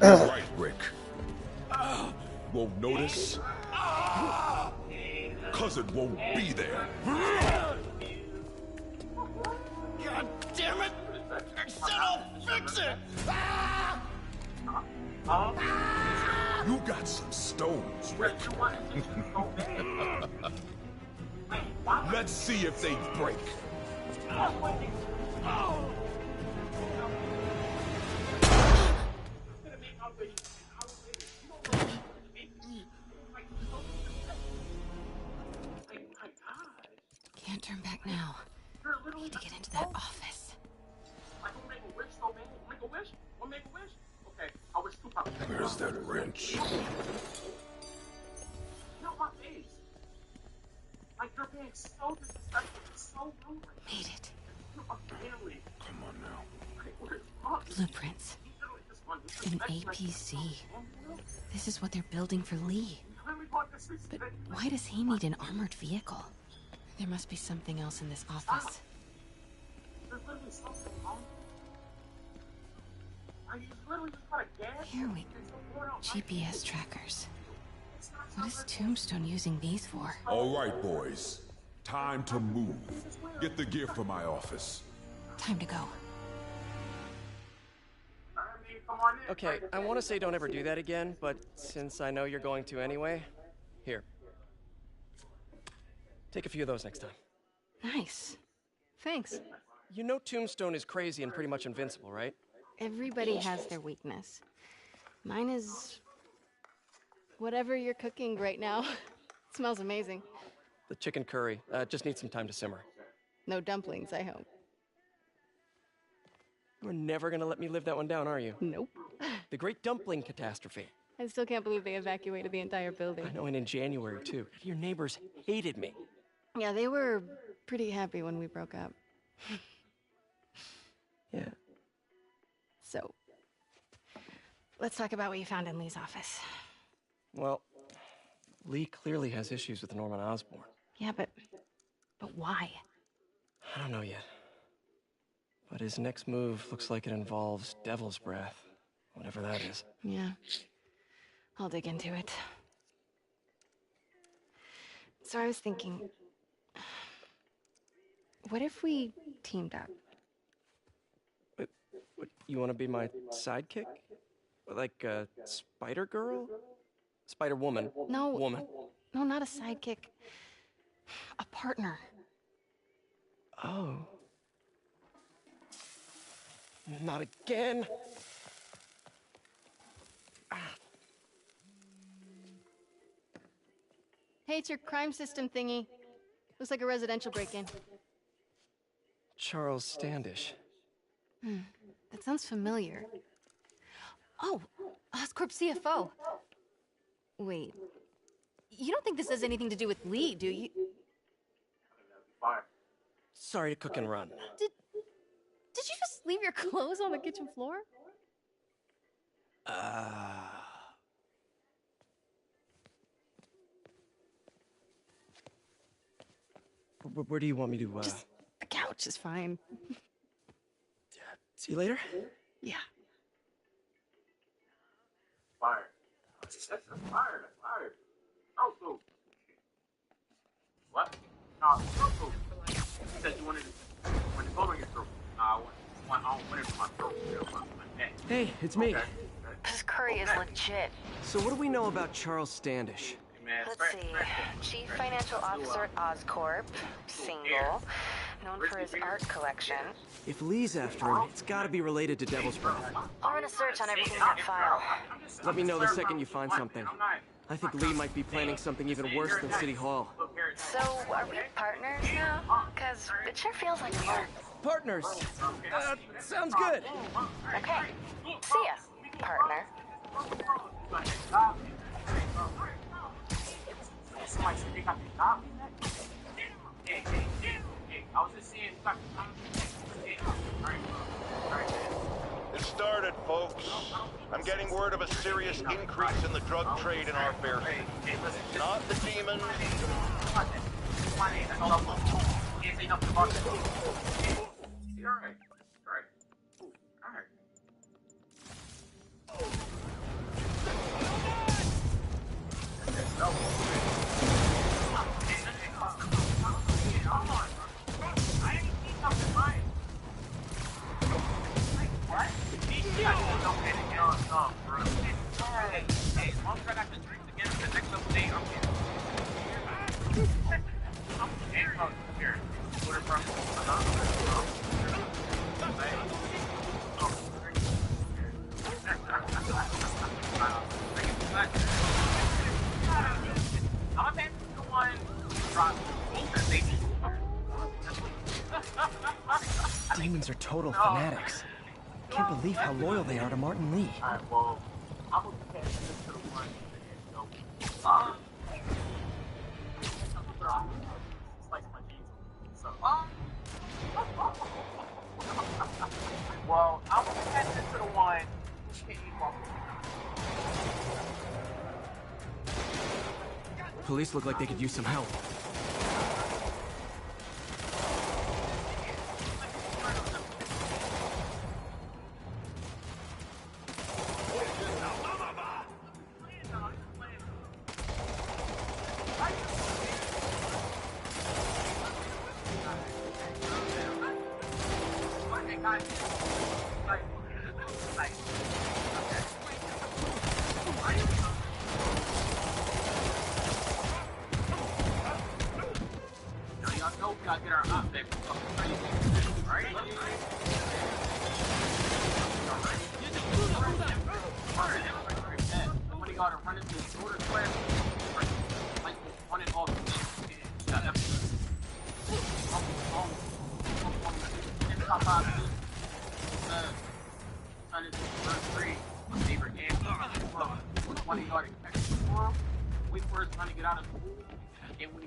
You're right, Rick. Won't notice. Cause it won't be there. God damn it! I said I'll fix it! You got some stones, Rick. Let's see if they break. Can't turn back now. Need to get into that office. Where's that wrench? Made it. Come on now. Blueprints. An APC. This is what they're building for Lee. But why does he need an armored vehicle? There must be something else in this office. Here we go. GPS trackers. What is Tombstone using these for? All right, boys. Time to move. Get the gear from my office. Time to go. Okay, I want to say don't ever do that again, but since I know you're going to anyway, here. Take a few of those next time. Nice. Thanks. You know Tombstone is crazy and pretty much invincible, right? Everybody has their weakness. Mine is... whatever you're cooking right now. It smells amazing. The chicken curry. Just needs some time to simmer. No dumplings, I hope. You're never gonna let me live that one down, are you? Nope. The Great Dumpling Catastrophe. I still can't believe they evacuated the entire building. I know, and in January, too. Your neighbors hated me. Yeah, they were pretty happy when we broke up. Yeah. So, let's talk about what you found in Lee's office. Well, Lee clearly has issues with Norman Osborn. Yeah, but why? I don't know yet. But his next move looks like it involves Devil's Breath. Whatever that is. Yeah. I'll dig into it. So I was thinking... what if we teamed up? What, you want to be my sidekick? Like a Spider Girl? Spider Woman? No. Woman. No, not a sidekick. A partner. Oh. Not again. Hey, it's your crime system thingy. Looks like a residential break-in. Charles Standish. That sounds familiar. Oh, Oscorp CFO. Wait. You don't think this has anything to do with Lee, do you? Sorry to cook and run. Did you just leave your clothes on the kitchen floor? Where do you want me to, Just the couch is fine. See you later? Yeah. Fire. That's fire. That's fire. Also. What? No, also. You said you wanted to go on your throat. I wanted it for my throat. My neck. Hey, it's me. Okay. This curry is legit. So what do we know about Charles Standish? Let's see. Chief Financial Officer at Oscorp. Single. Known for his art collection. If Lee's after him, it's gotta be related to Devil's Breath. I'll run a search on everything in that file. Let me know the second you find something. I think Lee might be planning something even worse than City Hall. So, are we partners now? Cause it sure feels like we are. Partners! Sounds good! Okay. See ya, partner. It started, folks. I'm getting word of a serious increase in the drug trade in our fair city. Not the demons. demons are total fanatics. Can't believe how loyal they are to Martin Lee. Alright, well, I'm gonna pass this to the one that slice my jeans. So, well, I'm gonna pass this to the one who can't eat waffles. Police look like they could use some help.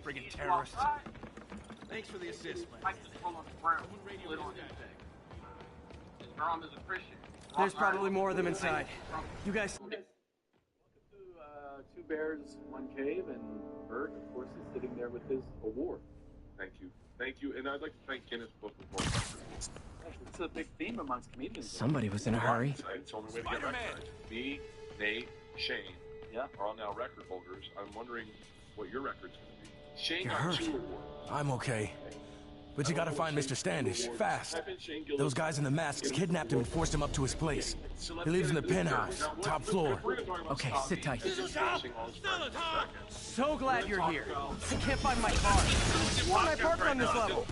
Friggin' terrorists. Thanks for the assist, man. There's probably more of them inside. You guys... Welcome to Two Bears, One Cave, and Bert, of course, is sitting there with his award. Thank you. Thank you. And I'd like to thank Guinness Book of World Records. It's a big theme amongst comedians. Somebody was in a hurry. It's the only way to get recognized. Me, Nate, Shane are all now record holders. I'm wondering what your record's going to be. Shane You're got hurt. 2 awards. I'm okay. But you gotta find Mr. Standish, fast. Those guys in the masks kidnapped him and forced him up to his place. He lives in the penthouse, top floor. Okay, sit tight. So glad you're here. I can't find my car. Why am I parked on this level?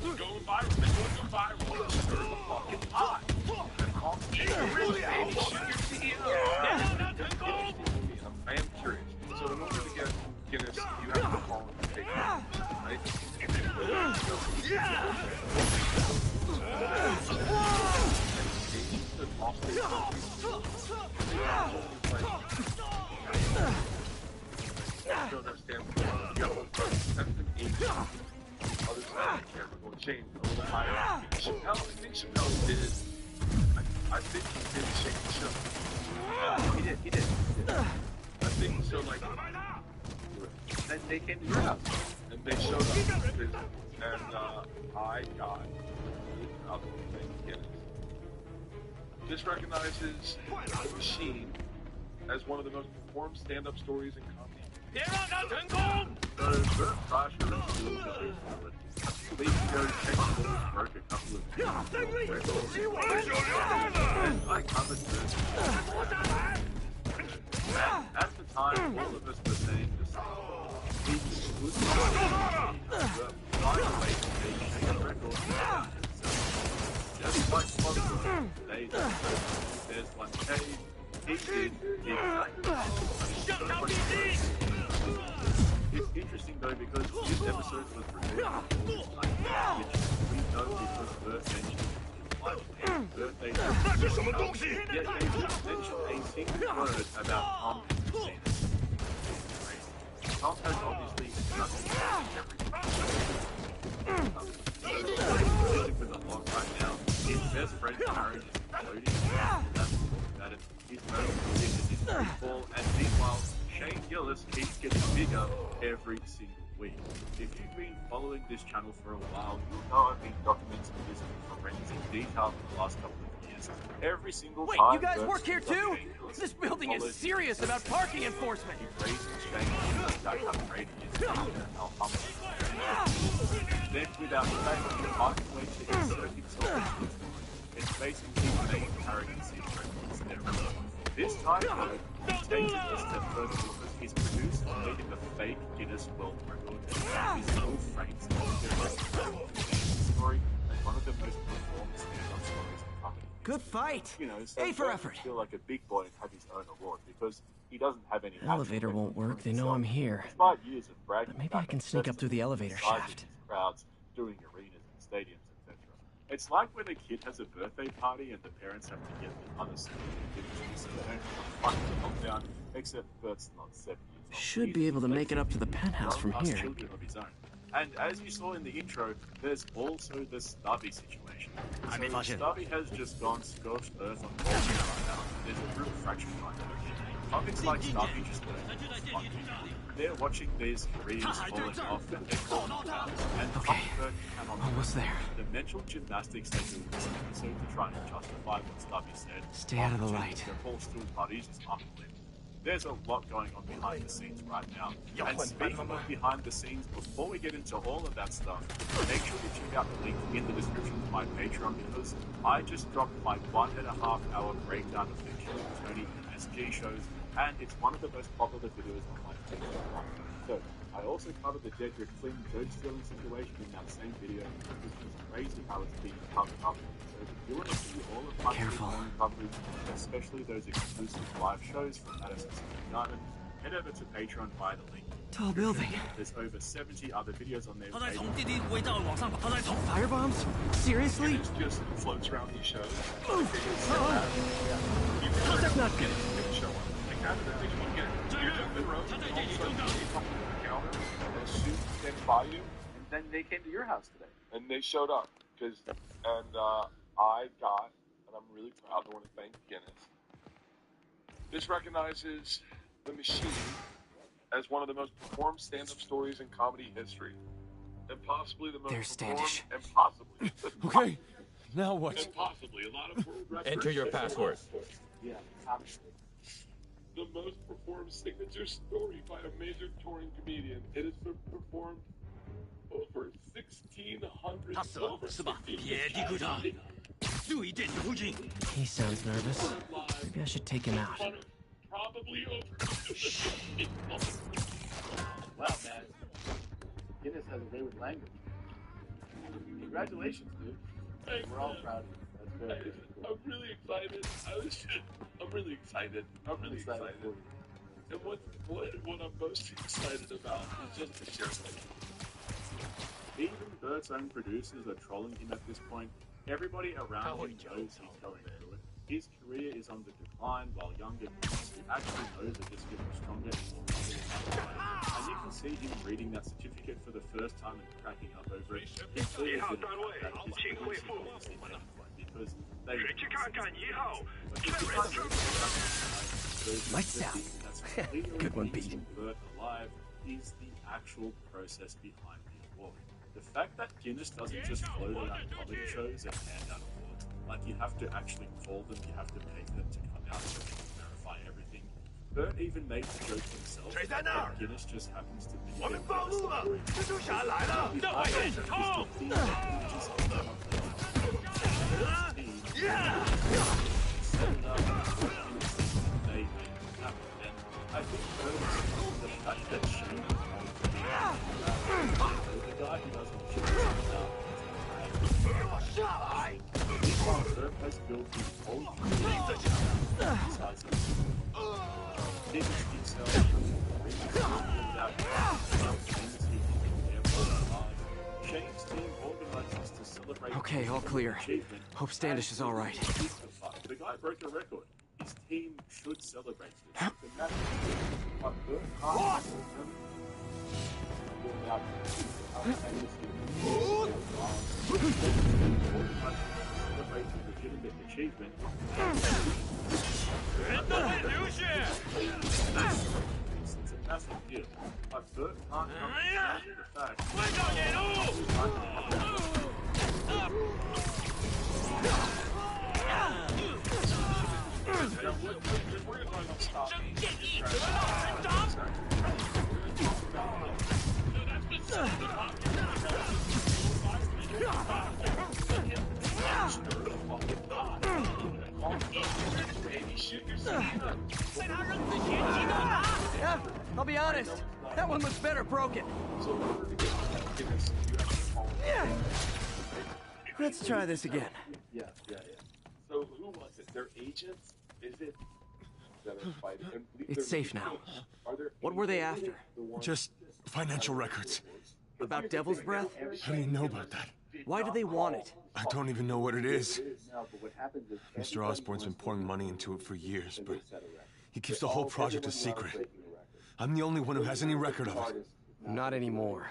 I am curious. So in order to get Guinness, you have to call and take it, right? I think he did shake the show. He did. I think so, like, And they came to your house. and they showed up, and I got out of the thing, Guinness. This recognizes The Machine as one of the most performed stand-up stories in comedy. So Bert Kreischer a few weeks ago technically broke a couple of records. And I covered this. At the time, all of us were saying just just like possible. There's one cave. He did It's interesting though because this episode was recorded which we know because Bert mentioned his life. Bert made yet they didn't mention a single word about Tom and Christina. Tom has obviously nothing to do with everything. For a long time now. His best friend's marriage is imploding. His medical condition is free fall, and meanwhile, Shane Gillis keeps getting bigger every single week. If you've been following this channel for a while, you'll know I've been documenting this in forensic detail for the last couple of years. Every single time. Wait, you guys work here too? This building is serious about parking enforcement. He raised Shane Gillis back up rating his how humble. Then, without fail, he finds a way to insert himself into the it's basically his main arrogancy records. This time, though, he takes it a step further because his producer made him a fake Guinness World Record and his full frames the story and one of the most performed stand-up stories in comedy. Good fight. You know, so A for effort. feel like a big boy and have his own award because he doesn't have any. Elevator won't work. They know I'm here. Despite years of bragging, But maybe I can sneak up through the elevator shaft. Crowds, doing arenas and stadiums, etc. It's like when a kid has a birthday party and the parents have to get the other side so they don't fuck the lockdown, except Bert's not 7 years old. Should be able to make it up to the penthouse from here. Children of his own. And as you saw in the intro, there's also the Stubby situation. So Stubby has just gone scorched earth on Wall Street right now. There's a real fraction right now. Comics like Stubby just learn. They're watching these careers falling off and they're calling it out. And Bert cannot. Almost there. The mental gymnastics they do in this episode to try and justify what Stubby said. Stay out of the light. They're all still buddies is unbelievable. There's a lot going on behind the scenes right now. And speaking of behind the scenes, before we get into all of that stuff, make sure to check out the link in the description to my Patreon because I just dropped my 1.5 hour breakdown of the Kill Tony and SG shows, and it's one of the most popular videos on my Patreon. So, I also covered the Jedrick Flynn joke stealing situation in that same video, which is crazy how it's being covered up. So if you want to see all of my coverage, especially those exclusive live shows from Madison Square Garden, head over to Patreon via the link. Tall building. There's over 70 other videos on there. Firebombs? Seriously? It just floats around these shows. That's not good. As soon as they by you, And then they came to your house today. and they showed up I got, and I'm really proud. I want to thank Guinness. This recognizes The Machine as one of the most performed stand-up stories in comedy history, and possibly the most There's Standish. and possibly, Okay, now what? and possibly a lot of world records. Enter your password. Yeah, The most performed signature story by a major touring comedian. It has been performed over 1,600 He sounds nervous. Maybe I should take him out. Probably over. wow, man. Guinness has a way with language. Congratulations, dude. We're all proud of you. That's very good. I'm really excited. I'm really excited. And what I'm most excited about is just to share something. Even Bert's own producers are trolling him at this point. Everybody around him knows he's going through it. His career is on the decline, while younger kids who actually knows are just getting stronger and more confident. And you can see him reading that certificate for the first time and cracking up over it. He clearly didn't know that his producers obviously made him because they Lights out. Good one, Pete. Bert alive is the actual process behind the award. The fact that Guinness doesn't just float around comedy shows and hand out awards, like you have to actually call them, you have to pay for them to come out so they can verify everything. Bert even made the joke himself, but Guinness just happens to be the I think the fact that Shane the guy who doesn't shoot himself Bert has built his whole Shane's team organizes to celebrate. Okay, all clear. Hope Standish is all right. The guy broke a record. His team should celebrate this. Celebrating legitimate achievement. It's a massive deal. But Bert can't come to the fact. Yeah, I'll be honest. That one looks better broken. Let's try this again. Yeah. So who was it? Their agents? Is it that are fighting? It's safe now. What were they after? Just financial records. About Devil's Breath? How do you know about that? Why do they want it? I don't even know what it is. Mr. Osborn's been pouring money into it for years, but he keeps the whole project a secret. I'm the only one who has any record of it. Not anymore.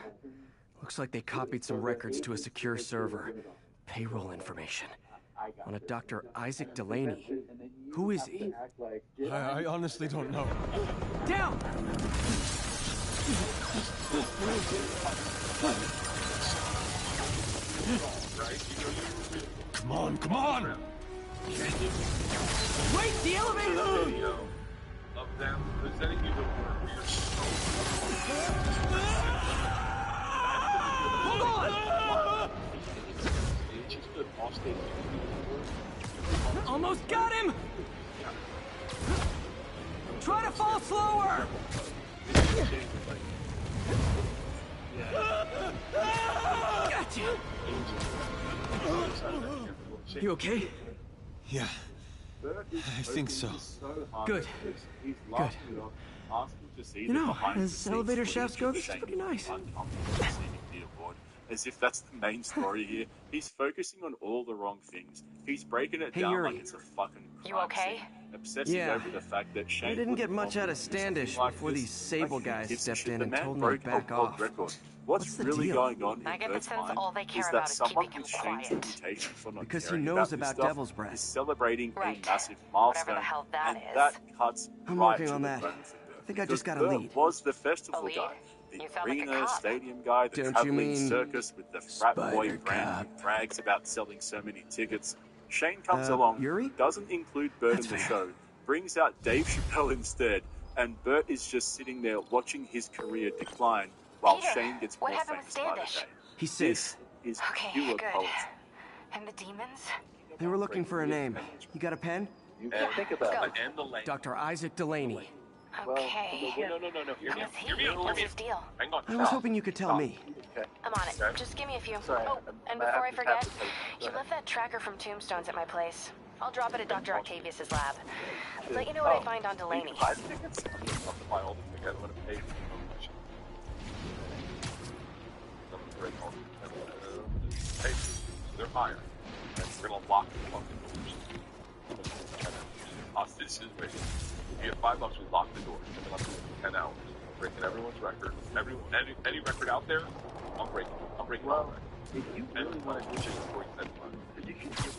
Looks like they copied some records to a secure server. Payroll information. On a Dr. Isaac Delaney. Who is he? I honestly don't know. Down! Come on, come on! Wait, the elevator! Video of them presenting you the work for your Hold on! Almost got him! Try to fall slower! Gotcha! You okay? Yeah, I think so. Good. Good. You know, as elevator shafts go, this is pretty nice. As if that's the main story here. He's focusing on all the wrong things. He's breaking it down Yuri. like it's a fucking crime You okay? scene, obsessing over the fact that Shane I didn't get much out of Standish before these Sable guys stepped in and told me to back off. What's the really deal? going on I in get the Bert's sense mind all they care is about that is someone keeping with him Shane's quiet. reputation for not Because he caring knows this about stuff Devil's Breath. is celebrating Right. a massive Whatever milestone, the hell that and is. that cuts I'm right working to on the that. bone for I think I Bert. just got a Bert lead. was the festival A lead? guy, the You sound like a arena, cop. stadium guy, the Don't you traveling mean circus with the frat boy Spider brand Cop? who brags about selling so many tickets. Shane comes Yuri? along, doesn't include Bert That's in the fair. show, brings out Dave Chappelle instead, and Bert is just sitting there watching his career decline while Peter, Shane gets what more happened with famous by the Standish? day. He's This safe. is Okay, pure good. poetry. And the demons? They were looking for a name. You got a pen? Yeah, think let's about go. it. And the length. Dr. Isaac Delaney. Okay. No. Hear me out. Who's he? Hear me out. What's his deal? Hang on. I was hoping you could tell me. I'm on it. Just give me a few. Sorry, Oh, and I before I have to forget, tap the tape. he left that tracker from Tombstones at my place. I'll drop it at Dr. Octavius's lab. Let you know what I find on Delaney. 5 tickets? I'm going to buy all the tickets. I'm going to pay for the Hey, they're hiring. And we're going to lock the fucking doors. Hostage situation. You get $5, we lock the doors. And then I'm doing 10 hours. Breaking everyone's record. Any record out there, I'm breaking. I'm breaking all records. If you really want to do this before you spend money, you can just...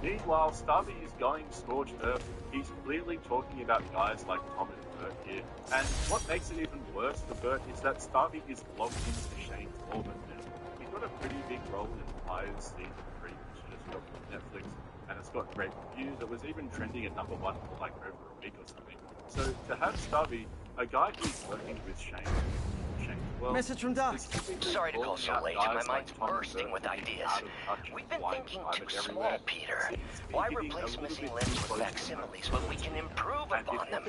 Meanwhile, Stubby is going scorched earth. He's clearly talking about guys like Tom and Bert here. And what makes it even worse for Bert is that Stubby is locked into Shane's orbit now. He's got a pretty big role in Fire's season 3, which just dropped on Netflix, and it's got great reviews. It was even trending at #1 for like over a week or something. So to have Stubby, a guy who's working with Shane, well, Message from Doc. Sorry to call so late. My mind's bursting with ideas. We've been thinking too small, Peter. Why replace missing limbs with facsimiles when we can improve upon them?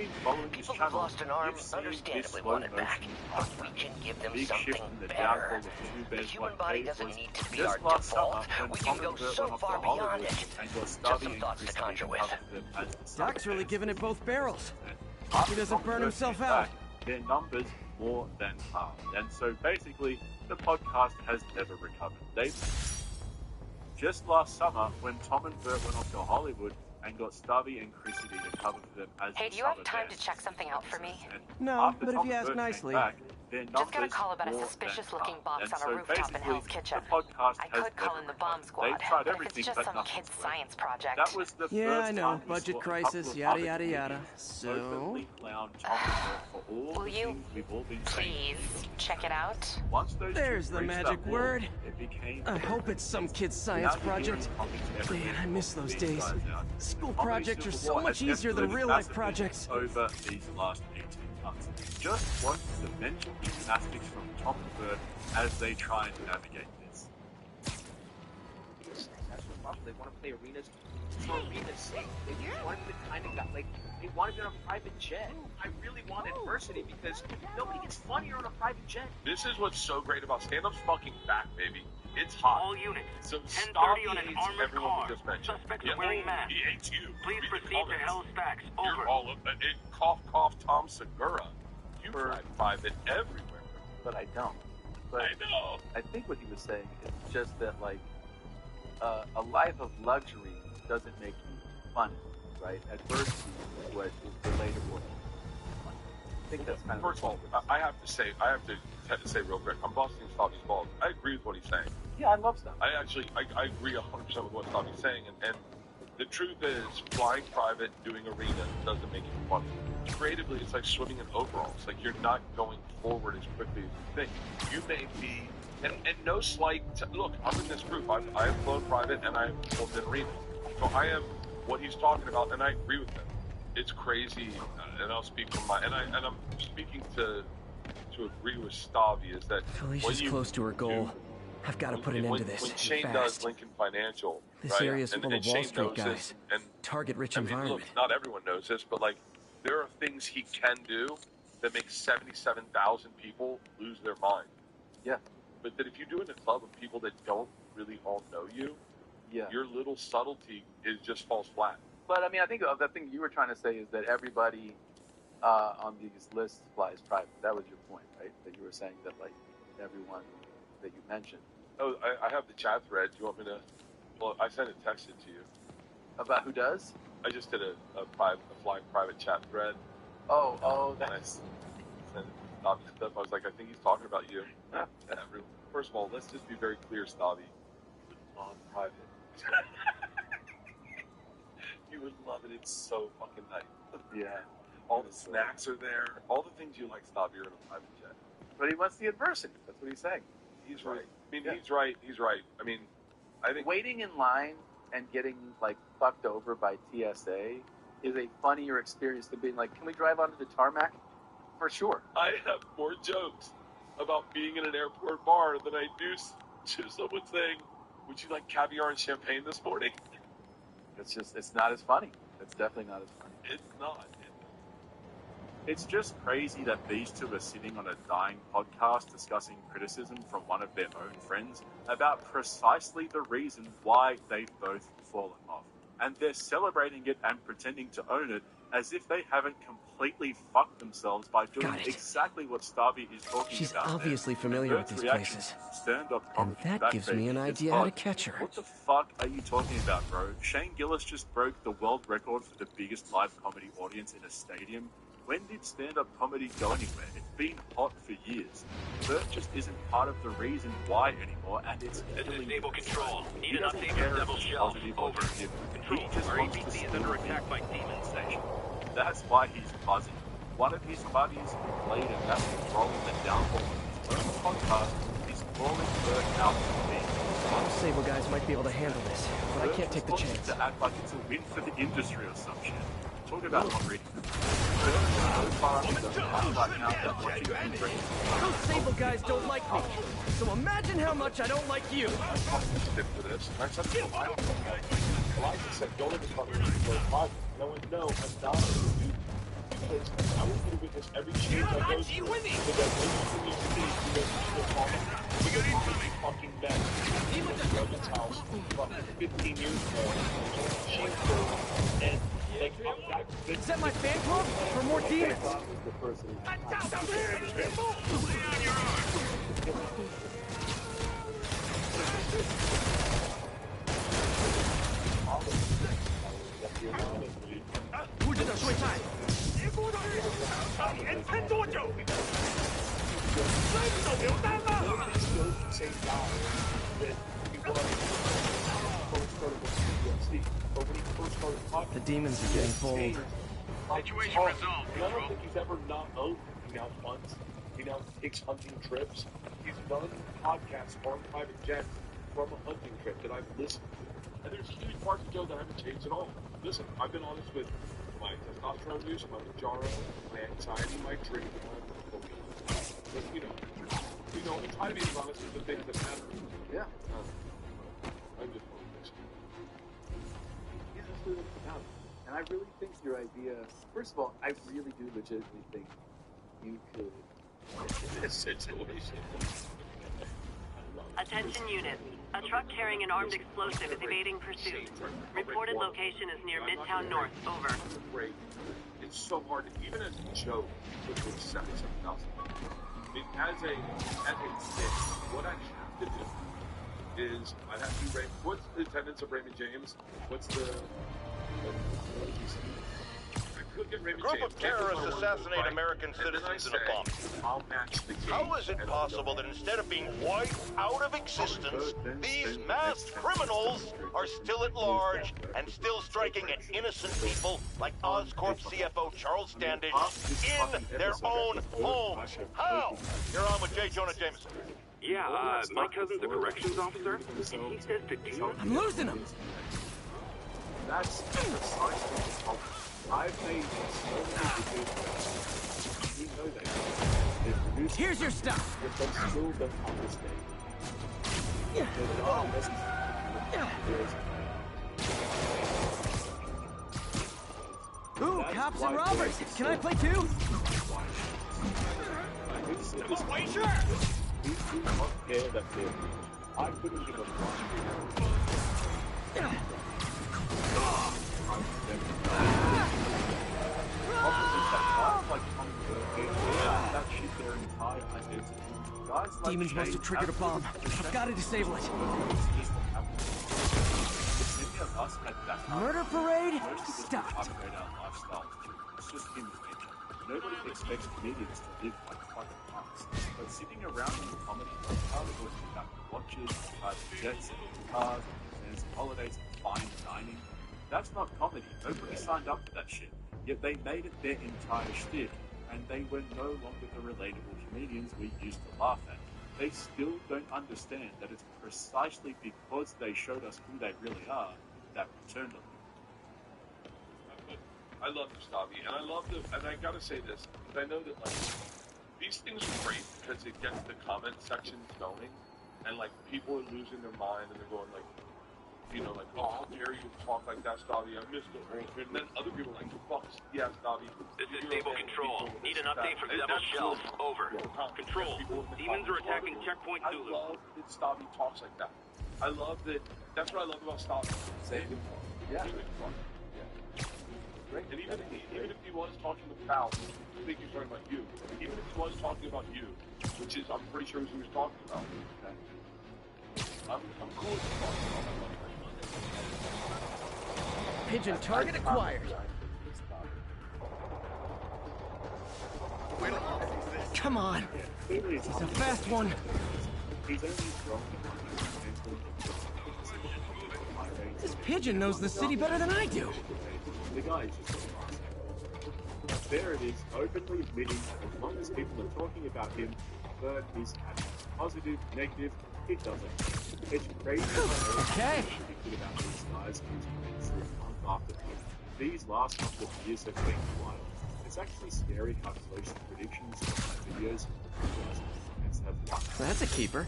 People who've lost an arm understandably want it back, but we can give them something better. The human body doesn't need to be our default. We can go so far beyond it. Just some thoughts to conjure with. Doc's really giving it both barrels. He doesn't burn himself out. Their numbers more than half. And so basically, the podcast has never recovered. They just last summer, when Tom and Bert went off to Hollywood and got Stubby and Chrissy to cover for them as Hey, do you have time to check something out for me? No, but if you ask nicely. Just got a call about a suspicious-looking box on a rooftop in Hell's Kitchen. I could call in the bomb squad, but if it's just some kid's science project... Yeah, I know. Budget crisis, yada, yada, yada. So... Will you please check it out? There's the magic word. I hope it's some kid's science project. Man, I miss those days. School projects are so much easier than real-life projects. Over these last 18 months. Just watch the mental gymnastics from Tom and Bert as they try and navigate this. That's the problem. They want to play arenas for arena's sake. They just wanted to kind of got like they wanted it on a private jet. I really want adversity because nobody gets funnier on a private jet. This is what's so great about stand-up's fucking back, baby. It's hot. All units. So 10:30 on an hates armored everyone car. we just mentioned. Suspect Yeah. is wearing masks. He hates you. Please Read the proceed to comments. Hell's Stacks. You're Over. all of it. Cough, cough, Tom Segura. You ride private everywhere. But I don't. But I know. I think what he was saying is just that, like, a life of luxury doesn't make you funny, right? Adversity is what is relatable. I think that's kind of. First of all, I have to say real quick, I'm busting Stobby's balls. I agree with what he's saying. Yeah, I love stuff. I agree 100% with what Stobby's saying, and the truth is, flying private, doing arena doesn't make you funny. Creatively, it's like swimming in overalls. Like, you're not going forward as quickly as you think. You may be, and no slight, look, I'm in this group. I have flown private and I've flown in arena. So I am what he's talking about, and I agree with him. It's crazy, and I'll speak from I'm speaking to agree with Stabby, is that Felicia's close to her goal. I've got to put an end to this. When Shane fast. does Lincoln Financial, this right? area is full of Wall Street guys. And target-rich I mean, environment. Look, not everyone knows this, but like, there are things he can do that make 77,000 people lose their mind. Yeah. But that if you do it in a club of people that don't really all know you, your little subtlety just falls flat. But I mean, I think the thing you were trying to say is that everybody on these lists flies private. That was your point, right? That you were saying that, like, everyone that you mentioned. Oh, I have the chat thread. Do you want me to? Well, I sent it texted to you. About who does? I just did a flying private chat thread. Oh, that's. And Stabby stuff. I was like, I think he's talking about you. Yeah. First of all, let's just be very clear, Stabby. You would love private. You would love it. It's so fucking nice. Yeah. All the snacks are there. All the things you like, Stabby, are in a private jet. But he wants the adversity. That's what he's saying. He's right. I mean, he's right. He's right. I mean, I think waiting in line and getting, like, fucked over by TSA is a funnier experience than being like, can we drive onto the tarmac? For sure. I have more jokes about being in an airport bar than I do to someone saying, would you like caviar and champagne this morning? It's not as funny. It's definitely not as funny. It's not. It's just crazy that these two are sitting on a dying podcast discussing criticism from one of their own friends about precisely the reason why they've both fallen off. And they're celebrating it and pretending to own it as if they haven't completely fucked themselves by doing exactly what Stabby is talking She's about. She's obviously familiar with these places. And that gives me an idea how to catch her. What the fuck are you talking about, bro? Shane Gillis just broke the world record for the biggest live comedy audience in a stadium. When did stand-up comedy go anywhere? It's been hot for years. Bert just isn't part of the reason why anymore, and it's killing Enable control. Need an doesn't update care on if Devil it's Shell. positive or Over. negative. Control. He just Our wants to APC is under attack by demon station. That's why he's buzzing. One of his buddies played a massive role in the downfall of his own podcast. He's calling Bert out to me. The Sable guys might be able to handle this, but I can't take the chance. To act like it's a win for the industry or some shit. Talk about not reading them. Those Sable guys don't like me, so imagine how much I don't like you. For this. Elijah said, don't let this fucking go private. No one, no, I'm not. Because I want you to witness every change I go through. So that when you see you go fucking mess. He went to Roman's house fucking 15 years ago. And like, is that my fan club? For more demons? The demons are getting bold. Situation resolved. I don't think he's ever not owned. He now funds. He now takes hunting trips. He's done podcasts on private jets from a hunting trip that I've listened to. And there's huge parts of Joe that haven't changed at all. Listen, I've been honest with my testosterone use, my Manjaro, my anxiety, my dream, but you know, I try to be as honest with the things that matter. Yeah. I'm just focused. Yeah, that's really what it's about. And I really think your idea, first of all, I really do legitimately think you could in this situation. Attention units. A truck carrying an armed explosive is evading pursuit. Reported location is near Midtown North. Over. Great. It's so hard to, even as a joke, with 77,000. I mean, as a kid, what I have to do is I'd have to do what's the attendance of Raymond James? What's the A group of terrorists assassinate American citizens in a bomb. I'll match the game. How is it possible that instead of being wiped out of existence, these masked criminals are still at large and still striking at innocent people like Oscorp CFO Charles Standish in their own homes? How? You're on with J. Jonah Jameson. Yeah, my cousin's a corrections officer, and he says to do... I'm losing him! That's precisely the problem. I've made so many videos. You know that. Here's your stuff! But they still don't understand. Ooh, cops and robbers! Can I play too? Wait, sure! We do not care that they're... I couldn't give a Demons must have triggered a bomb. I've got to disable it. Murder parade? Stopped. It's just human nature. Nobody expects comedians to live like fucking punks. But sitting around in the comedy podcast talking about watches, jets, cars, and holidays, and fine dining, that's not comedy. Nobody signed up for that shit. Yet they made it their entire shtick, and they were no longer the relatable comedians we used to laugh at. They still don't understand that it's precisely because they showed us who they really are that we turned on them. I love Mustafi, and I gotta say this, I know that, like, these things are great because it gets the comment sections going, and, like, people are losing their mind, and they're going, like, you know, like, oh, how dare you talk like that, Stavi, I missed the whole thing. And then other people are like, fuck, yeah, Stavi. This is Stable Control. Need an update from Devil's Shelf. Over. Control. Demons are attacking Checkpoint Zulu. I love that Stavi talks like that. I love that, that's what I love about Stavi. Same. Yeah. Right. And even if he was talking about, I think he's talking about you. Even if he was talking about you, which is, I'm pretty sure who he was talking about. Okay. I'm cool with talking about that. Pigeon target acquired. Come on. He's a fast one. This pigeon knows the city better than I do. The guy is just there it is, openly admitting as long as people are talking about him, Bird is happy. Positive, negative, it doesn't. It's crazy. Okay. About these guys month after month. These last couple of years have been wild. It's actually scary how close the predictions of my videos have won. That's a keeper.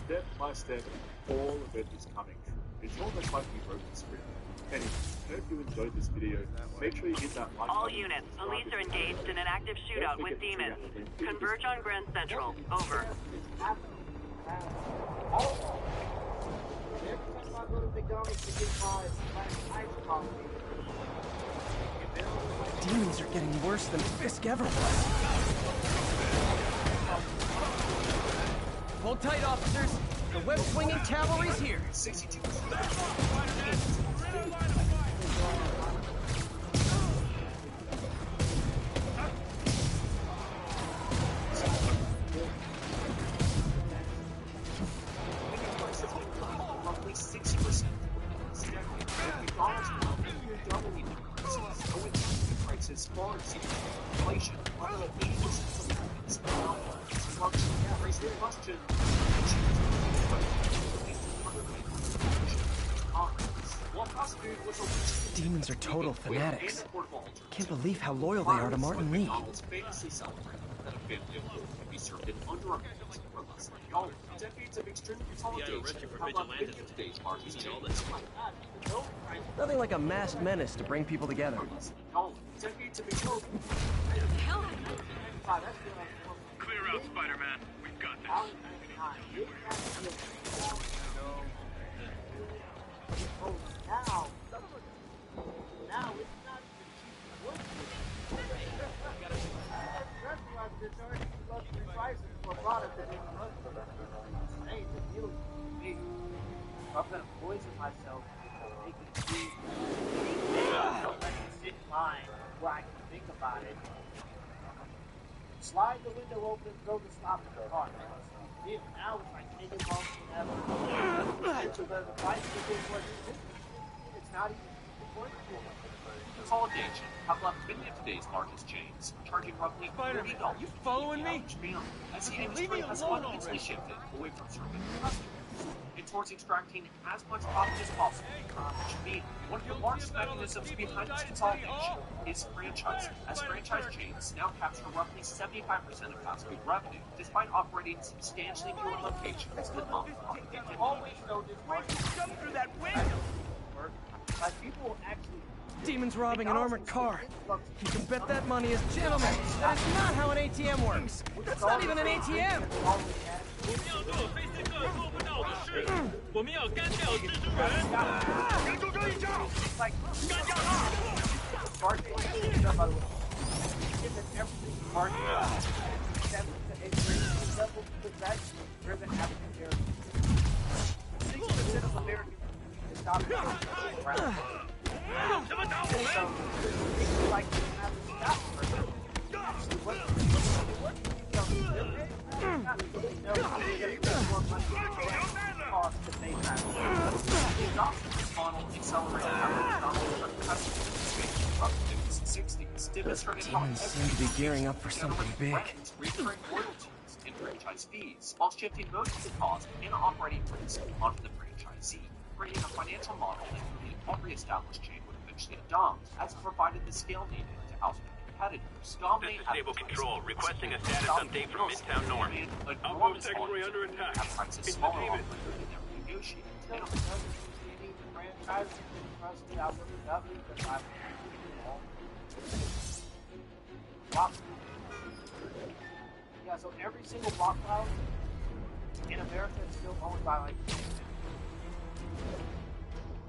Step by step, all of it is coming true. It's almost like we wrote the script. Anyway, hope you enjoyed this video. Make sure you hit that like button. All units, police are engaged in an active shootout with demons. Converge on Grand Central. Over. Demons are getting worse than Fisk ever was. Hold tight, officers. The web-swinging cavalry's here. 62. Demons are total fanatics. Can't believe how loyal they are to Martin Lee. Nothing like a masked menace to bring people together. Clear out, SpooderMan. We've got this. Now it's not the restaurants are charging luxury prices. poison myself making food. Don't let me sit in line where I can think about it. Slide the window open and throw the stop in the car. Now it's like any long ever. So the price of the what it's not even affordable. Consolidation have left many of today's largest chains, charging roughly $40 you following me? As the industry has uneasily shifted away from serving customers and towards extracting as much profit as possible. Which means one of the largest mechanisms behind this consolidation is franchising, as franchise chains now capture roughly 75% of fast food revenue, despite operating substantially fewer locations than mom-and-pop. Always know this market. Jump through that window. Like people actually. Demons robbing an armored car. You can bet that money is gentlemen. That is not how an ATM works. That's not even an ATM. Demons seem to be gearing up for something big. Recurring royalties and franchise fees, while shifting most of the cost and operating risk onto the franchisee, creating a financial model that every established chain would eventually adopt, as it provided the scale needed to oust competitors. This is Stable Control, requesting a status update from Midtown North. Outpost secondary under attack. Containment. Yeah, so every single block house in America is still owned by like.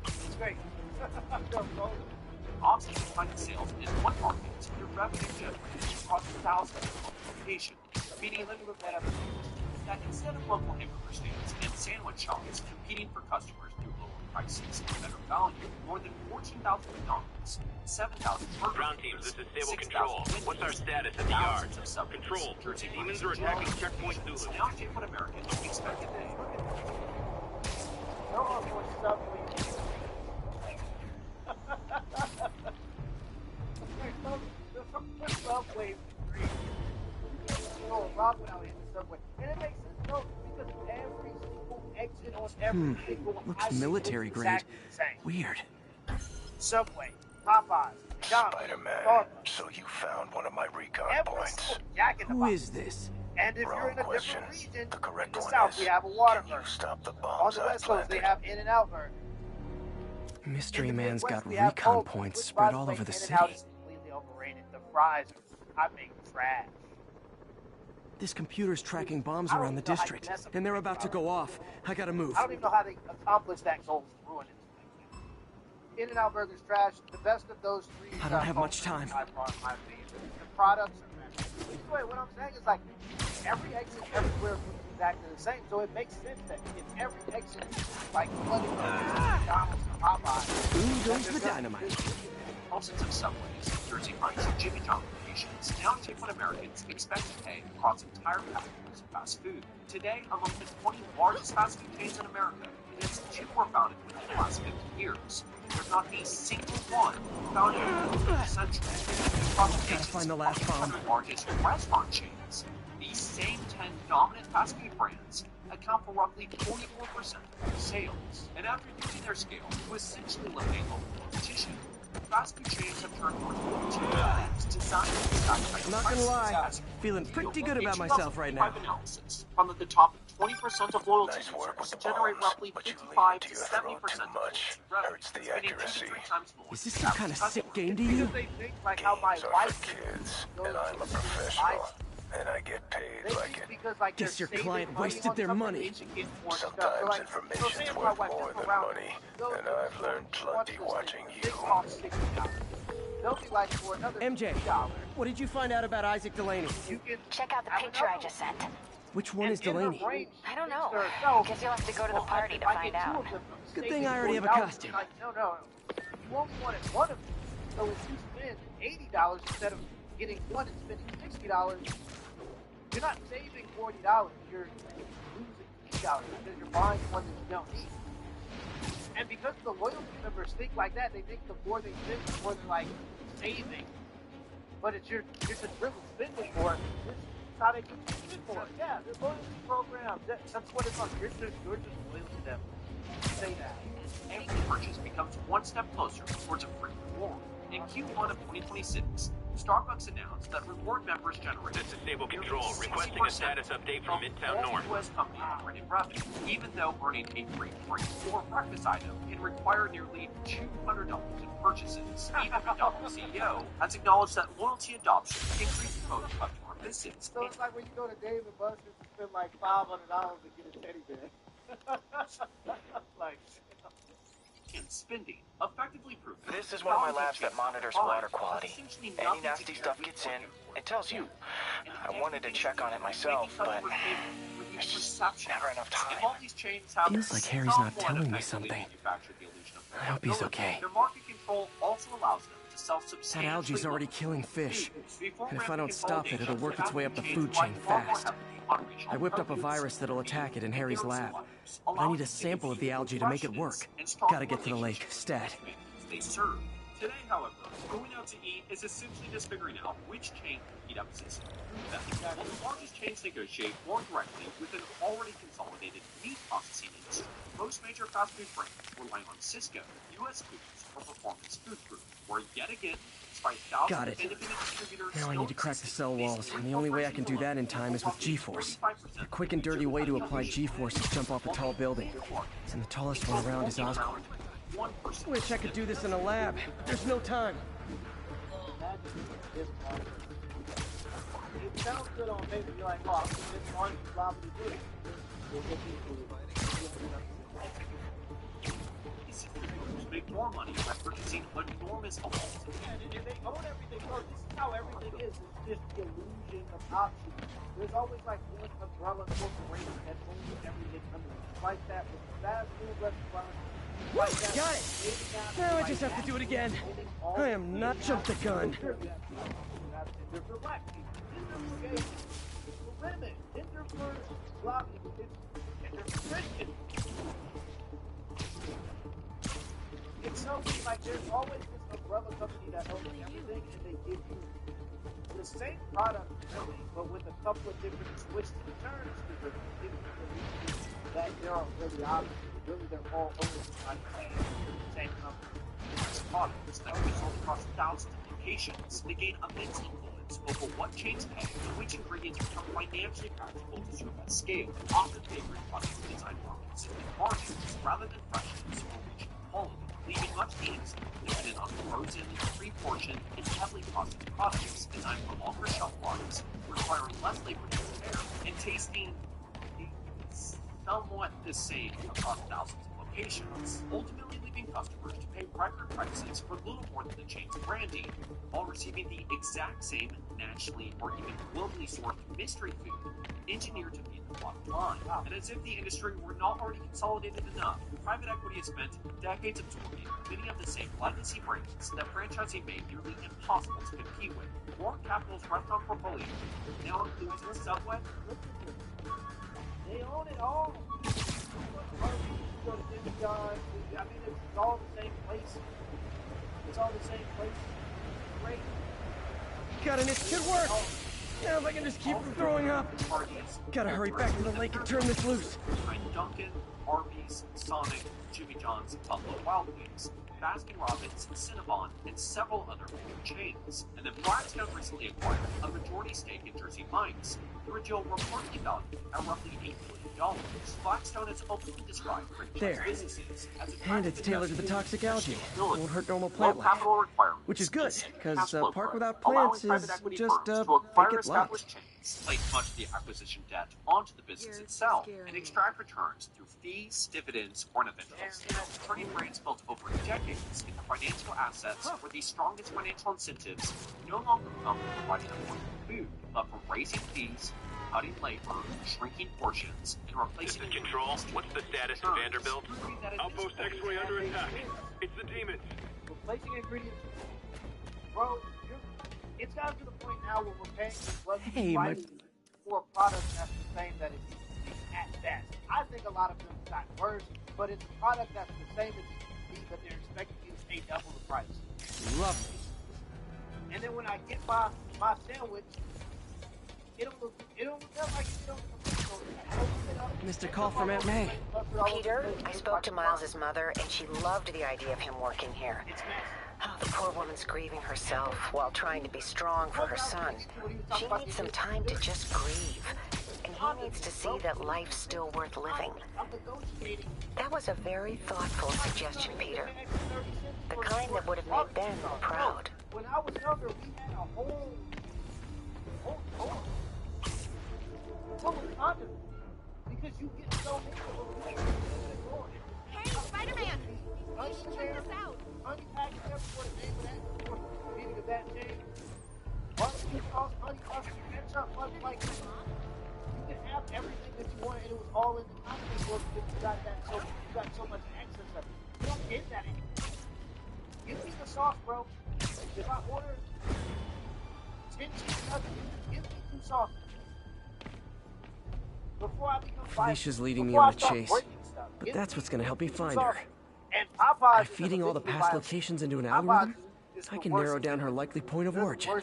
It's great. Offsetting private sales in one market through revenue generated across thousands of locations, meaning that instead of local hamburger stands and sandwich shops competing for customers through lower prices and better value, more than 14,000 McDonald's, 7,000 burgers. Ground teams, this is Stable Control. What's our status at the yard? Control, demons are attacking checkpoint Zulu. Now take what Americans expected today. No more subway. Subway free. No, Rob went out in the subway. And it makes sense, though, because every single exit on every single Looks military grade. exactly the same. Weird. Subway, Popeyes, McDonald's, Spider-Man, so you found one of my recon points. Who is this? And if Wrong you're in a question. different region, The correct in the one south is, we have a water can you burn. stop the On bombs the I west coast they planted? have In-N-Out burn. Mystery In the Man's Midwest, got we have recon Coke, points which, spread by all way, over the In-N-Out city. is completely overrated. The fries are, I think, trash. This computer's tracking bombs around the district, and they're about to go off. I gotta move. I don't even know how they accomplished that goal to ruin it. In-N-Out burger's trash. The best of those three. I don't have much time. By far, in my opinion. The products are better. Anyway, what I'm saying is like every exit everywhere looks exactly the same, so it makes sense that if every exit is like flooded with McDonald's and Popeyes. Ooh, goes the dynamite. Thousands of subways, Jersey Mike's, and Jimmy John locations now take what Americans expect to pay across entire categories of fast food. Today, among the 20 largest fast food chains in America, it's 2 were founded within the last 50 years. There's not a single one founded in the century. Gotta find the last bomb. The largest restaurant chains, these same 10 dominant fast food brands, account for roughly 44% of sales. And after using their scale to essentially eliminate local competition, fast food chains have turned towards designed I'm not gonna lie, feeling pretty good about myself right now. Analysis from the top 20% of loyalty users generate roughly 55 to 70% of hurts the accuracy. Is this some kind of sick game to you? Like how my Games are wife for kids, and I'm a professional, and I get paid like it. Guess your client wasted their money. Sometimes information's worth more than money, and I've learned plenty watching you. MJ, what did you find out about Isaac Delaney? Check out the picture I just sent. Which one is Delaney? I don't know. Guess you'll have to go to the party to find out. Good thing I already have a costume. No. You only wanted one of them. So if you spend $80 instead of getting one and spending $60, you're not saving $40. You're losing $80 because you're buying one that you don't need. And because the loyalty members think like that, they think the more they spend, the more they're like saving. But it's you're just really spending more. This is how they can spend more. Yeah, the loyalty program. That's what it's on. You're just loyal to them. Say that. Any purchase becomes one step closer towards a free reward. In Q1 of 2026, Starbucks announced that reward members generate This is Stable Control, requesting a status update from Midtown North. U.S. companies generated revenue, even though earning a free drink or breakfast item can require nearly $200 in purchases. Even McDonald's CEO has acknowledged that loyalty adoption increased total customer visits. So it's like when you go to Dave & Buster's and spend like $500 to get a teddy bear. Like... and spending effectively prove This is one of my labs that monitors water quality. Any nasty stuff gets in, it tells you. I wanted to check on it myself, but there's just never enough time. Feels like Harry's not telling me something. I hope he's okay. Their market control also allows them to That self-substantiate. algae's already killing fish, and if I don't stop it, it'll work its way up the food chain fast. I whipped up a virus that'll attack it in Harry's lab, but I need a sample of the algae to make it work. Gotta get to the lake, stat. They serve. Today, however, going out to eat is essentially just figuring out which chain can heat up its food best. While the largest chains negotiate more directly with an already consolidated meat processing industry, most major fast food brands rely on Cisco, US Foods, or Performance Food Group, where yet again, despite thousands Got of it. independent distributors, Now I need to crack the cell walls, and the only way I can do that in time is with G-Force. A quick and dirty way to apply G-Force is jump off a tall building. And the tallest one around is Oscorp. Wish I could do this in a lab. There's no time. It sounds good on paper. You're like, oh, this one is probably good. Make more money by purchasing enormous amounts. And they own everything. Look, this is how everything is. It's just the illusion of options. There's always like one umbrella corporation that owns everything. I mean, like that with fast food restaurants. Like got it! Now I just have to do it again. I am not jump the gun. They're for black people. They're for gay people. They're for women. They're for black people. And they're for Christians. It's so weird, like there's always this umbrella company that owns everything and they give you the same product really, but with a couple of different twists and turns to give you the reason that there are really obvious. Really they're all owned by the same company. Products that can be sold across thousands of locations. They gain immense influence over what chains pay and which ingredients become financially practical to serve at scale. Often favoring product design markets and margins rather than freshness or regional quality, leaving much means dependent on frozen, pre-portioned, and heavily processed products designed for longer shelf lives, requiring less labor to prepare, and tasting somewhat the same across thousands of locations, ultimately leaving customers to pay record prices for little more than the chain's branding, while receiving the exact same nationally or even globally sourced mystery food engineered to meet the bottom line. And as if the industry were not already consolidated enough, private equity has spent decades absorbing many of the same legacy brands that franchising made nearly impossible to compete with. Warren Capital's restaurant portfolio now includes Subway. They own it all. I mean, it's all the same place. It's all the same place. Great. Got an itch. Could work. Now if I can just keep from throwing up. Gotta hurry back to the lake and turn this loose. Dunkin', Arby's, Sonic, Jimmy John's, Buffalo Wild Wings, Baskin-Robbins, Cinnabon, and several other major chains. And then Blackstone recently acquired a majority stake in Jersey Mike's, through a deal reportedly valued at roughly $8 billion. Blackstone has openly described franchise businesses as And it's tailored to the toxic algae. Won't hurt normal plant life. Which is good, because a park without plants is just a vacant lot. Place much of the acquisition debt onto the business itself and extract returns through fees, dividends, or eventuals. Turning brands built over decades into financial assets where the strongest financial incentives no longer come from providing affordable food, but from raising fees, cutting labor, shrinking portions, and replacing... This is Control. What's the status in Vanderbilt? Outpost X-Ray under attack. It's the demons. Replacing ingredients. Bro, it's gotten to the point now where we're paying these prices for a product that's the same that it used to be at best. I think a lot of them got worse, but it's a product that's the same as it used to be, but they're expecting you to pay double the price. Lovely. And then when I get my sandwich, it don't look like it don't. Mr. Call from Aunt May. Peter, I spoke to Miles's mother, and she loved the idea of him working here. Oh, the poor woman's grieving herself while trying to be strong for her son. She needs some time to just grieve, and he needs to see that life's still worth living. That was a very thoughtful suggestion, Peter. The kind that would have made Ben proud. When I was younger, we had a whole condom because you get so many. Hey, SpooderMan! You should check this out. Honey package everywhere, name that for meaning of that name. Barbecue sauce, honey mustard, ketchup, mustard, like you can have everything that you want, and it was all in the condiment book because you got so much access of it. You don't get that anymore. Give me the sauce, bro. If I order 10 cheese nuggets, give me 2 sauces. Before I become Felicia's leading me on a chase, but that's what's gonna help me find her. By feeding all the past locations into an algorithm, I can narrow down her likely point of origin.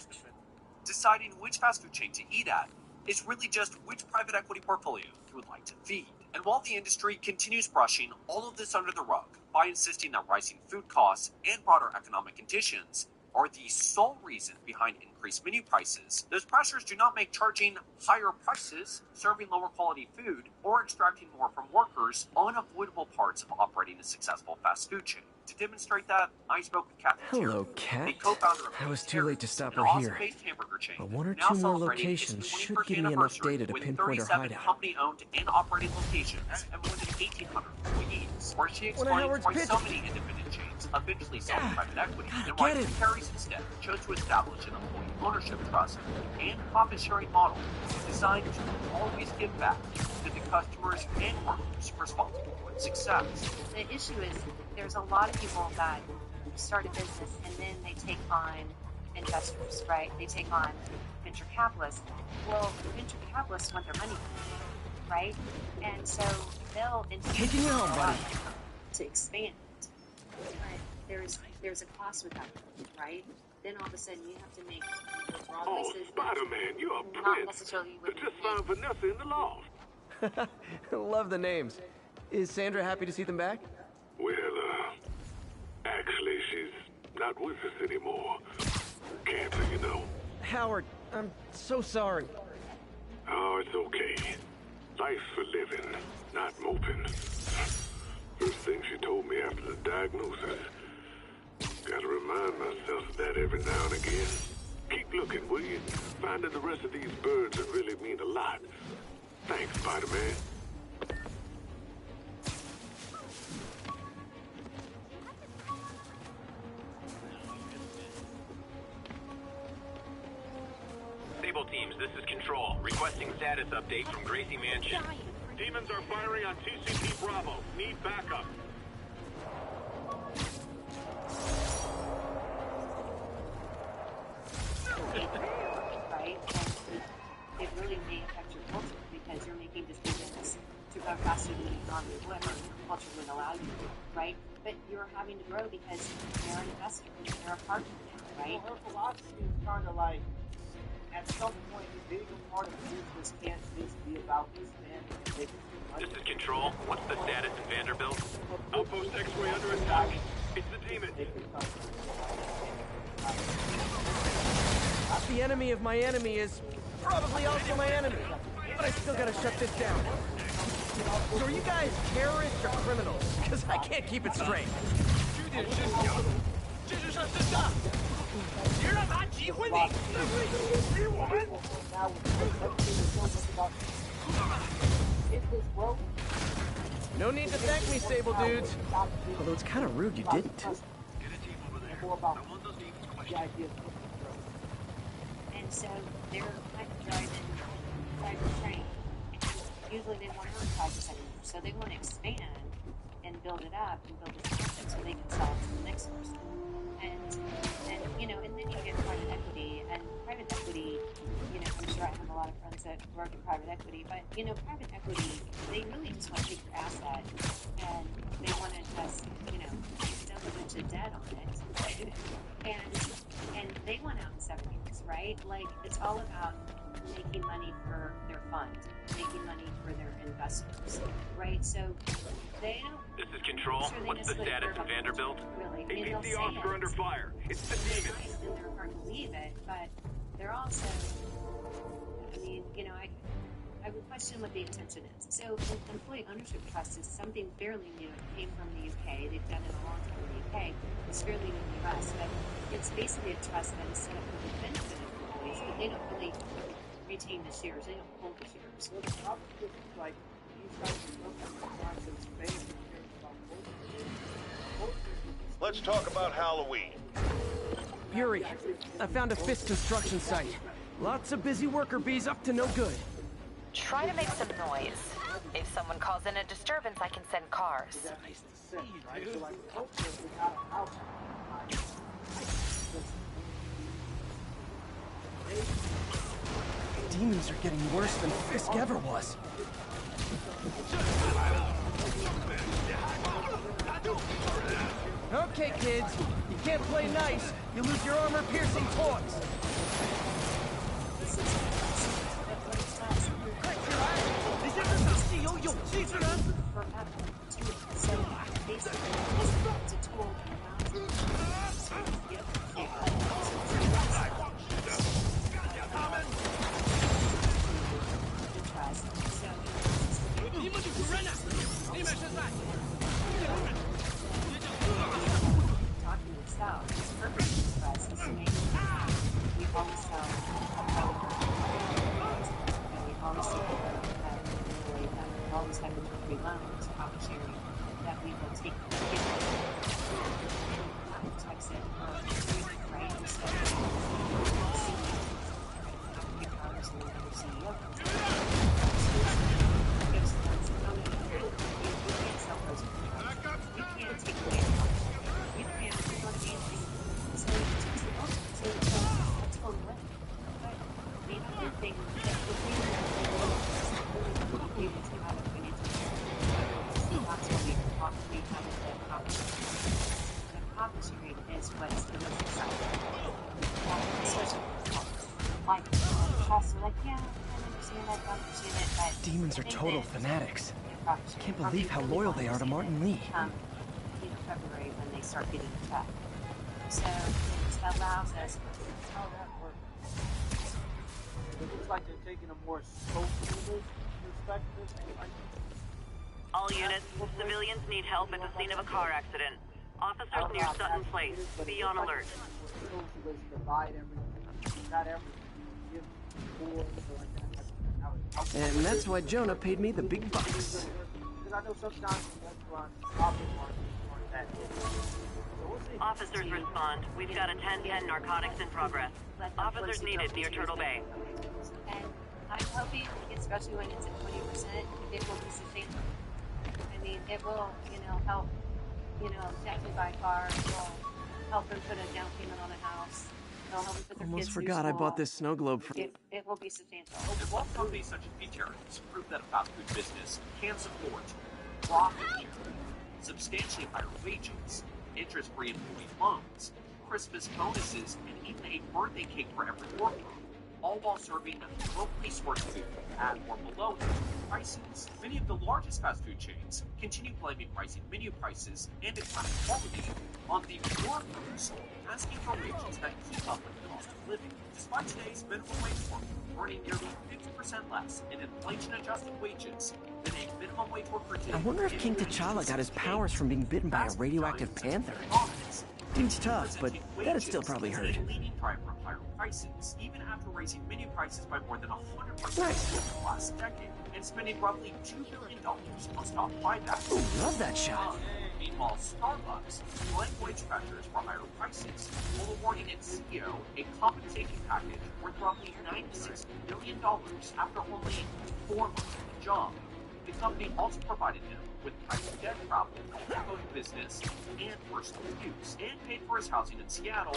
Deciding which fast food chain to eat at is really just which private equity portfolio you would like to feed. And while the industry continues brushing all of this under the rug by insisting that rising food costs and broader economic conditions are the sole reason behind increased menu prices, those pressures do not make charging higher prices, serving lower quality food, or extracting more from workers unavoidable parts of operating a successful fast food chain. To demonstrate that, I spoke with Kathy Hello, Tierney, Kat. the co-founder of I was too late to stop her an here. Austin-based hamburger chain, But one or now two more celebrating locations its should 21st give me enough anniversary data to with pinpoint her 37 hideout. company-owned and operated locations and more than 1,800 employees, where she One of explains Howard's why pitches. so many independent chains eventually sold to private equity, and why get it. Harry's instead chose to establish an employee ownership trust and profit-sharing model designed to always give back to the customers and workers responsible for its success. The issue is there's a lot of people that start a business and then they take on investors, right? They take on venture capitalists. Well, venture capitalists want their money, right? And so they'll Taking you home, buddy. to expand. But there's a cost with that, right? Then all of a sudden you have to make those raw choices. SpooderMan, you're a not prince. necessarily But just found Vanessa in the loft. Love the names. Is Sandra happy to see them back? Well, actually, she's not with us anymore. Cancer, you know. Howard, I'm so sorry. Oh, it's okay. Life for living, not moping. First thing she told me after the diagnosis. Gotta remind myself of that every now and again. Keep looking, will you? Finding the rest of these birds would really mean a lot. Thanks, SpooderMan. Stable teams, this is Control. Requesting status update from Gracie Mansion. Demons are firing on TCP Bravo. Need backup. Right? And it really may affect your culture because you're making decisions to go faster than you normally would, or your culture would allow you to, right? But you're having to grow because they're an investor, they're a partner now, right? Well, her philosophy is kind of like, at some point, being a part of business can't just be about this man. This is Control. What's the status in Vanderbilt? Outpost X-Ray under attack. It's the demon. The enemy of my enemy is probably also my enemy. But I still gotta shut this down. So are you guys terrorists or criminals? Because I can't keep it straight. No need to thank me, Sable dudes. Although it's kind of rude you didn't. And so they're kind of driving private train. Usually they won't have projects anymore, so they want to expand and build it up and build it up so they can sell it to the next person. And you know, and then you get private equity, and private equity, you know, I'm sure I have a lot of friends that work in private equity, but you know, private equity, they really just want to take your asset and they want to just, you know, dump a bunch of debt on it. And they want out in 7 years, right? Like, it's all about making money for their fund, making money for their investors, right? So they don't. This is Control. What's the status in Vanderbilt? Really, I mean, APC Oscar under fire. It's the demons. And they're hard to believe it, but they're also. I mean, you know, I would question what the intention is. So, employee ownership trust is something fairly new. It came from the UK. They've done it a long time in the UK. It's fairly new in the US, but it's basically a trust that is set up for the benefit of employees, but they don't really retain the shares. They don't hold the shares. Well, the problem is, like, these guys are looking for space. Let's talk about Halloween. Yuri, I found a Fist construction site. Lots of busy worker bees up to no good. Try to make some noise. If someone calls in a disturbance, I can send cars. Demons are getting worse than Fisk ever was. Okay, kids. You can't play nice. You lose your armor-piercing toys. Demons are total fanatics. I can't believe how loyal they are to Martin Lee. February when they start getting attacked. So that allows us. How that works. It looks like they're taking a more socialist perspective. All units, civilians need help at the scene of a car accident. Officers near Sutton Place. Be on alert. Socialists divide everything. Not everything. Give poor, so like that. And that's why Jonah paid me the big bucks. Because I know sometimes restaurants, shopping markets aren't that good. Officers respond. We've got a 10-10 narcotics in progress. Officers needed near Turtle Bay. And I'm hoping, especially when it's at 20%, it will be sustainable. I mean, it will, you know, help, you know, definitely buy cars. It will help them put a down payment on a house. Almost forgot I bought this snow globe for... It will be substantial. While companies such as P-Charities prove that a fast food business can support profit sharing, substantially higher wages, interest-free employee loans, Christmas bonuses, and even a birthday cake for every worker, all while serving locally sourced food at or below prices. Many of the largest fast food chains continue blaming rising menu prices and declining quality on the workers, asking for wages that keep up with the cost of living. Despite today's minimum wage worker earning nearly 50% less in inflation-adjusted wages than a minimum wage worker did. I wonder if King T'Challa got his powers from being bitten by a radioactive panther. Seems tough, but that'd still probably hurt. Leading driver of higher prices, even after raising menu prices by more than 100% over the last decade, and spending roughly $2 billion on stock buybacks. Ooh, love that shot. while Starbucks employing wage pressures for higher prices, while awarding its CEO a compensation package worth roughly $96 million after only 4 months on the job. The company also provided him with private jet travel for both business and personal use, and paid for his housing in Seattle.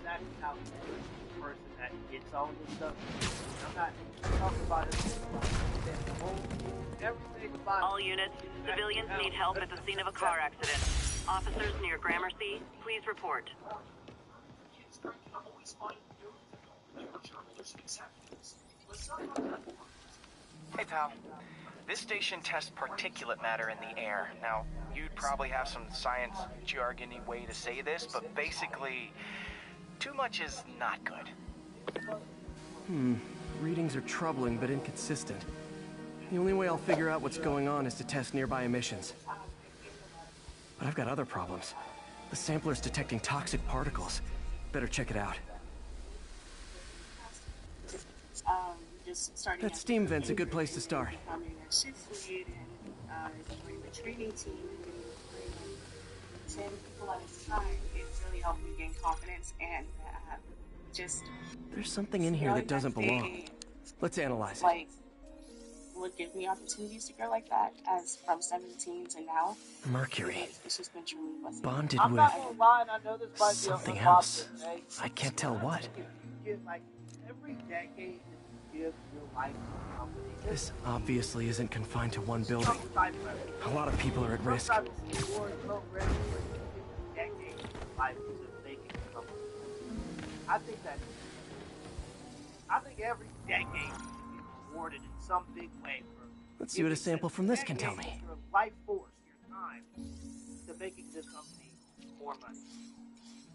That's how the person that gets all this stuff. I'm not talking about it. Everything about all units, civilians need help at the scene of a car accident. Officers near Gramercy, please report. Hey, pal. This station tests particulate matter in the air. Now, you'd probably have some science jargony way to say this, but basically, too much is not good. Readings are troubling but inconsistent. The only way I'll figure out what's going on is to test nearby emissions. But I've got other problems. The sampler's detecting toxic particles. Better check it out. That steam vent's a good place to start. Becoming a shift lead and joining the training team and 10 people at a time. It's really helped me gain confidence and just... There's something in here that doesn't belong. Let's analyze it. Like, would give me opportunities to grow like that as from 17 to now. Mercury. It's just been truly blessing. Bonded I'm with not gonna lie, and I know this might be something unpopular, else. okay? I can't tell what. Like every decade that you give your life to a company. This obviously isn't confined to one building. A lot of people are at risk. I think every decade is rewarded in some big way for. Let's see what a sample from this can tell me. Your life force, your time, to making this company more money.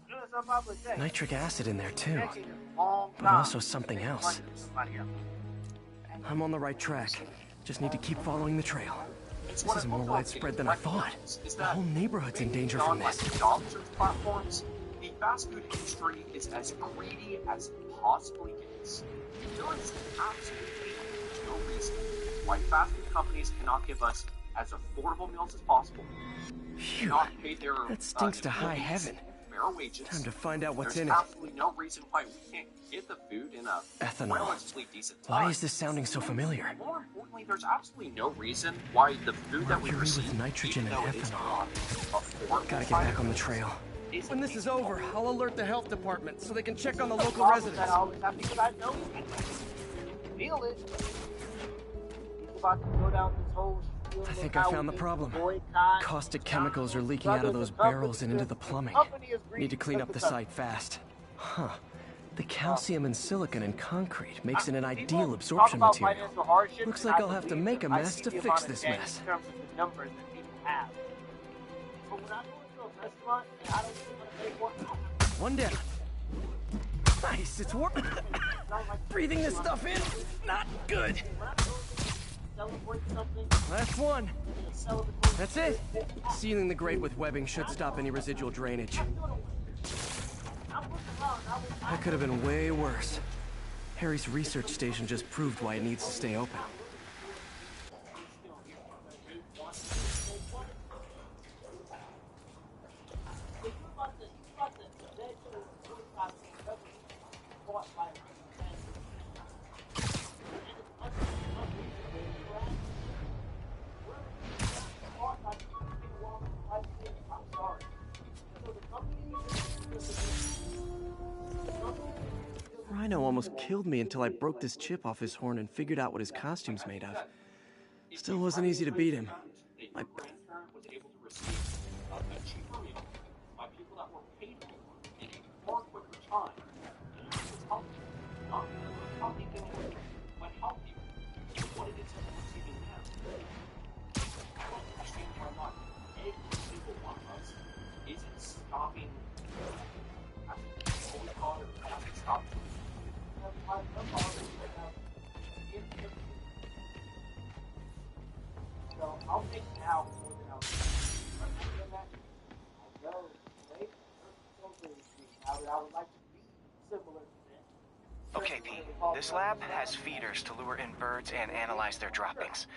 You know, some people say, Nitric acid in there too, decade is a long but time also something to make else. money for somebody else. I'm on the right track. Just need to keep following the trail. This is more widespread than I thought. The whole neighborhood's in danger from this. Job search platforms, the fast food industry is as greedy as it possibly gets. There is absolutely no reason why fast food companies cannot give us as affordable meals as possible. Phew, Not pay their that stinks to high heaven. fair wages. Time to find out what's There's in it. absolutely no reason why we can't get the food in a Ethanol. relatively decent time. Why is this sounding so familiar? More importantly, there's absolutely no reason why the food that we Mercury receive, with nitrogen even and though it's ethanol. affordable, Gotta get back on the trail. When this is over, I'll alert the health department so they can check on the local residents. That always happens because I know you feel it. He's about to go down this whole. I think I found the problem. Caustic chemicals are leaking out of those barrels and into the plumbing. Need to clean up the site fast. Huh. The calcium and silicon in concrete makes it an ideal absorption material. Looks like I'll have to make a mess to fix this mess. One down. Nice, it's working. Breathing this stuff in, not good. Last one. That's it. Sealing the grate with webbing should stop any residual drainage. That could have been way worse. Harry's research station just proved why it needs to stay open. Rhino almost killed me until I broke this chip off his horn and figured out what his costume's made of. Still wasn't easy to beat him. was able to receive a cheaper meal by people that were paid more in a far quicker time. And this is healthy. Not healthy things, but healthy. What it is that we're receiving now. I don't understand why not every single one of us isn't stopping. What we call it, hasn't stopped. So I'll take now more than I'll I know I would like to be similar to them. Okay, Pete. This lab has feeders to lure in birds and analyze their droppings.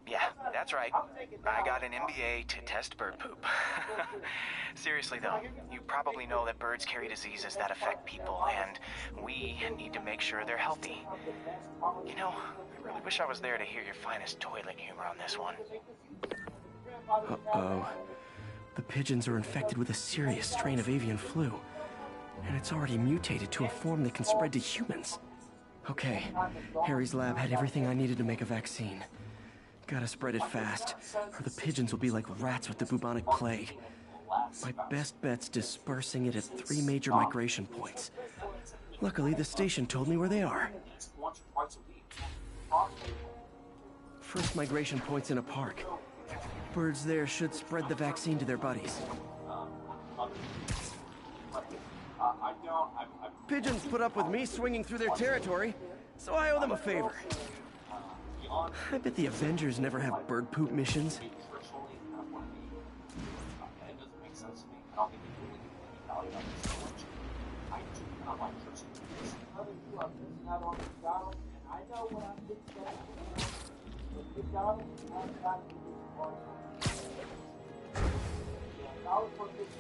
Yeah, that's right. I got an MBA to test bird poop. Seriously though, you probably know that birds carry diseases that affect people, and we need to make sure they're healthy. You know, I really wish I was there to hear your finest toilet humor on this one. Uh-oh. The pigeons are infected with a serious strain of avian flu, and it's already mutated to a form that can spread to humans. Okay, Harry's lab had everything I needed to make a vaccine. Gotta spread it fast, or the pigeons will be like rats with the bubonic plague. My best bet's dispersing it at 3 major migration points. Luckily, the station told me where they are. First migration point's in a park. Birds there should spread the vaccine to their buddies. Pigeons put up with me swinging through their territory, so I owe them a favor. I bet the Avengers never have bird poop missions.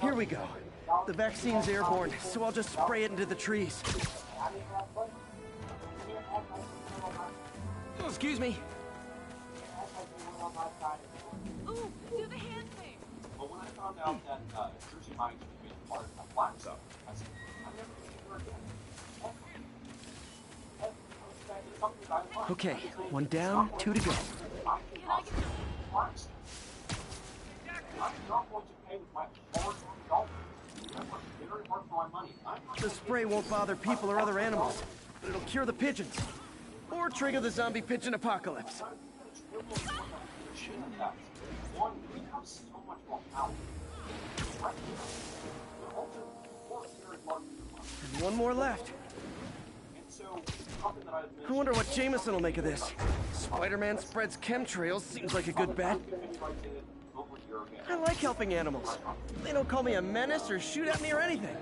Here we go. The vaccine's airborne, so I'll just spray it into the trees. Oh, excuse me. Ooh, do the hand thing. But when I found out that Jersey Mike's was part of the Black Zone, I said, I've never seen her again. Okay, 1 down, 2 to go. I'm not going to pay with my hard-earned dollars. I work very hard for my money. The spray won't bother people or other animals, but it'll cure the pigeons. Or trigger the zombie pigeon apocalypse. And 1 more left. I wonder what Jameson will make of this. SpooderMan spreads chemtrails, seems like a good bet. I like helping animals. They don't call me a menace or shoot at me or anything.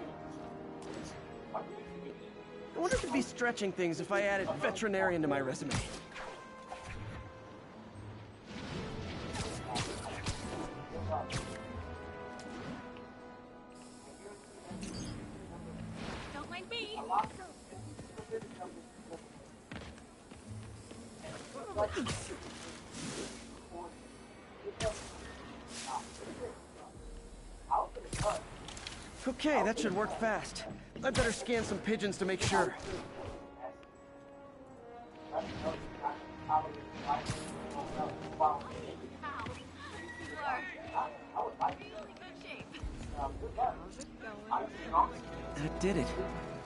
I wonder if it'd be stretching things if I added veterinarian to my resume. Don't mind me. Okay, that should work fast. I'd better scan some pigeons to make sure. That did it.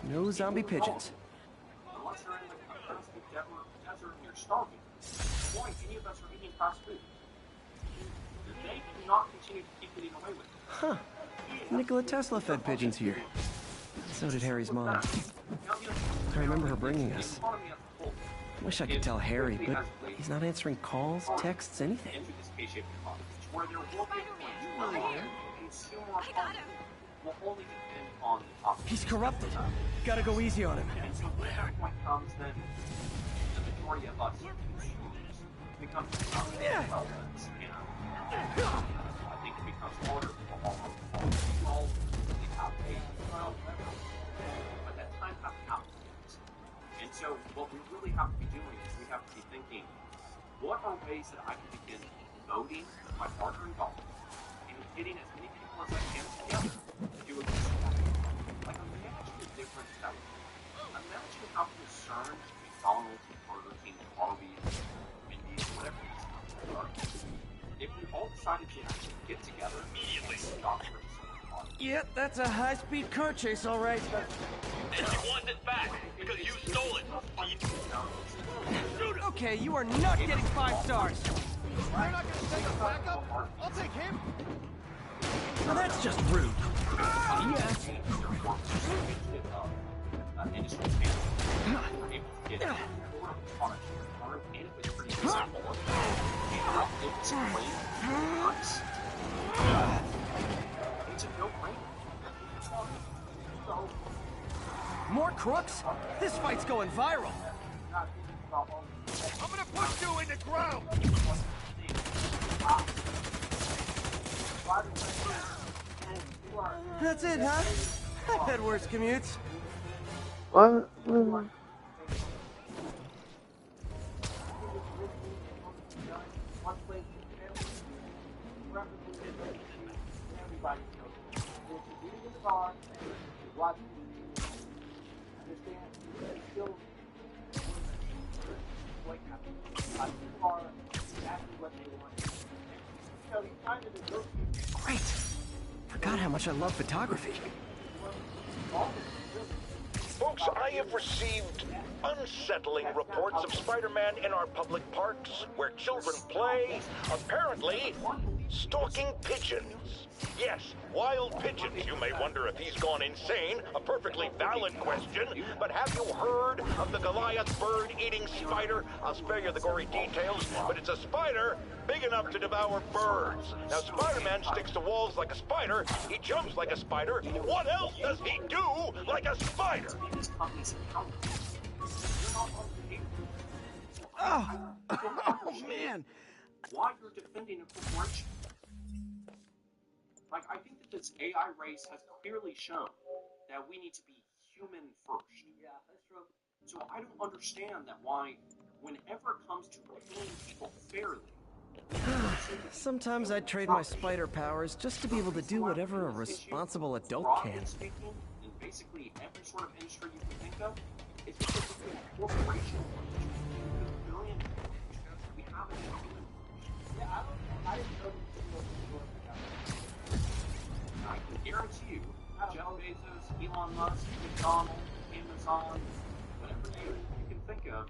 No zombie pigeons. Unless you're in the thirsty desert and you're starving, why any of us are eating fast food? They cannot continue to keep getting away with it. Huh. Nikola Tesla fed pigeons here. So did Harry's mom. I remember her bringing us. Wish I could tell Harry, but he's not answering calls, texts, anything. He's corrupted. Gotta go easy on him. And so when that point comes, then the majority of us become relevance. I think it becomes harder for all of us. We all really have a trial, but that time has to happen. And so what we really have to be doing is we have to be thinking, what are ways that I can begin voting my hard-earned dollars and getting as many people as I can together to do a good sport? Like, imagine the difference that would be. Imagine how concerned McDonald's, Burger King, Arby's, Wendy's, whatever it is, are. If we all decided to actually get together immediately, stop for Yep, that's a high-speed car chase, all right. And she wants it back, because you stole it. Okay, you are not getting 5 stars. You're not gonna take us back up? I'll take him. Well, that's just rude. Yeah. More crooks? This fight's going viral. I'm gonna push you in the ground. That's it, huh? I've had worse commutes. What? Great. Forgot how much I love photography. Folks, I have received unsettling reports of Spider-Man in our public parks, where children play, apparently stalking pigeons. Yes, wild pigeons. You may wonder if he's gone insane. A perfectly valid question. But have you heard of the Goliath bird-eating spider? I'll spare you the gory details, but it's a spider big enough to devour birds. Now, Spider-Man sticks to walls like a spider. He jumps like a spider. What else does he do like a spider? Oh, man. Why you're defending a corporation? Like, I think that this AI race has clearly shown that we need to be human first. Yeah, that's true. So I don't understand that why, whenever it comes to paying people fairly, Sometimes I'd trade my spider powers just to be able to do whatever a responsible adult can. in basically every sort of industry you can think of, it's because it's a corporation. Brilliant. We have it. Yeah, I didn't know I can guarantee you, Jeff Bezos, Elon Musk, McDonald's, Amazon, whatever you can think of,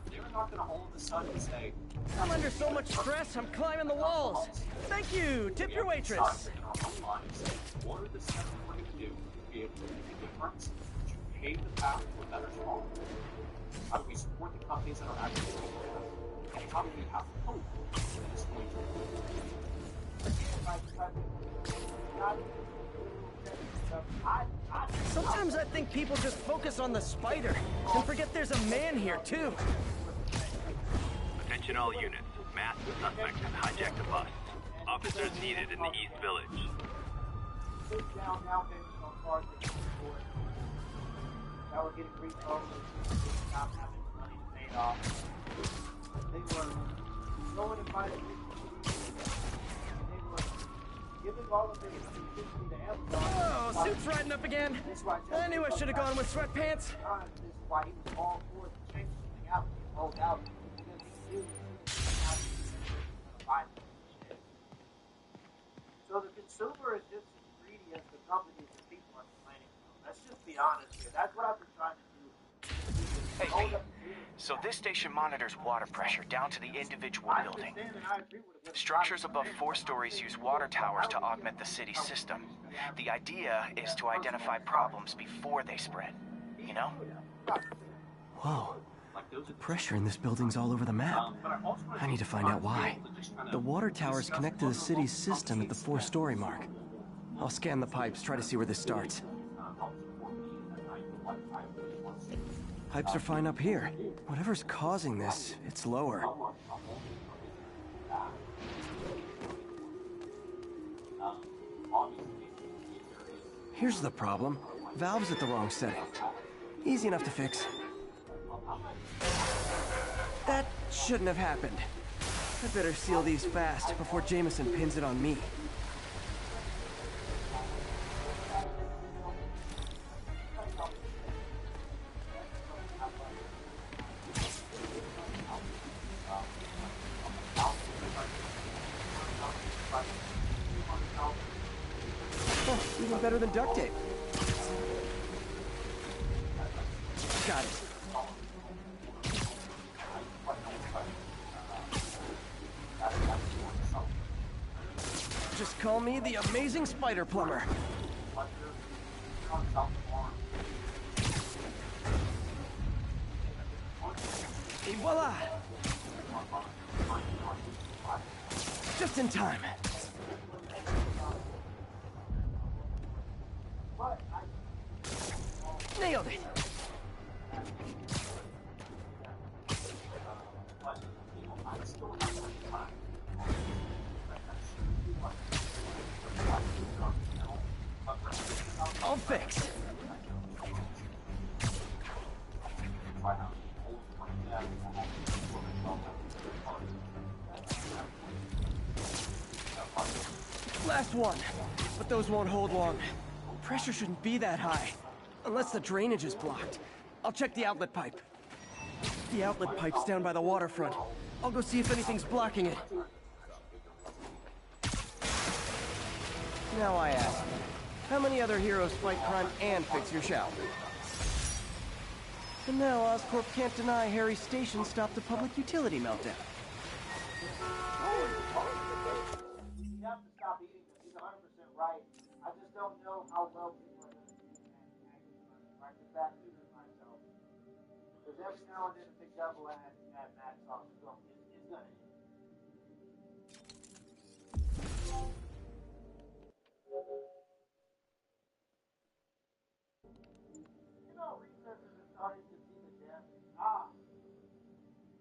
they're not going to all of a sudden say, I'm under so much stress, I'm climbing the walls. Thank you. Tip your waitress. In our own lives, what are the steps we're going to do to be able to make a difference, to pave the path to a better tomorrow? How do we support the companies that are actually doing that? And how do we have hope that it's going to Sometimes I think people just focus on the spider and forget there's a man here, too. Attention all units. Masked suspects have hijacked a bus. Officers needed in the East Village. Now we're getting refunded, not having money to pay it off. They were going to find a they were giving all of their exclusivity to Amazon. Oh, suit's riding up again. I knew I should have gone with sweatpants. This is why he was all for to change something out and get rolled out because he knew how to buy this. So the consumer is just as greedy as the companies and people are complaining about. Let's just be honest here. That's what I've been trying to do. Hey, Lee. So this station monitors water pressure down to the individual building. Structures above 4 stories use water towers to augment the city's system. The idea is to identify problems before they spread, you know? Whoa. The pressure in this building's all over the map. I need to find out why. The water towers connect to the city's system at the 4-story mark. I'll scan the pipes, try to see where this starts. Pipes are fine up here. Whatever's causing this, it's lower. Here's the problem. Valve's at the wrong setting. Easy enough to fix. That shouldn't have happened. I better seal these fast before Jameson pins it on me. Oh, even better than duct tape. Got it. Just call me the amazing spider plumber. Et voila! Just in time. Nailed it! All fixed. Last one. But those won't hold long. Pressure shouldn't be that high. Unless the drainage is blocked. I'll check the outlet pipe. The outlet pipe's down by the waterfront. I'll go see if anything's blocking it. Now I ask, how many other heroes fight crime and fix your shower? And now Oscorp can't deny Harry's station stopped a public utility meltdown. You have to stop eating this. He's 100% right. I just don't know how well people are going to right with that too myself. Because every now and then a big double at Matt Sauce is going to hit. You know, researchers are starting to see the death.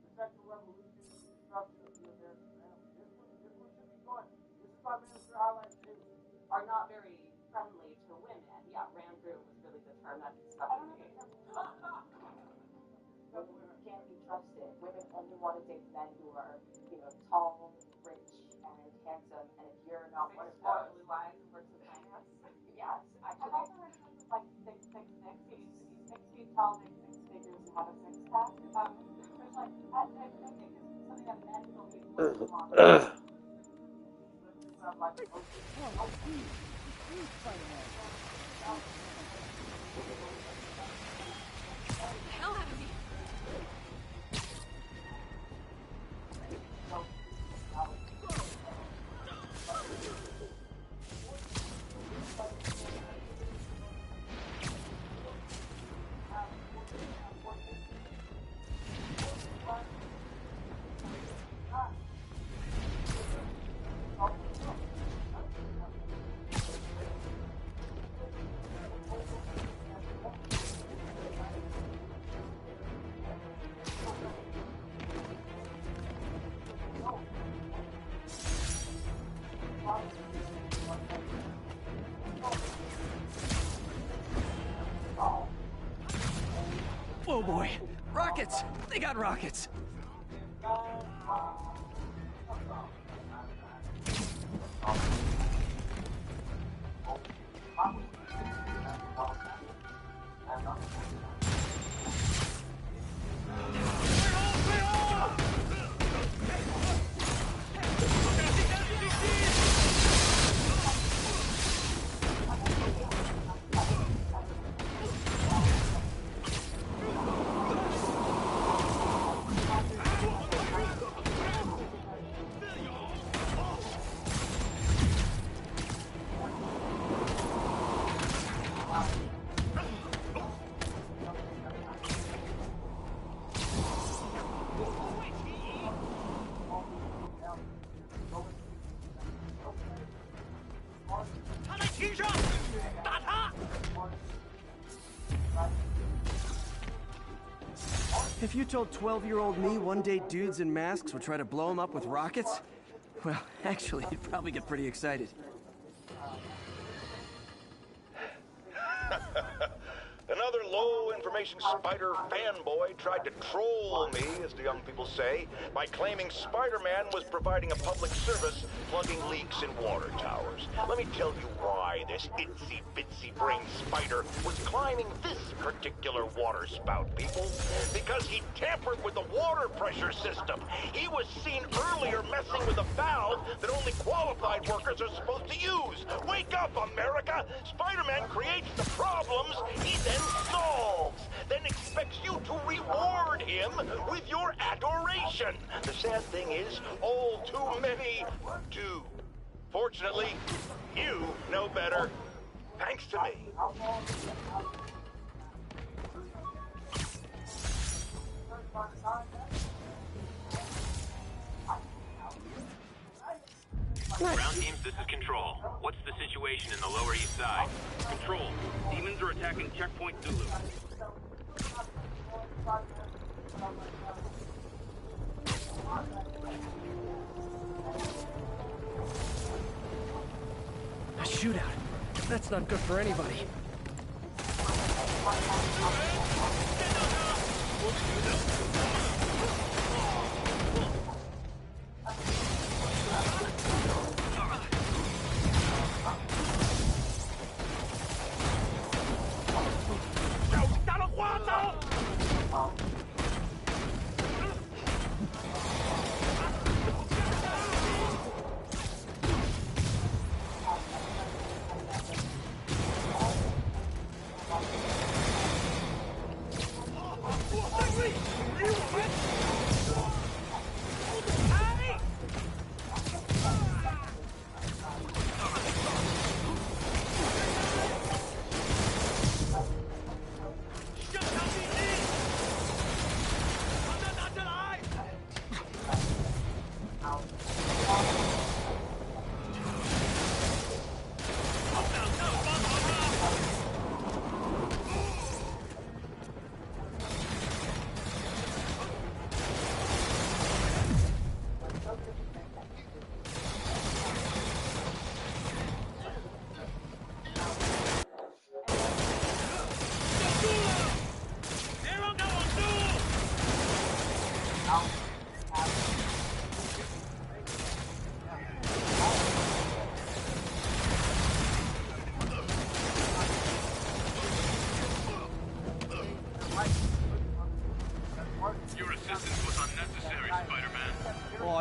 The sexual revolution is the destruction of the American family. This one should be good. This is my minister highlight too. Are not very friendly to women. Yeah, ran through was really the term that stuck with me. Women can't be trusted. Women only want to date men who are, tall, rich, and handsome. And if you're not one of those, blue eyes who works in finance. Yes, actually. I've also heard of like 666. He's 6 feet tall, makes 6 figures, and have a six pack. Which like I think is something that men believe most of all. Hell out of me. Oh boy, rockets! They got rockets! If you told 12-year-old me one day dudes in masks would try to blow him up with rockets, well, actually, you'd probably get pretty excited. Another low-information Spider fanboy tried to troll me, as the young people say, by claiming Spider-Man was providing a public service plugging leaks in water towers. Let me tell you why this itsy-bitsy brain spider was climbing this particular water spout, people. Because he tampered with the water pressure system. He was seen earlier messing with a valve that only qualified workers are supposed to use. Wake up, America! Spider-Man creates the problems he then solves, then expects you to reward him with your adoration. The sad thing is, all too many do. Fortunately, you know better. Thanks to me. Ground teams, this is Control. What's the situation in the Lower East Side? Control, demons are attacking Checkpoint Zulu. A shootout. That's not good for anybody.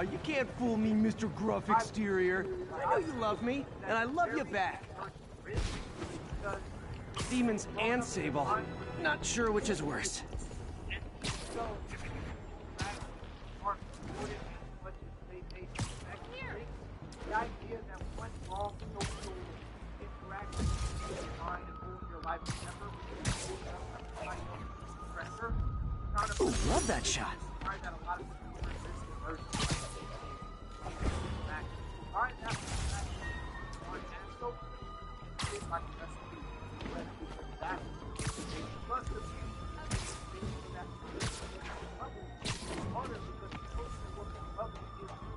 You can't fool me, Mr. Gruff Exterior. I know you love me, and I love you back. Demons and Sable. Not sure which is worse. The idea that one small social interaction can find and hold your life together with Ooh, love that shot.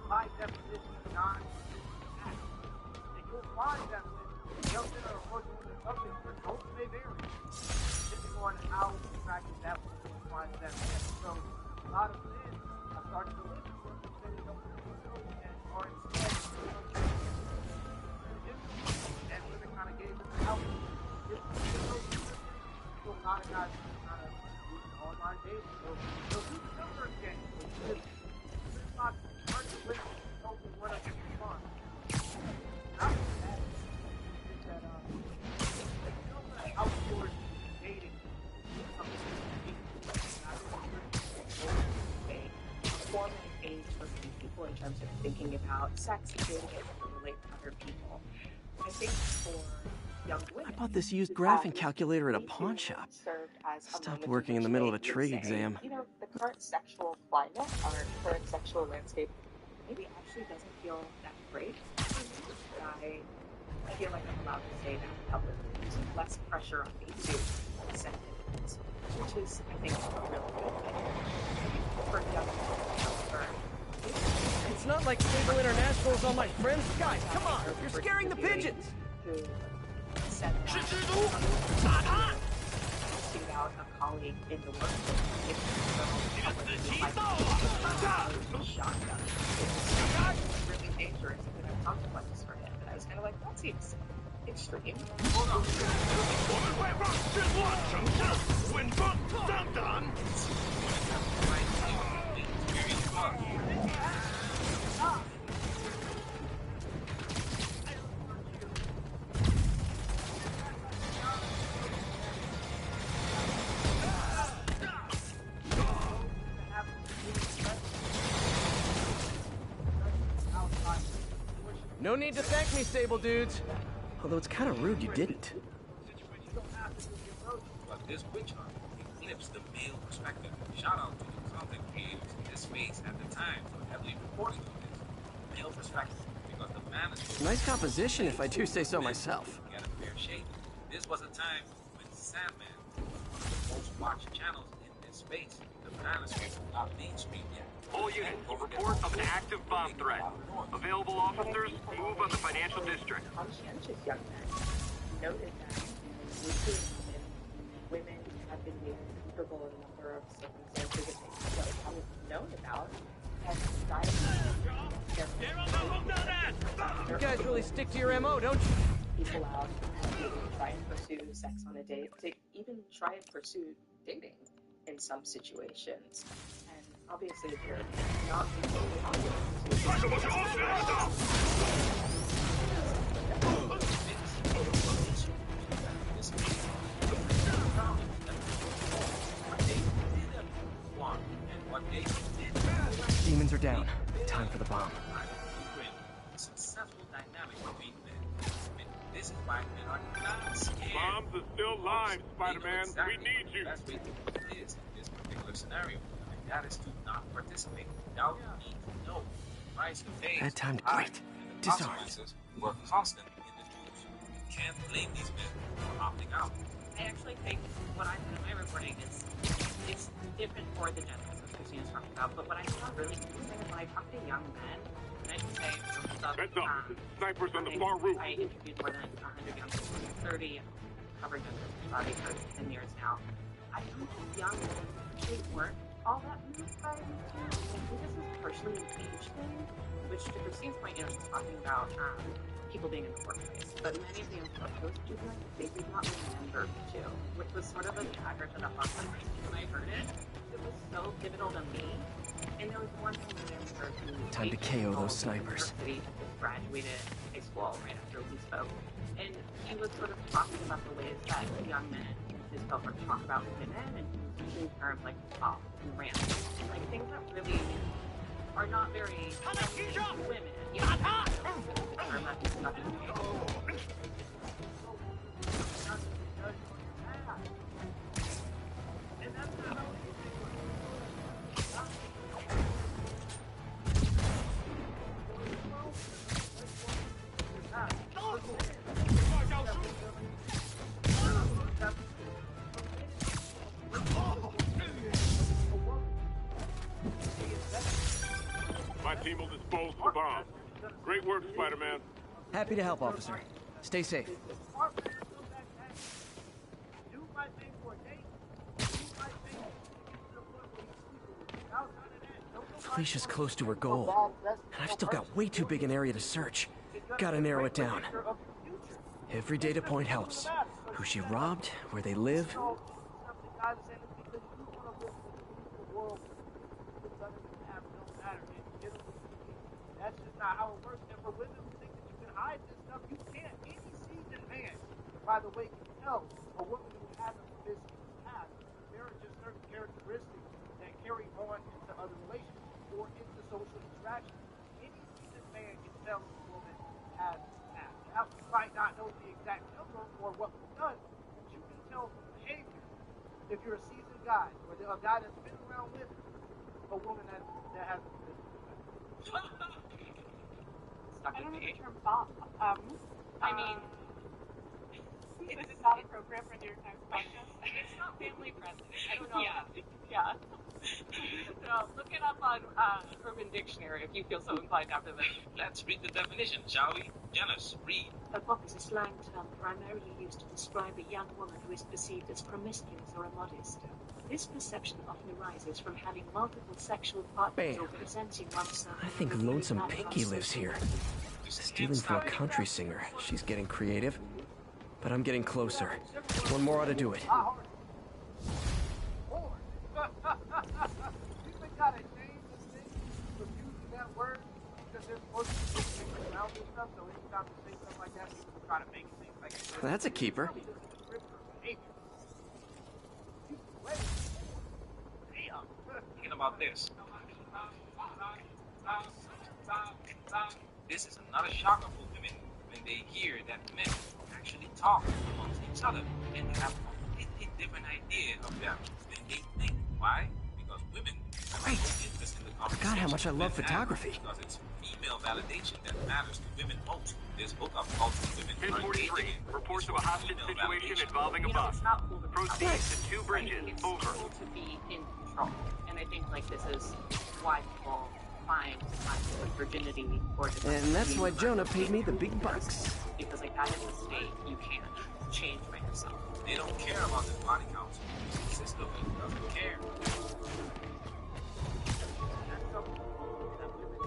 By definition, not and you'll find that when you jump in or approach with the public, your results may vary. Depending on how you practice that, you'll find that. So, a lot of men are starting to look at what they don't know and are instead and women kind of gave them the outlet. So, a lot of guys kind of use online dating. So do the numbers game. It's not hard to listen to only one of them fun. Not that is that like you don't want to outsource dating a formative age for many people in terms of thinking about sex and dating it to relate to other people. I think for young women, I bought this used graphing calculator at a pawn shop. Stopped working in the middle of a trig exam. You know, the current sexual climate, our current sexual landscape, maybe actually doesn't feel that great. I feel like I'm allowed to say that without there's less pressure on me to accept it, which is, I think, a really good thing for young people. It's not like Sable International's on my friends. Guys, come on! You're scaring the pigeons! Out a colleague in the workplace. Shotgun. It's really dangerous and there are consequences for him. And I was kind of like, that seems extreme. No need to thank me, Sable dudes. Although it's kind of rude you didn't. But this witch hunt eclipsed the male perspective. Shout out to the content creators in this space at the time for heavily reporting on this. Male perspective, because the man is... Nice composition, if I do say so myself. Get a fair shake. This was a time when Sandman, one of the most watched channels in this space, the manosphere was not mainstream yet. All units, report of an active bomb threat. Available officers, move on the financial district. Conscientious young men noted that women have been made comfortable in a number of circumstances that they haven't known about. And you guys really stick to your MO, don't you? People out to try and pursue sex on a date, to even try and pursue dating in some situations. And obviously, if you're not Demons are down. Time for the bomb. Successful dynamic between men. This is why men are not scared. Bombs are still live, Spider-Man. Exactly We need you. That's what it is in this particular scenario. And that is to not participate without need to know. Price of days. Bad time to quit. The Disarmed. consequences were constant in the news. You can't blame these men for opting out. I actually think what I put in my reporting is it's different for the gentlemen that Christina's talking about, but what I found really interesting is when I talk to young men, and I can say Heads up. Snipers on the far roof. I interviewed more than 100 young people under 30 and covered gender sexuality for 10 years now. I think young men actually weren't all that moved by these two. I think this is partially an age thing, which to Christine's point, she's talking about people being in the workplace, but many of the post students, they did not remember to, which was sort of a dagger to the heart when I heard it. It was so pivotal to me. And there was one minister who Time to KO those snipers. He just graduated high school right after we spoke, and he was sort of talking about the ways that young men in his field were talk about women and using terms like pop and rant, like things that really are not very women. You know, term that is not My team will dispose of the bomb. Great work, Spider-Man. Happy to help, officer. Stay safe. Felicia's close to her goal, and I've still got way too big an area to search. Gotta narrow it down. Every data point helps. Who she robbed, where they live. That's just not how it works. And for women who think that you can hide this stuff, you can't. Any seasoned man, by the way, can tell a woman who has a promiscuous past. There are just certain characteristics that carry on into other relationships or into social interactions. Any seasoned man can tell if a woman has a past. Now, you might not know the exact number or what was done, but you can tell from behavior if you're a seasoned guy or a guy that's been around women, a woman that has a promiscuous past. I don't know the term bop. I mean, is it not appropriate for New York Times podcast? It's not family friendly. I don't know. Yeah. So look it up on Urban Dictionary if you feel so inclined after this. Let's read the definition, shall we? Janice, read. A bop is a slang term primarily used to describe a young woman who is perceived as promiscuous or immodest. This perception often arises from having multiple sexual partners or presenting oneself. I think Lonesome Pinky lives here. Stealing from a country singer. She's getting creative. But I'm getting closer. One more ought to do it. You even gotta name this thing from using that word because there's supposed to be things around this stuff, so anytime you say something like that, people try to make things like it. That's a keeper. Thinking about this. This is another shocker for women when they hear that men actually talk amongst each other and they have a completely different idea of them than they think. Why? Because women have no interest in the conversation. Forgot how much I love photography. Because it's female validation that matters to women most. This hookup culture women are engaging in. Reports of a hostage situation involving a bus. Proceed to 2 bridges. Over. To be in control, and I think like this is why people find virginity or and that's why Jonah paid me the big bucks. Because like that is a state you can't change by yourself. They don't care about the body council. The system doesn't care. That's something that women do.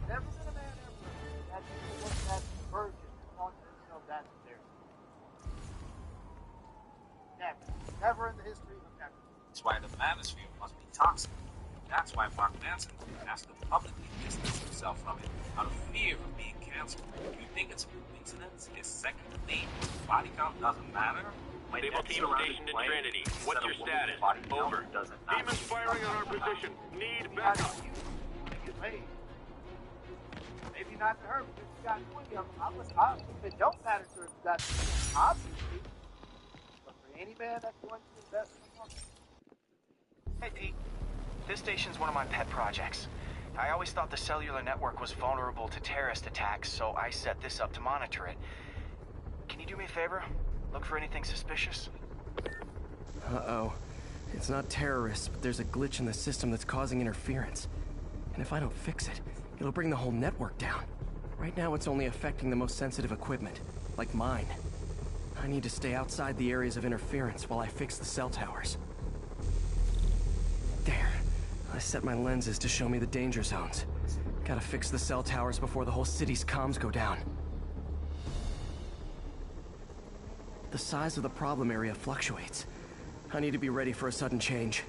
Never been a man ever that virgin on that there. Never in the history of ever. That's why the manosphere must be toxic. That's why Mark Manson has to publicly distance himself from it out of fear of being canceled. You think it's a coincidence? His second lead, body count doesn't matter? Stable team stationed in Trinity. What's your status? Over. Demons firing on our position. Need backup. Maybe not to her, because you got 20 of them. It don't matter to her if you got 20, obviously. But for any man that's going to invest in a woman. Hey, Pete. This station's one of my pet projects. I always thought the cellular network was vulnerable to terrorist attacks, so I set this up to monitor it. Can you do me a favor? Look for anything suspicious? Uh-oh. It's not terrorists, but there's a glitch in the system that's causing interference. And if I don't fix it, it'll bring the whole network down. Right now, it's only affecting the most sensitive equipment, like mine. I need to stay outside the areas of interference while I fix the cell towers. There. I set my lenses to show me the danger zones. Gotta fix the cell towers before the whole city's comms go down. The size of the problem area fluctuates. I need to be ready for a sudden change.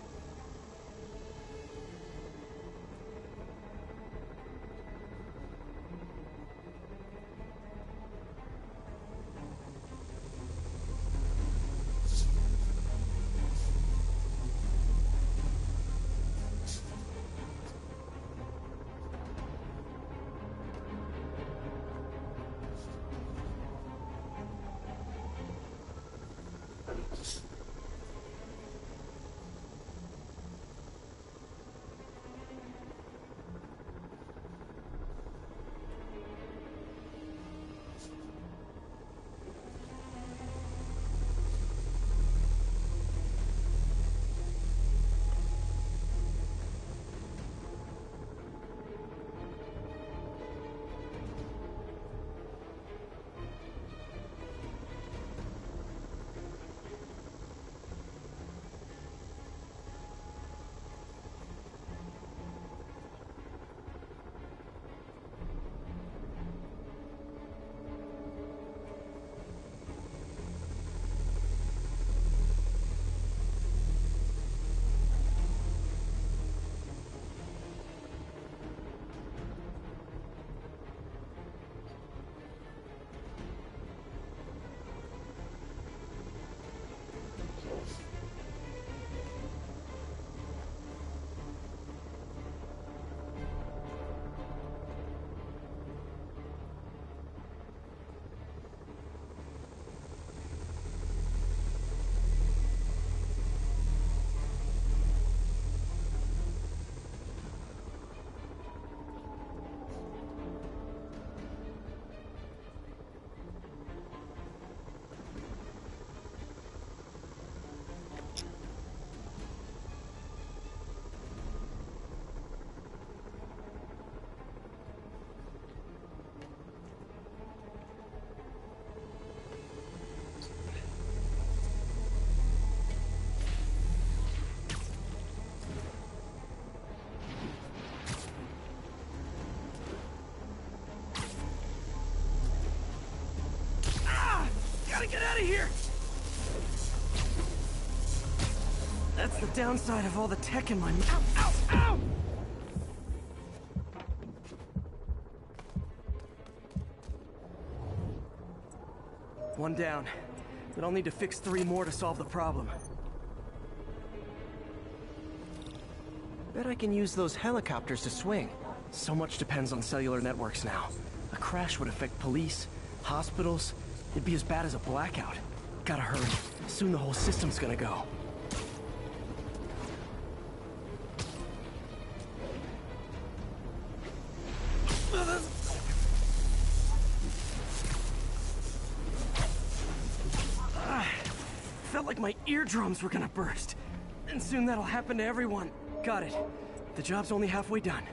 Get out of here! That's the downside of all the tech in my mouth. Ow! Ow! Ow! One down. But I'll need to fix 3 more to solve the problem. Bet I can use those helicopters to swing. So much depends on cellular networks now. A crash would affect police, hospitals. It'd be as bad as a blackout. Gotta hurry. Soon the whole system's gonna go. Felt like my eardrums were gonna burst. And soon that'll happen to everyone. Got it. The job's only halfway done.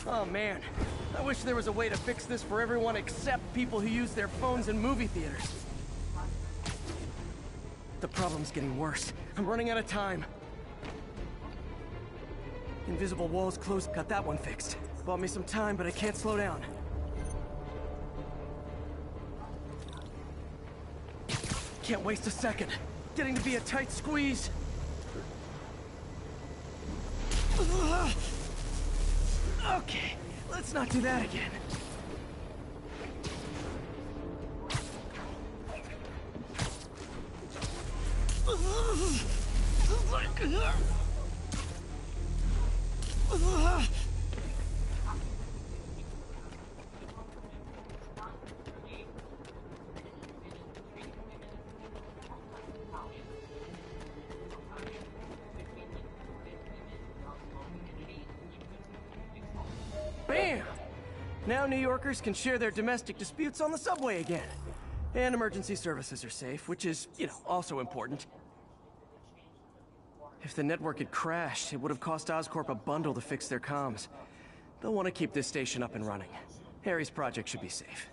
Oh man, I wish there was a way to fix this for everyone except people who use their phones in movie theaters. The problem's getting worse. I'm running out of time. Invisible walls closed. Got that one fixed. Bought me some time, but I can't slow down. Can't waste a second. Getting to be a tight squeeze. Okay, let's not do that again. Bam! Now New Yorkers can share their domestic disputes on the subway again. And emergency services are safe, which is, also important. If the network had crashed, it would have cost Oscorp a bundle to fix their comms. They'll want to keep this station up and running. Harry's project should be safe.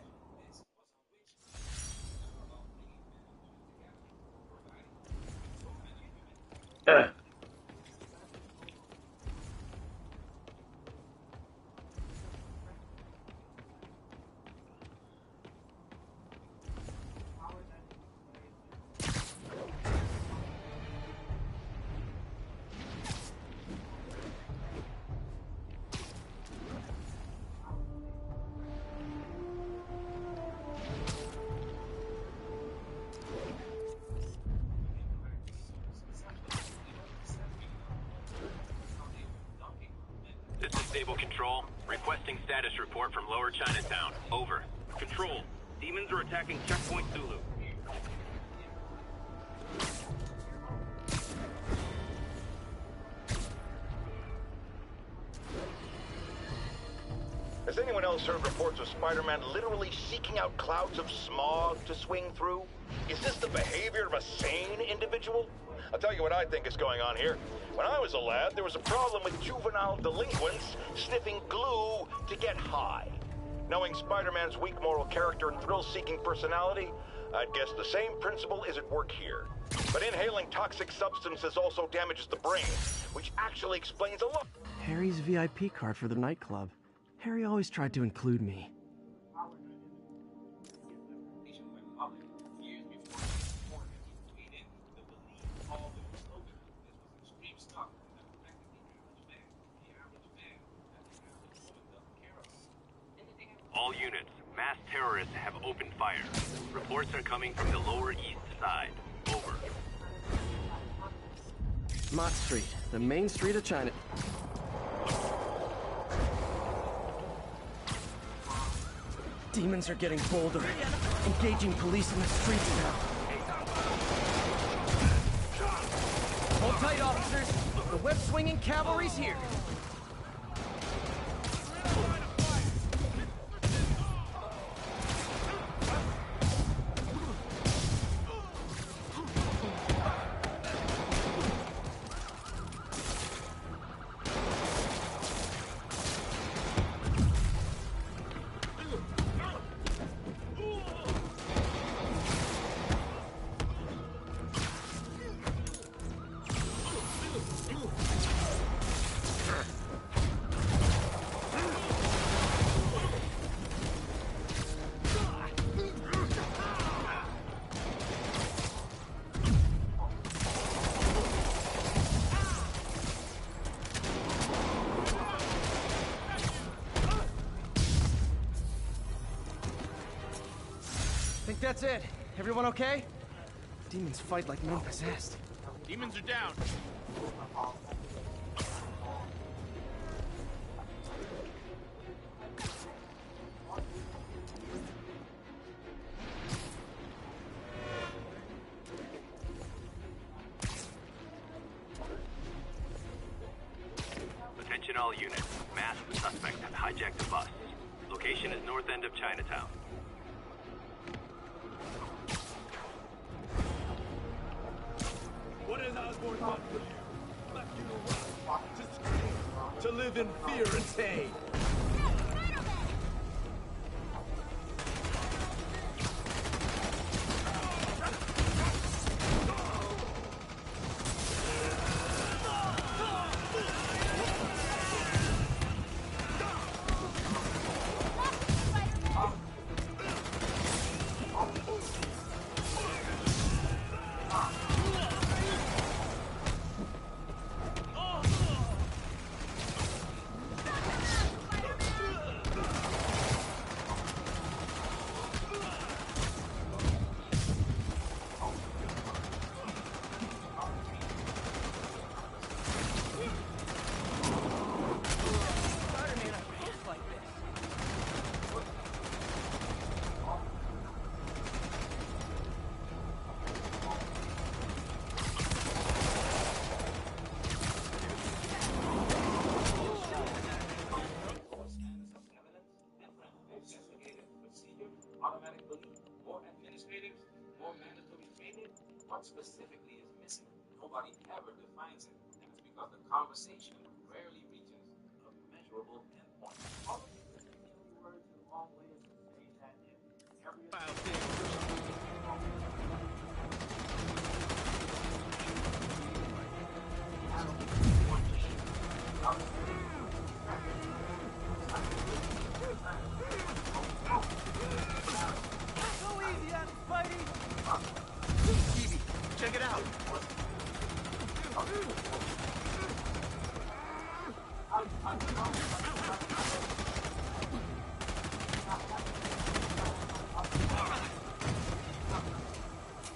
This is Stable Control. Requesting status report from Lower Chinatown. Over. Control. Demons are attacking Checkpoint Zulu. Has anyone else heard reports of Spider-Man literally seeking out clouds of smog to swing through? Is this the behavior of a sane individual? I'll tell you what I think is going on here. When I was a lad, there was a problem with juvenile delinquents sniffing glue to get high. Knowing Spider-Man's weak moral character and thrill-seeking personality, I'd guess the same principle is at work here. But inhaling toxic substances also damages the brain, which actually explains a lot. Harry's VIP card for the nightclub. Harry always tried to include me. All units, mass terrorists have opened fire. Reports are coming from the Lower East Side. Over. Mott Street, the main street of China. Demons are getting bolder, engaging police in the streets now. Hold tight, officers. The web-swinging cavalry's here. Think that's it. Everyone okay? Demons fight like men possessed. Demons are down. Attention all units. Masked suspect have hijacked the bus. Location is north end of Chinatown. What has Osborn done for you? Left you to run, to scream, to live in fear and pain. believe more administrative, more mandatory training. What specifically is missing? Nobody ever defines it. That's because the conversation rarely reaches a measurable endpoint. All of these are just a few words in a long way is to say that if every So easy on Spidey! Evie, check it out!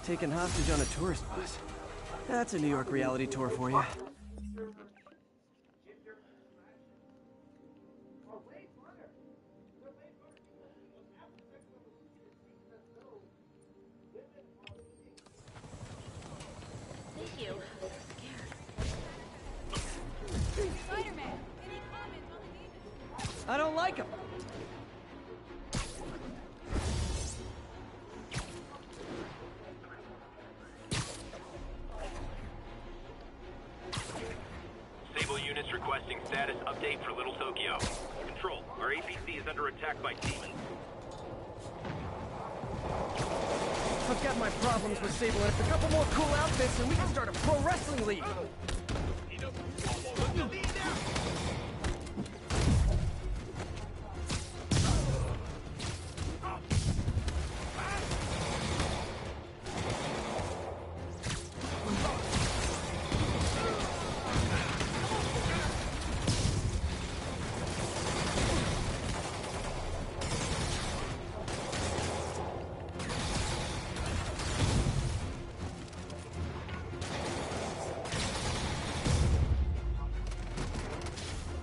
Taken hostage on a tourist bus. That's a New York reality tour for you. Thank you. SpooderMan, any comment on the demons? I don't like him. Sable units requesting status update for Little Tokyo. Control, our APC is under attack by demons. I've got my problems with Sable and a couple more cool outfits and we can start a pro wrestling league.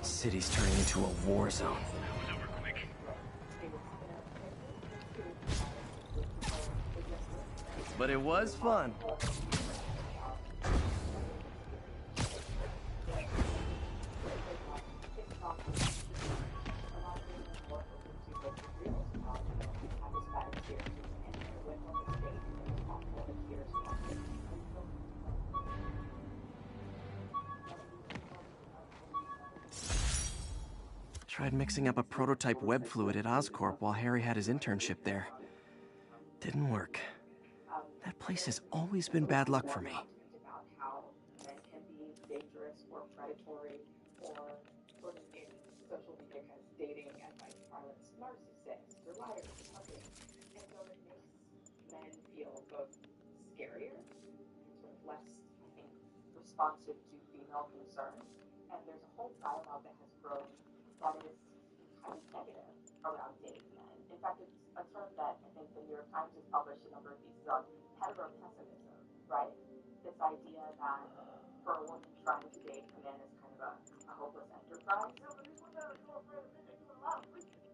City's turning into a war zone. But it was fun. Tried mixing up a prototype web fluid at Oscorp while Harry had his internship there. Didn't work. That place has always been bad luck for me. About how men can be dangerous or predatory or sort of in social media kind of dating advice parlance, narcissists or liars or something. And so it makes men feel both scarier and sort of less, I think, responsive to female concerns. And there's a whole dialogue that has grown that is kind of negative around dating men. In fact, it's a term that I think the New York Times has published a number of pieces on, heteropessimism, right? This idea that for a woman trying to date a man is kind of a hopeless enterprise. Yeah, but these women are so afraid of men, they do a lot of freaking.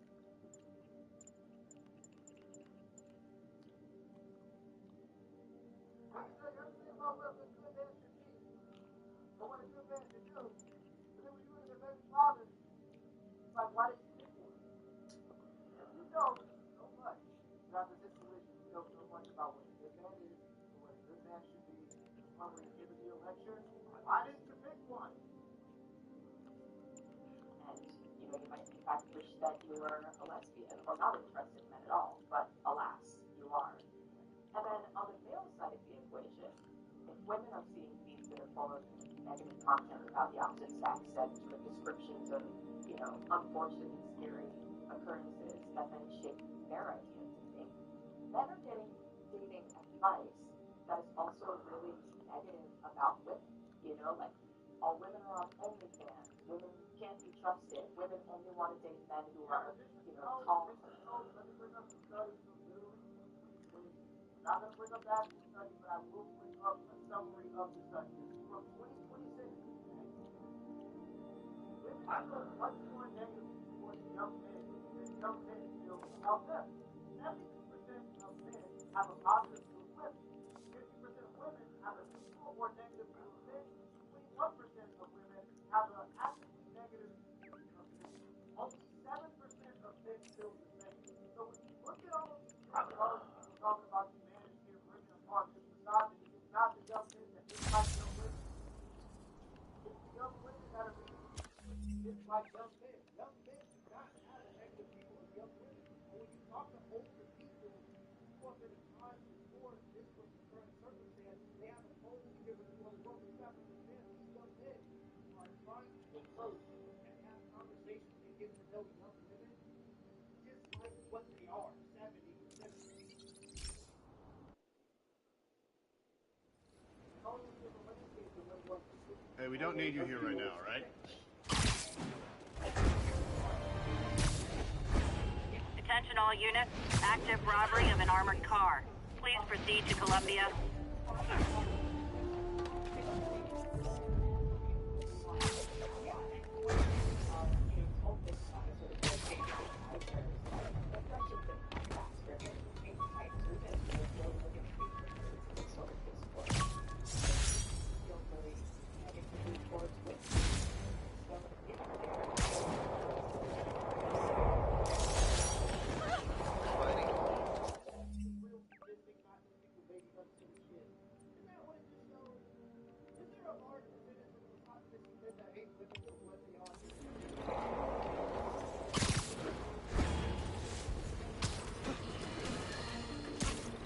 I can tell you everything about what a good man should be, or what a good man should do. But then when you look at their baby father, it's like, why did you pick one? If you know so much about the situation, you know so much about what a good man is, and what a good man should be, to the point where you're giving me a lecture, why didn't you pick one? And, you know, you might in fact wish that you were a lesbian or not interested in men at all, but alas, you are. And then on the male side of the equation, if women are seeing feeds that are full of negative content about the opposite sex and sort of descriptions of, you know, unfortunate and scary occurrences that then shape their ideas of dating, men are getting dating advice that is also really negative about women. You know, like, all women are on OnlyFans, women can't be trusted, women only want to date men who are, you know, tall. Let me bring up some studies from literally 2020. Not going to bring up the actual study, but I will bring up a summary of the study. This is from 2026. Women feel much more negative towards young men than young men feel about them. 72% of men have a positive view of women. 50% of women have a neutral or negative view of men. 21% of women have an actively negative view of men. Only 7% of men feel the same. So when you look at all of these by young men. Young men do not have an expectation of young women. And when you talk to older people who have been in times before this was the current circumstance, they have a totally different view on the world. You have to understand these young men are trying to approach and have conversations and get to know young women just like what they are, 70. Hey, we don't need you here right now, right? Attention all units. Active robbery of an armored car. Please proceed to Columbia.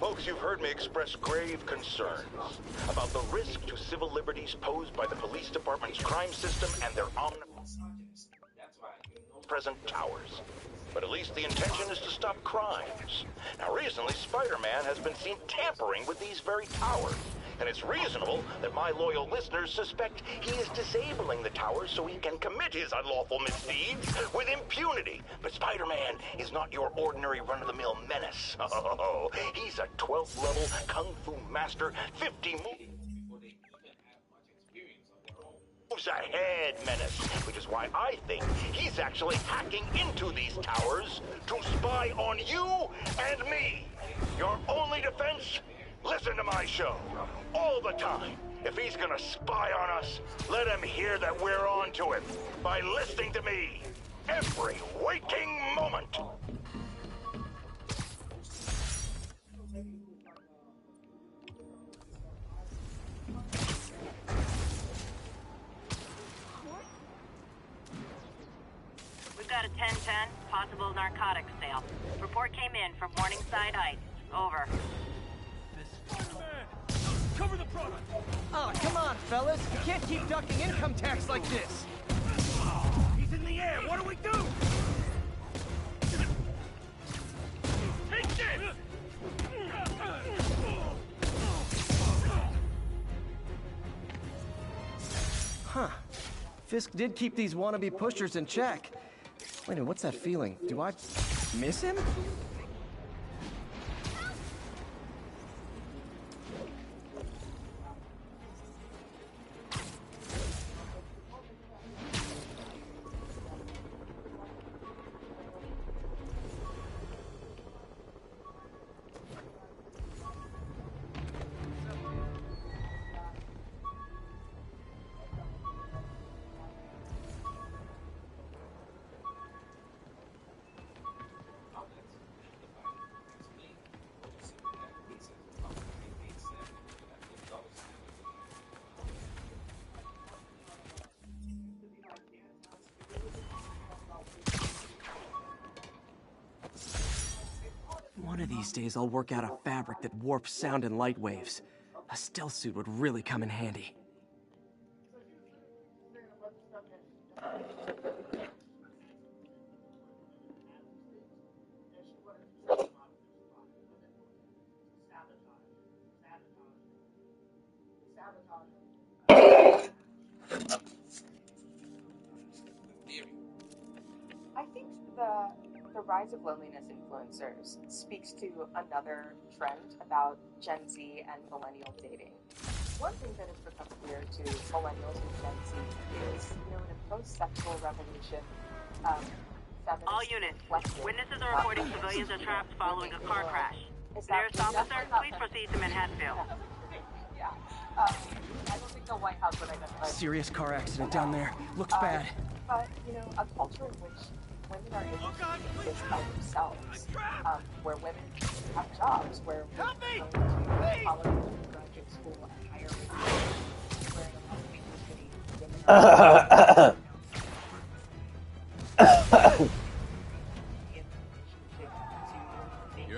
Folks, you've heard me express grave concerns about the risk to civil liberties posed by the police department's crime system and their omnipresent towers. But at least the intention is to stop crimes. Now, recently, Spider-Man has been seen tampering with these very towers. And it's reasonable that my loyal listeners suspect he is disabling the towers so he can commit his unlawful misdeeds with impunity. But Spider-Man is not your ordinary run-of-the-mill menace. Oh, he's a 12th level kung fu master, 50 moves ahead menace, which is why I think he's actually hacking into these towers to spy on you and me. Your only defense? Listen to my show all the time. If he's gonna spy on us, let him hear that we're on to him by listening to me every waking moment. We've got a 1010, possible narcotics sale. Report came in from Morningside Heights. Over. SpooderMan! Cover the product! Oh, come on, fellas. You can't keep ducking income tax like this. He's in the air. What do we do? Take this! Huh. Fisk did keep these wannabe pushers in check. Wait a minute, what's that feeling? Do I miss him? One of these days I'll work out a fabric that warps sound and light waves. A stealth suit would really come in handy. I think the rise of loneliness influencers speaks to another trend about Gen Z and millennial dating. One thing that has become clear to millennials and Gen Z is, in a post-sexual revolution, all units. Witnesses are reporting civilians are trapped following a car crash. Nearest officer, please proceed to Manhattanville. Yeah. I don't think the White House would identify. Serious car accident down there. Looks bad. But, a culture in which women are able to do this by themselves, where women have jobs, where women go to college and graduate school at higher rates, where in a lot of major cities, women are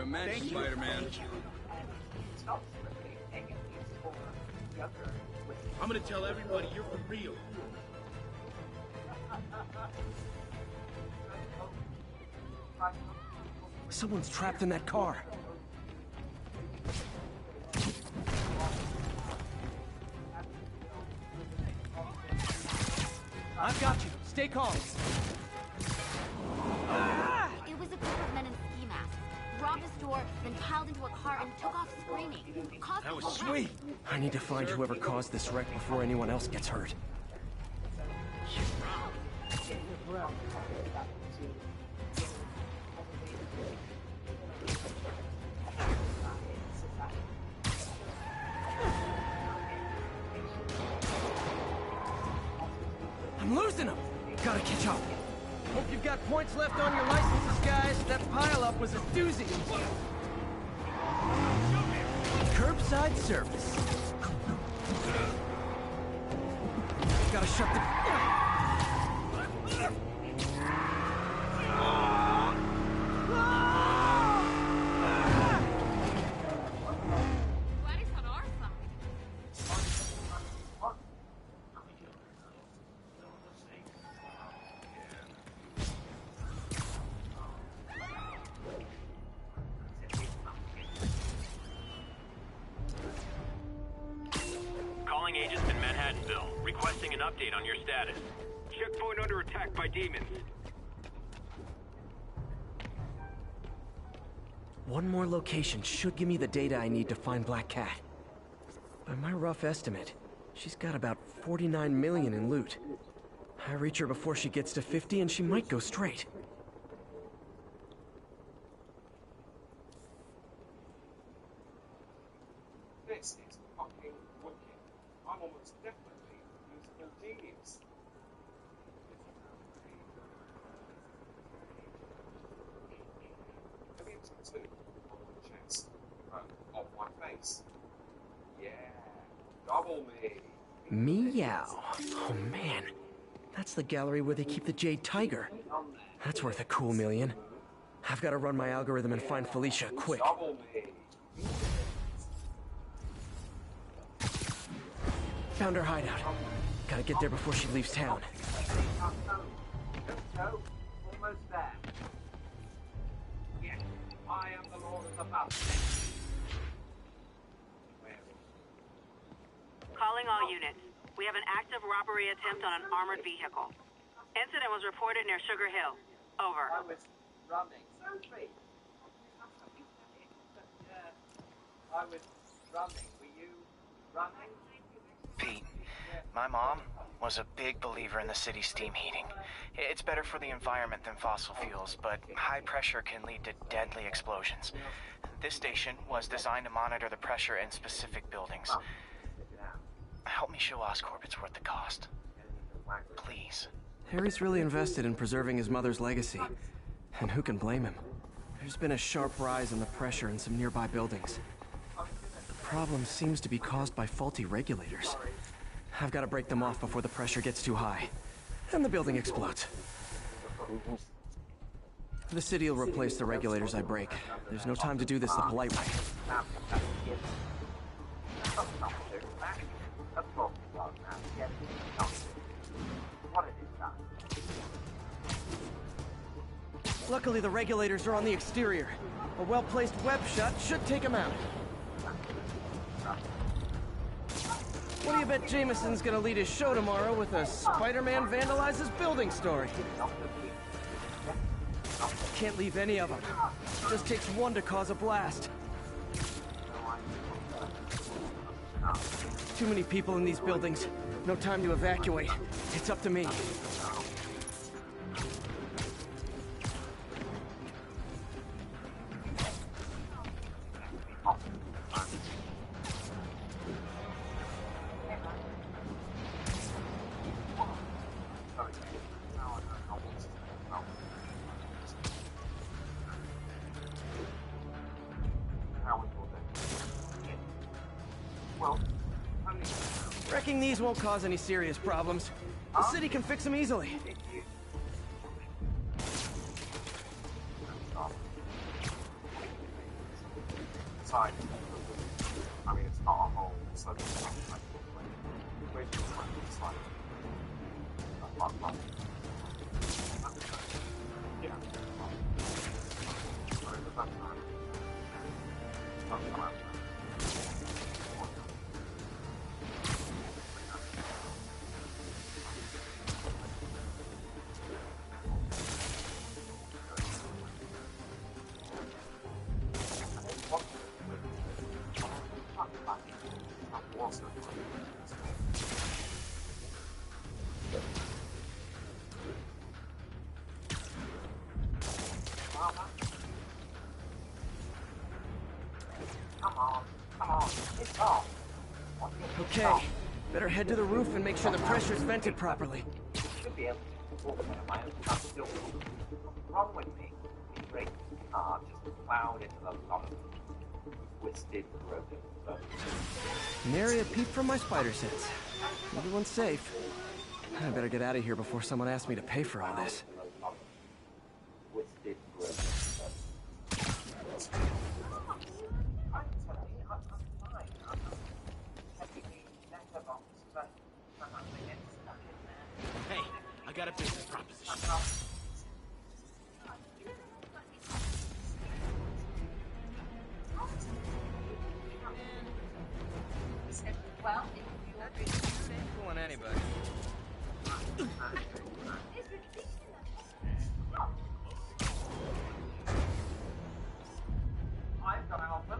You're a match, Spider-Man. I'm gonna tell everybody you're for real. Someone's trapped in that car. I've got you. Stay calm. It was a group of men in ski masks. Robbed a store, then piled into a car and took off screaming. That was sweet. I need to find whoever caused this wreck before anyone else gets hurt. I'm losing them! Gotta catch up. Hope you've got points left on your licenses, guys. That pileup was a doozy. Curbside service. Gotta shut the... Glad he's on our side. Calling agents in Manhattanville, requesting an update on your status. Checkpoint under attack by demons. One more location should give me the data I need to find Black Cat. By my rough estimate, she's got about 49 million in loot. I reach her before she gets to 50 and she might go straight. This is fucking wicked. I'm almost definitely musical genius. Have you tattooed on my chest, off my face? Yeah, double me. Meow. Oh man, that's the gallery where they keep the Jade Tiger. That's worth a cool million. I've got to run my algorithm and find Felicia quick. Double me. Found her hideout. Gotta get there before she leaves town. Let's go. Almost there. Yes, I am the Lord of the Mountains. Calling all units. We have an active robbery attempt on an armored vehicle. Incident was reported near Sugar Hill. Over. I was running. So sweet. I was running. Were you running? Pete, my mom was a big believer in the city's steam heating. It's better for the environment than fossil fuels, but high pressure can lead to deadly explosions. This station was designed to monitor the pressure in specific buildings. Help me show Oscorp it's worth the cost. Please. Harry's really invested in preserving his mother's legacy. And who can blame him? There's been a sharp rise in the pressure in some nearby buildings. The problem seems to be caused by faulty regulators. I've got to break them off before the pressure gets too high. And the building explodes. The city will replace the regulators I break. There's no time to do this the polite way. Luckily, the regulators are on the exterior. A well-placed web shot should take them out. What do you bet Jameson's gonna lead his show tomorrow with a Spider-Man vandalizes building story? Can't leave any of them. Just takes one to cause a blast. Too many people in these buildings. No time to evacuate. It's up to me. Wrecking these won't cause any serious problems. The city can fix them easily. inside. I mean, it's not a whole sort of like, where's your front inside? Yeah. Okay, better head to the roof and make sure the pressure's vented properly. Should be able to walk in my own still. What's wrong with me? These racing cars just plowed into the long, twisted road. Nary a peep from my spider sense. Everyone's safe. I better get out of here before someone asks me to pay for all this. Twisted road. Hey, I got a business proposition. Well, Fooling anybody. I've got an offer.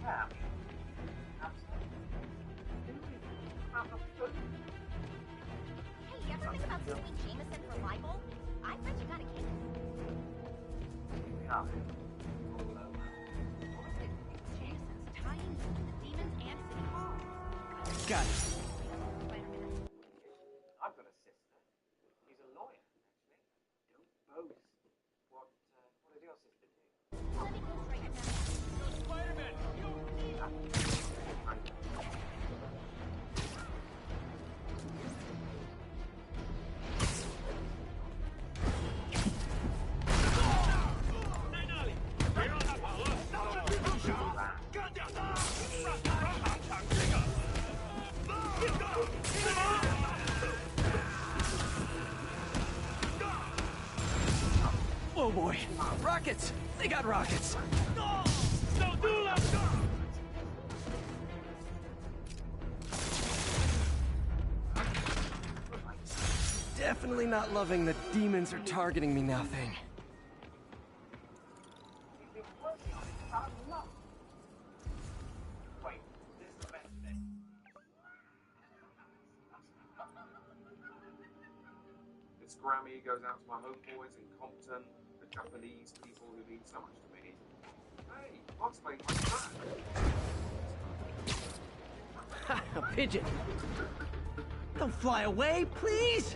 Yeah. Hey, you ever think about suing Jameson for libel? I bet you got a case. Yeah. Jameson's tying to the demons and City Hall. Got it. I've got a sister. She's a lawyer, actually. Don't boast. What does your sister do? Let me go straight now. Spider-Man, you Oh boy, rockets! They got rockets! Definitely not loving the demons are targeting me now thing. Wait, this is the best bit. This Grammy goes out to my homeboys in Compton, the Japanese people who mean so much to me. Hey, what's my Ha! A pigeon! Don't fly away, please!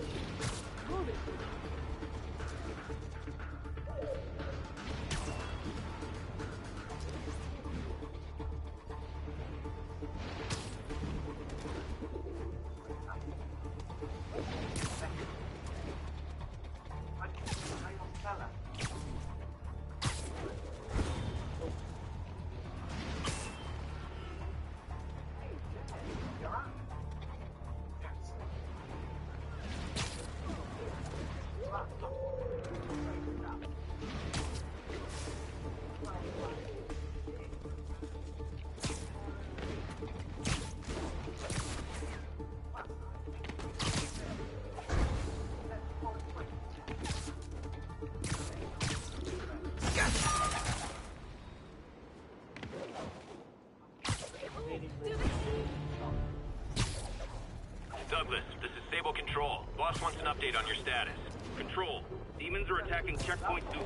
Douglas, this is Sable Control. Boss wants an update on your status. Control, demons are attacking Checkpoint Zulu.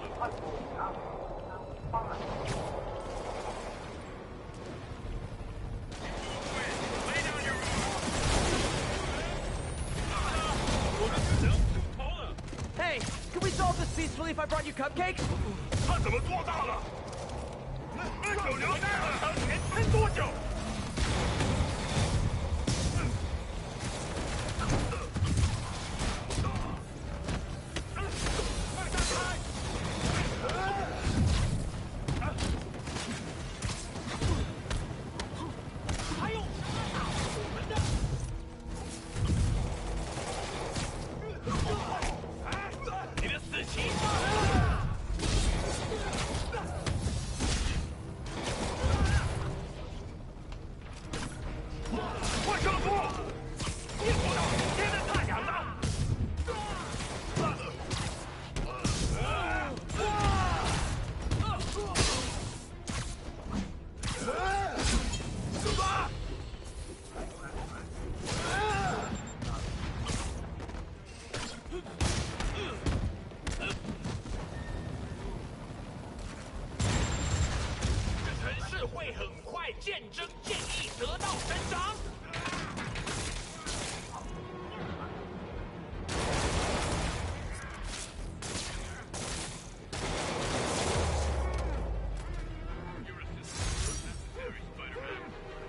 Hey, can we solve this peacefully if I brought you cupcakes? 他怎么做到了？那九流在我当前撑多久？ Ugh! 争建议得到赞赏。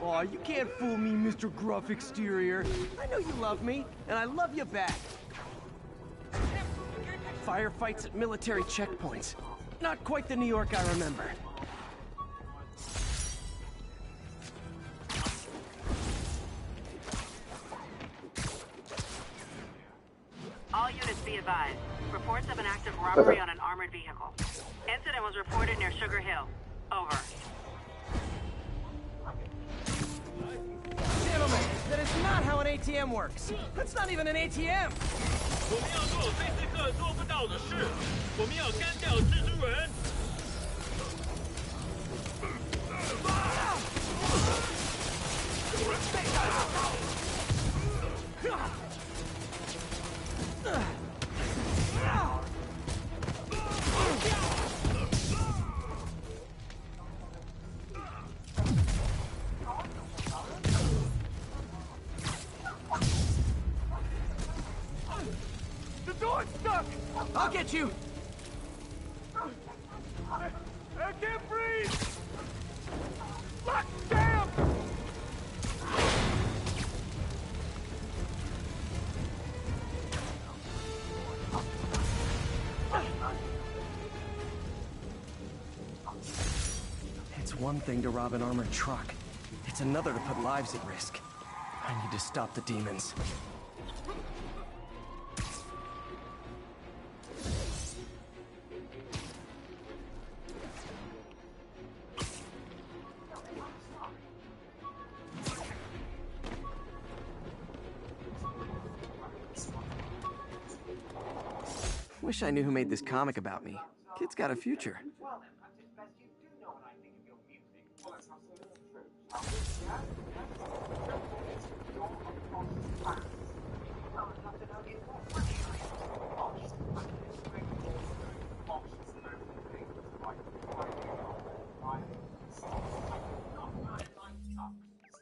Aw, you can't fool me, Mr. Gruff Exterior. I know you love me, and I love you back. Firefights at military checkpoints. Not quite the New York I remember. All units be advised. Reports of an active robbery on an armored vehicle. Incident was reported near Sugar Hill. Over. Gentlemen, that is not how an ATM works. That's not even an ATM. 我们要做菲斯克做不到的事，我们要干掉蜘蛛人。The door's stuck! I'll get you! I can't breathe! Lock down! It's one thing to rob an armored truck. It's another to put lives at risk. I need to stop the demons. Wish I knew who made this comic about me. Kid's got a future. Well then, I suspect you do know what I think of your music. Well, that's absolutely true.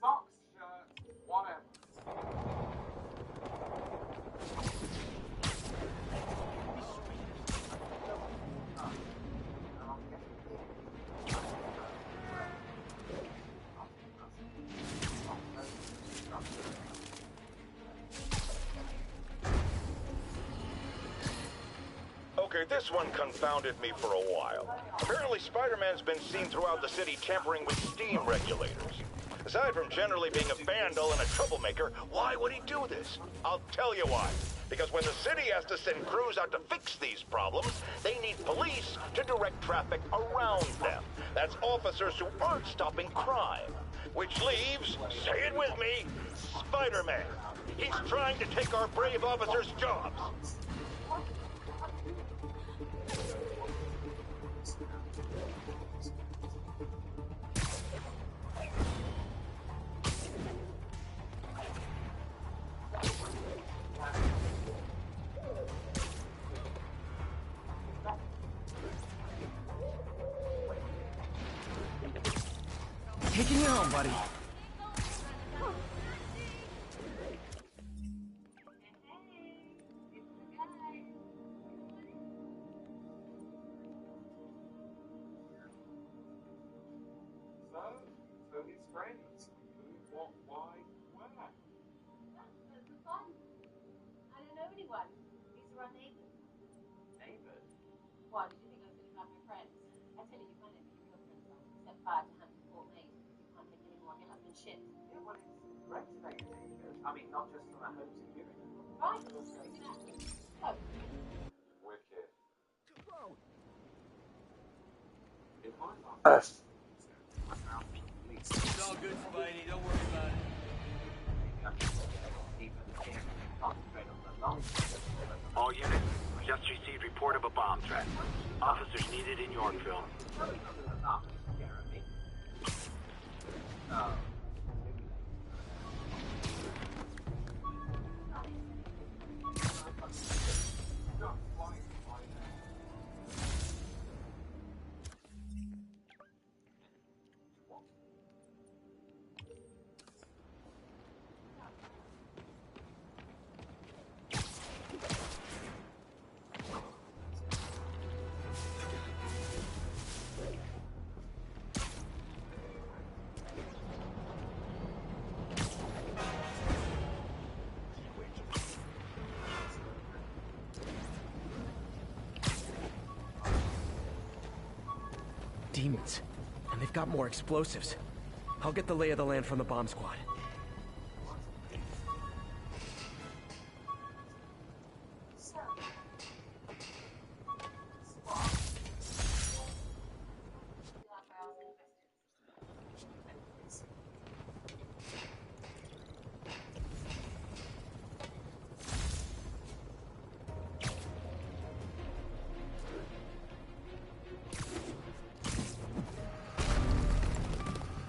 Socks, shirts, whatever. Okay, this one confounded me for a while. Apparently, Spider-Man's been seen throughout the city tampering with steam regulators. Aside from generally being a vandal and a troublemaker, why would he do this? I'll tell you why. Because when the city has to send crews out to fix these problems, they need police to direct traffic around them. That's officers who aren't stopping crime. Which leaves, say it with me, Spider-Man. He's trying to take our brave officers' jobs. Taking you home, buddy. So his friends, who, what, why, where? That's the fun. I don't know anyone. These are our neighbors. Neighbors? Why, did you think I was going to grab my friends? I tell you, you can't let your real friends on. Set fire to Hampton Court Maid. You can't take any more. Get up and shit. Yeah, well, it's great to know your neighbors. I mean, not just from a home security. Right, exactly. So, Wicked. If I lost It's all good, Spidey. Don't worry about it. All units, just received report of a bomb threat. Officers needed in Yorkville. demons. And they've got more explosives. I'll get the lay of the land from the bomb squad.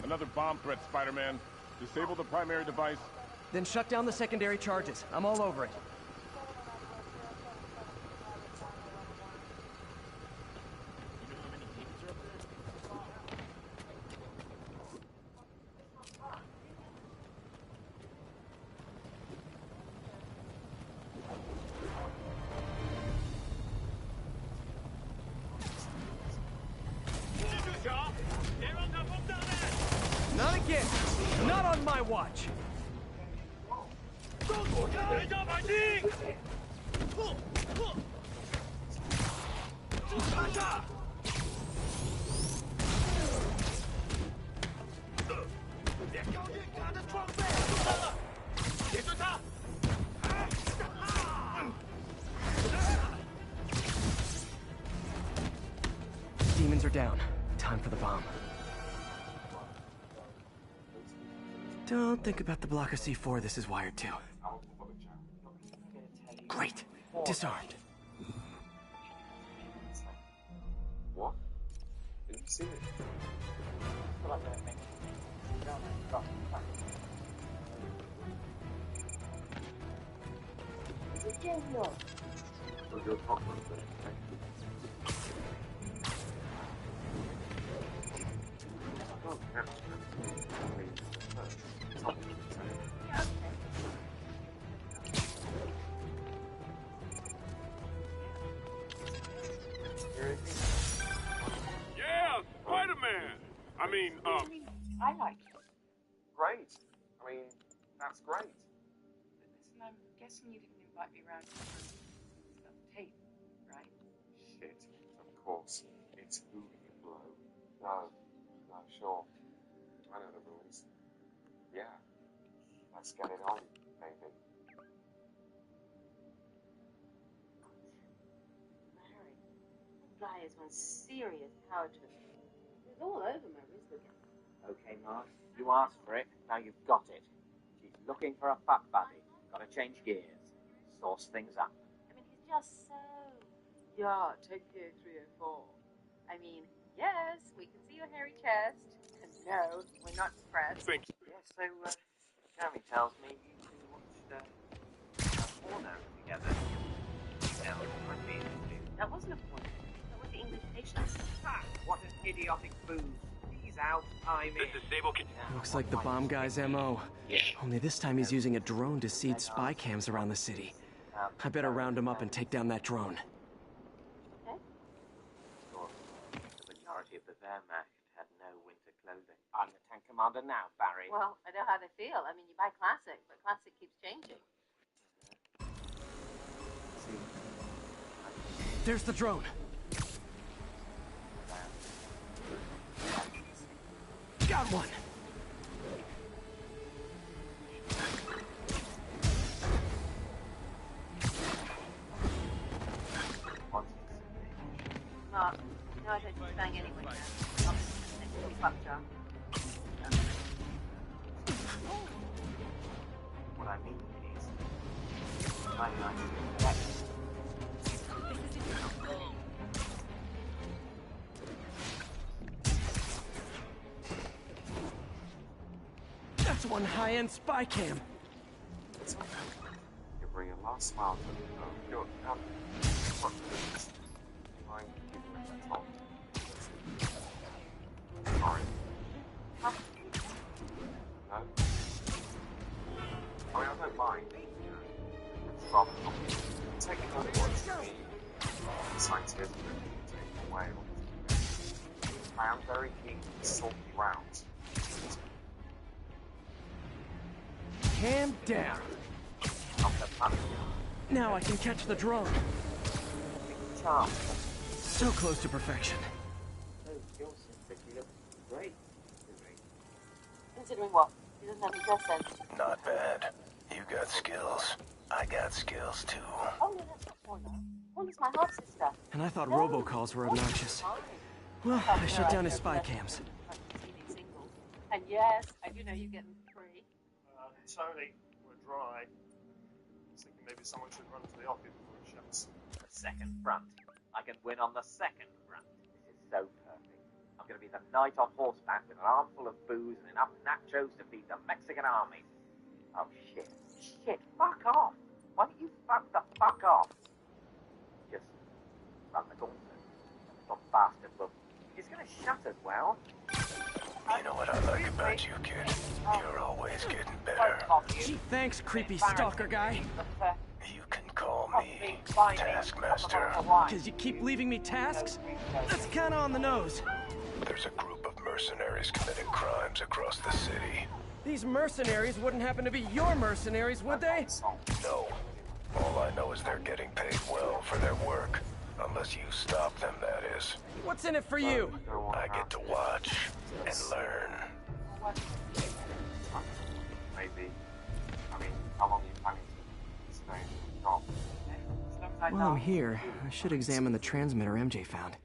Another bomb threat, Spider-Man. Disable the primary device. Then shut down the secondary charges. I'm all over it. Not again! Not on my watch! Demons are down. Time for the bomb. Don't think about the block of C4 this is wired to. Great. Disarmed. What? Didn't see it. Yeah, Spider-Man! I mean, I like it. Great. I mean, that's great. Listen, I'm guessing you didn't invite me around for some tape, right? Shit, of course. It's who you blow. No, sure. I know the rules. Yeah. Let's get it on, baby. Larry, that guy is one serious power trip. He's all over my wrist again. Okay, Mark. You asked for it. Now you've got it. She's looking for a fuck buddy. Gotta change gears. Sauce things up. I mean, he's just so... Yeah, take care 304. I mean, yes, we can see your hairy chest. And no, we're not depressed. thank you. Yeah, so, Jeremy tells me you two watched, porno together. Yeah, I'd be interested. That wasn't a point. That was the English patient. Ha! What an idiotic booze. He's out, I'm in. The disable can... Looks like the bomb guy's MO. Only this time he's using a drone to seed spy cams around the city. I better round him up and take down that drone. Okay. Sure. The majority of the Wehrmacht had no winter clothing. I'm the tank commander now, Barry. Well, I know how they feel. I mean, you buy classic, but classic keeps changing. There's the drone. Got one. Mark, no attention to bang anyway now. I'll just next to the fuck jar. What I mean is, I'm not correct. That's one high-end spy cam. You bring a last smile to me. Good. What? Mind giving us a talk? Sorry. Huh? No? I mean, I don't mind. It's rather complicated. Taking on what me, scientific, taking away all this. I am very keen to sort you out. Cam down. Now I can catch the drone. So close to perfection. So, you're Considering what? He doesn't have any death sense. Not bad. You got skills. I got skills too. Oh, no, that's not for that. Well, it's my half-sister. And I thought robocalls were obnoxious. Well, I shut down his spy cams. And yes, I do know you get them for free. Tony, we're dry. I was thinking maybe someone should run to the office before it shuts. The second front. I can win on the second front. This is so perfect. I'm going to be the knight on horseback with an armful of booze and enough nachos to feed the Mexican army. Oh, shit. Shit, fuck off. Why don't you fuck the fuck off? Just run the gauntlet. That bastard will. He's going to shut as well. You know what I like about you, kid? You're always getting better. Gee, thanks, creepy stalker guy. You can call me Taskmaster. Because you keep leaving me tasks? That's kinda on the nose. There's a group of mercenaries committing crimes across the city. These mercenaries wouldn't happen to be your mercenaries, would they? No. All I know is they're getting paid well for their work. Unless you stop them, that is. What's in it for you? I get to watch and learn. Maybe. I mean, how long are you planning to stay in the job? While I'm here, I should examine the transmitter MJ found.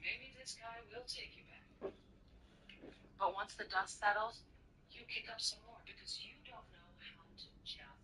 Maybe this guy will take you back. But once the dust settles, you kick up some more because you don't know how to just be happy.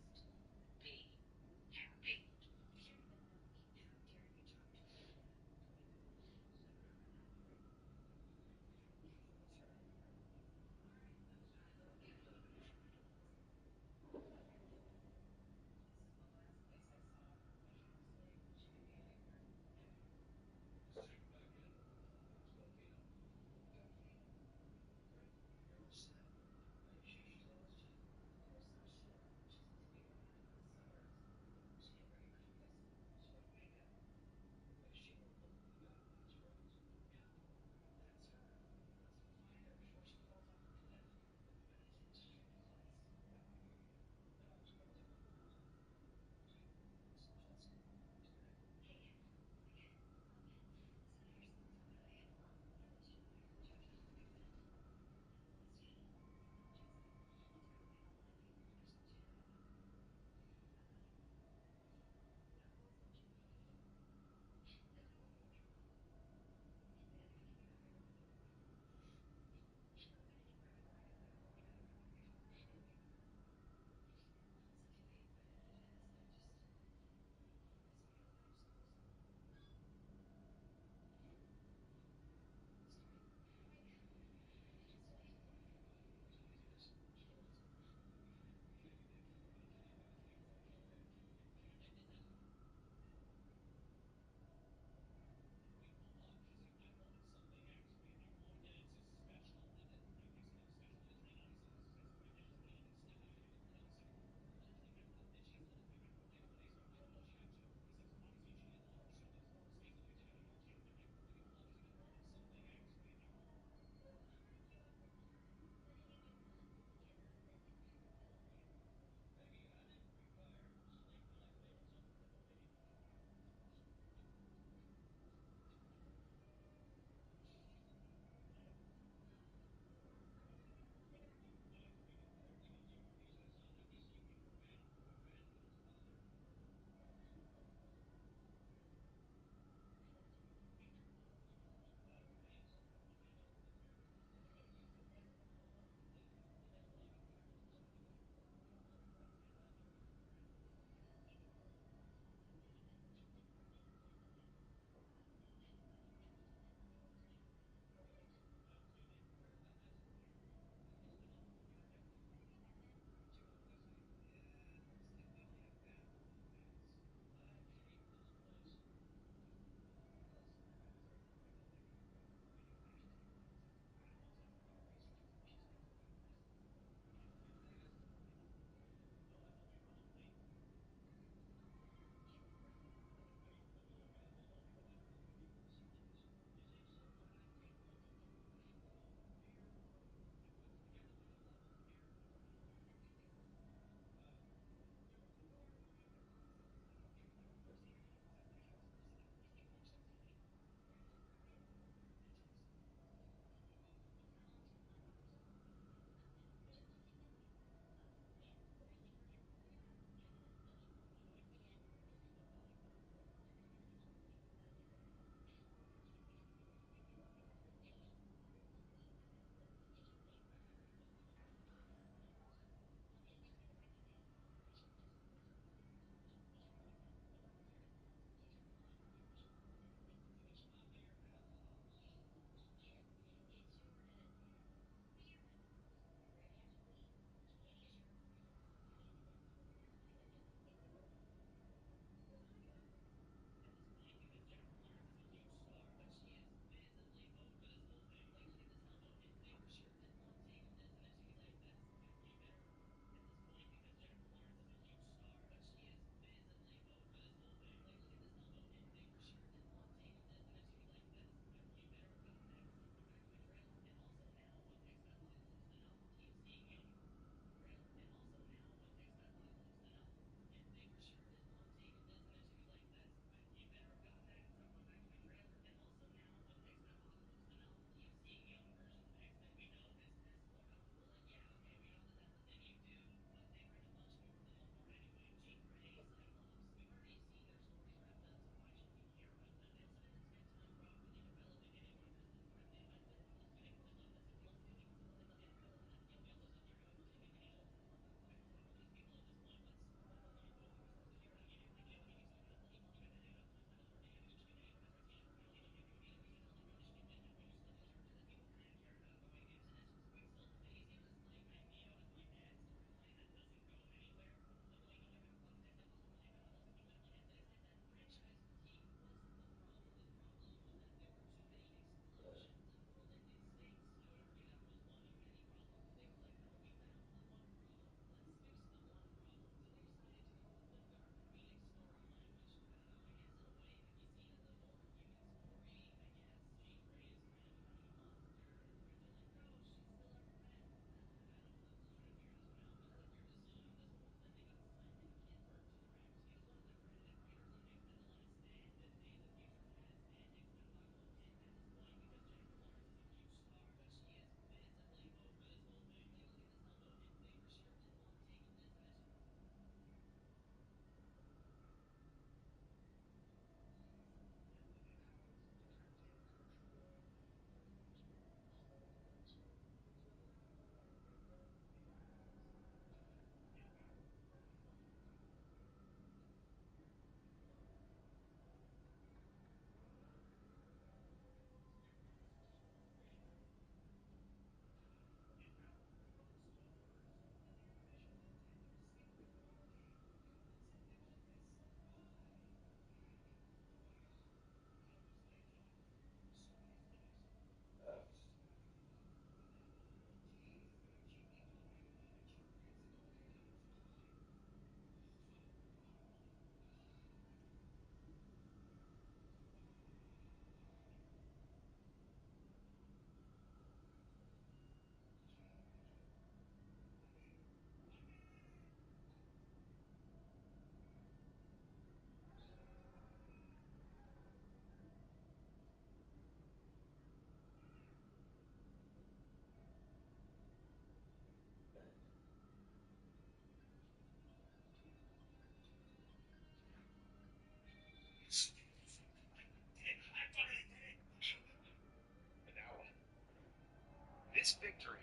This victory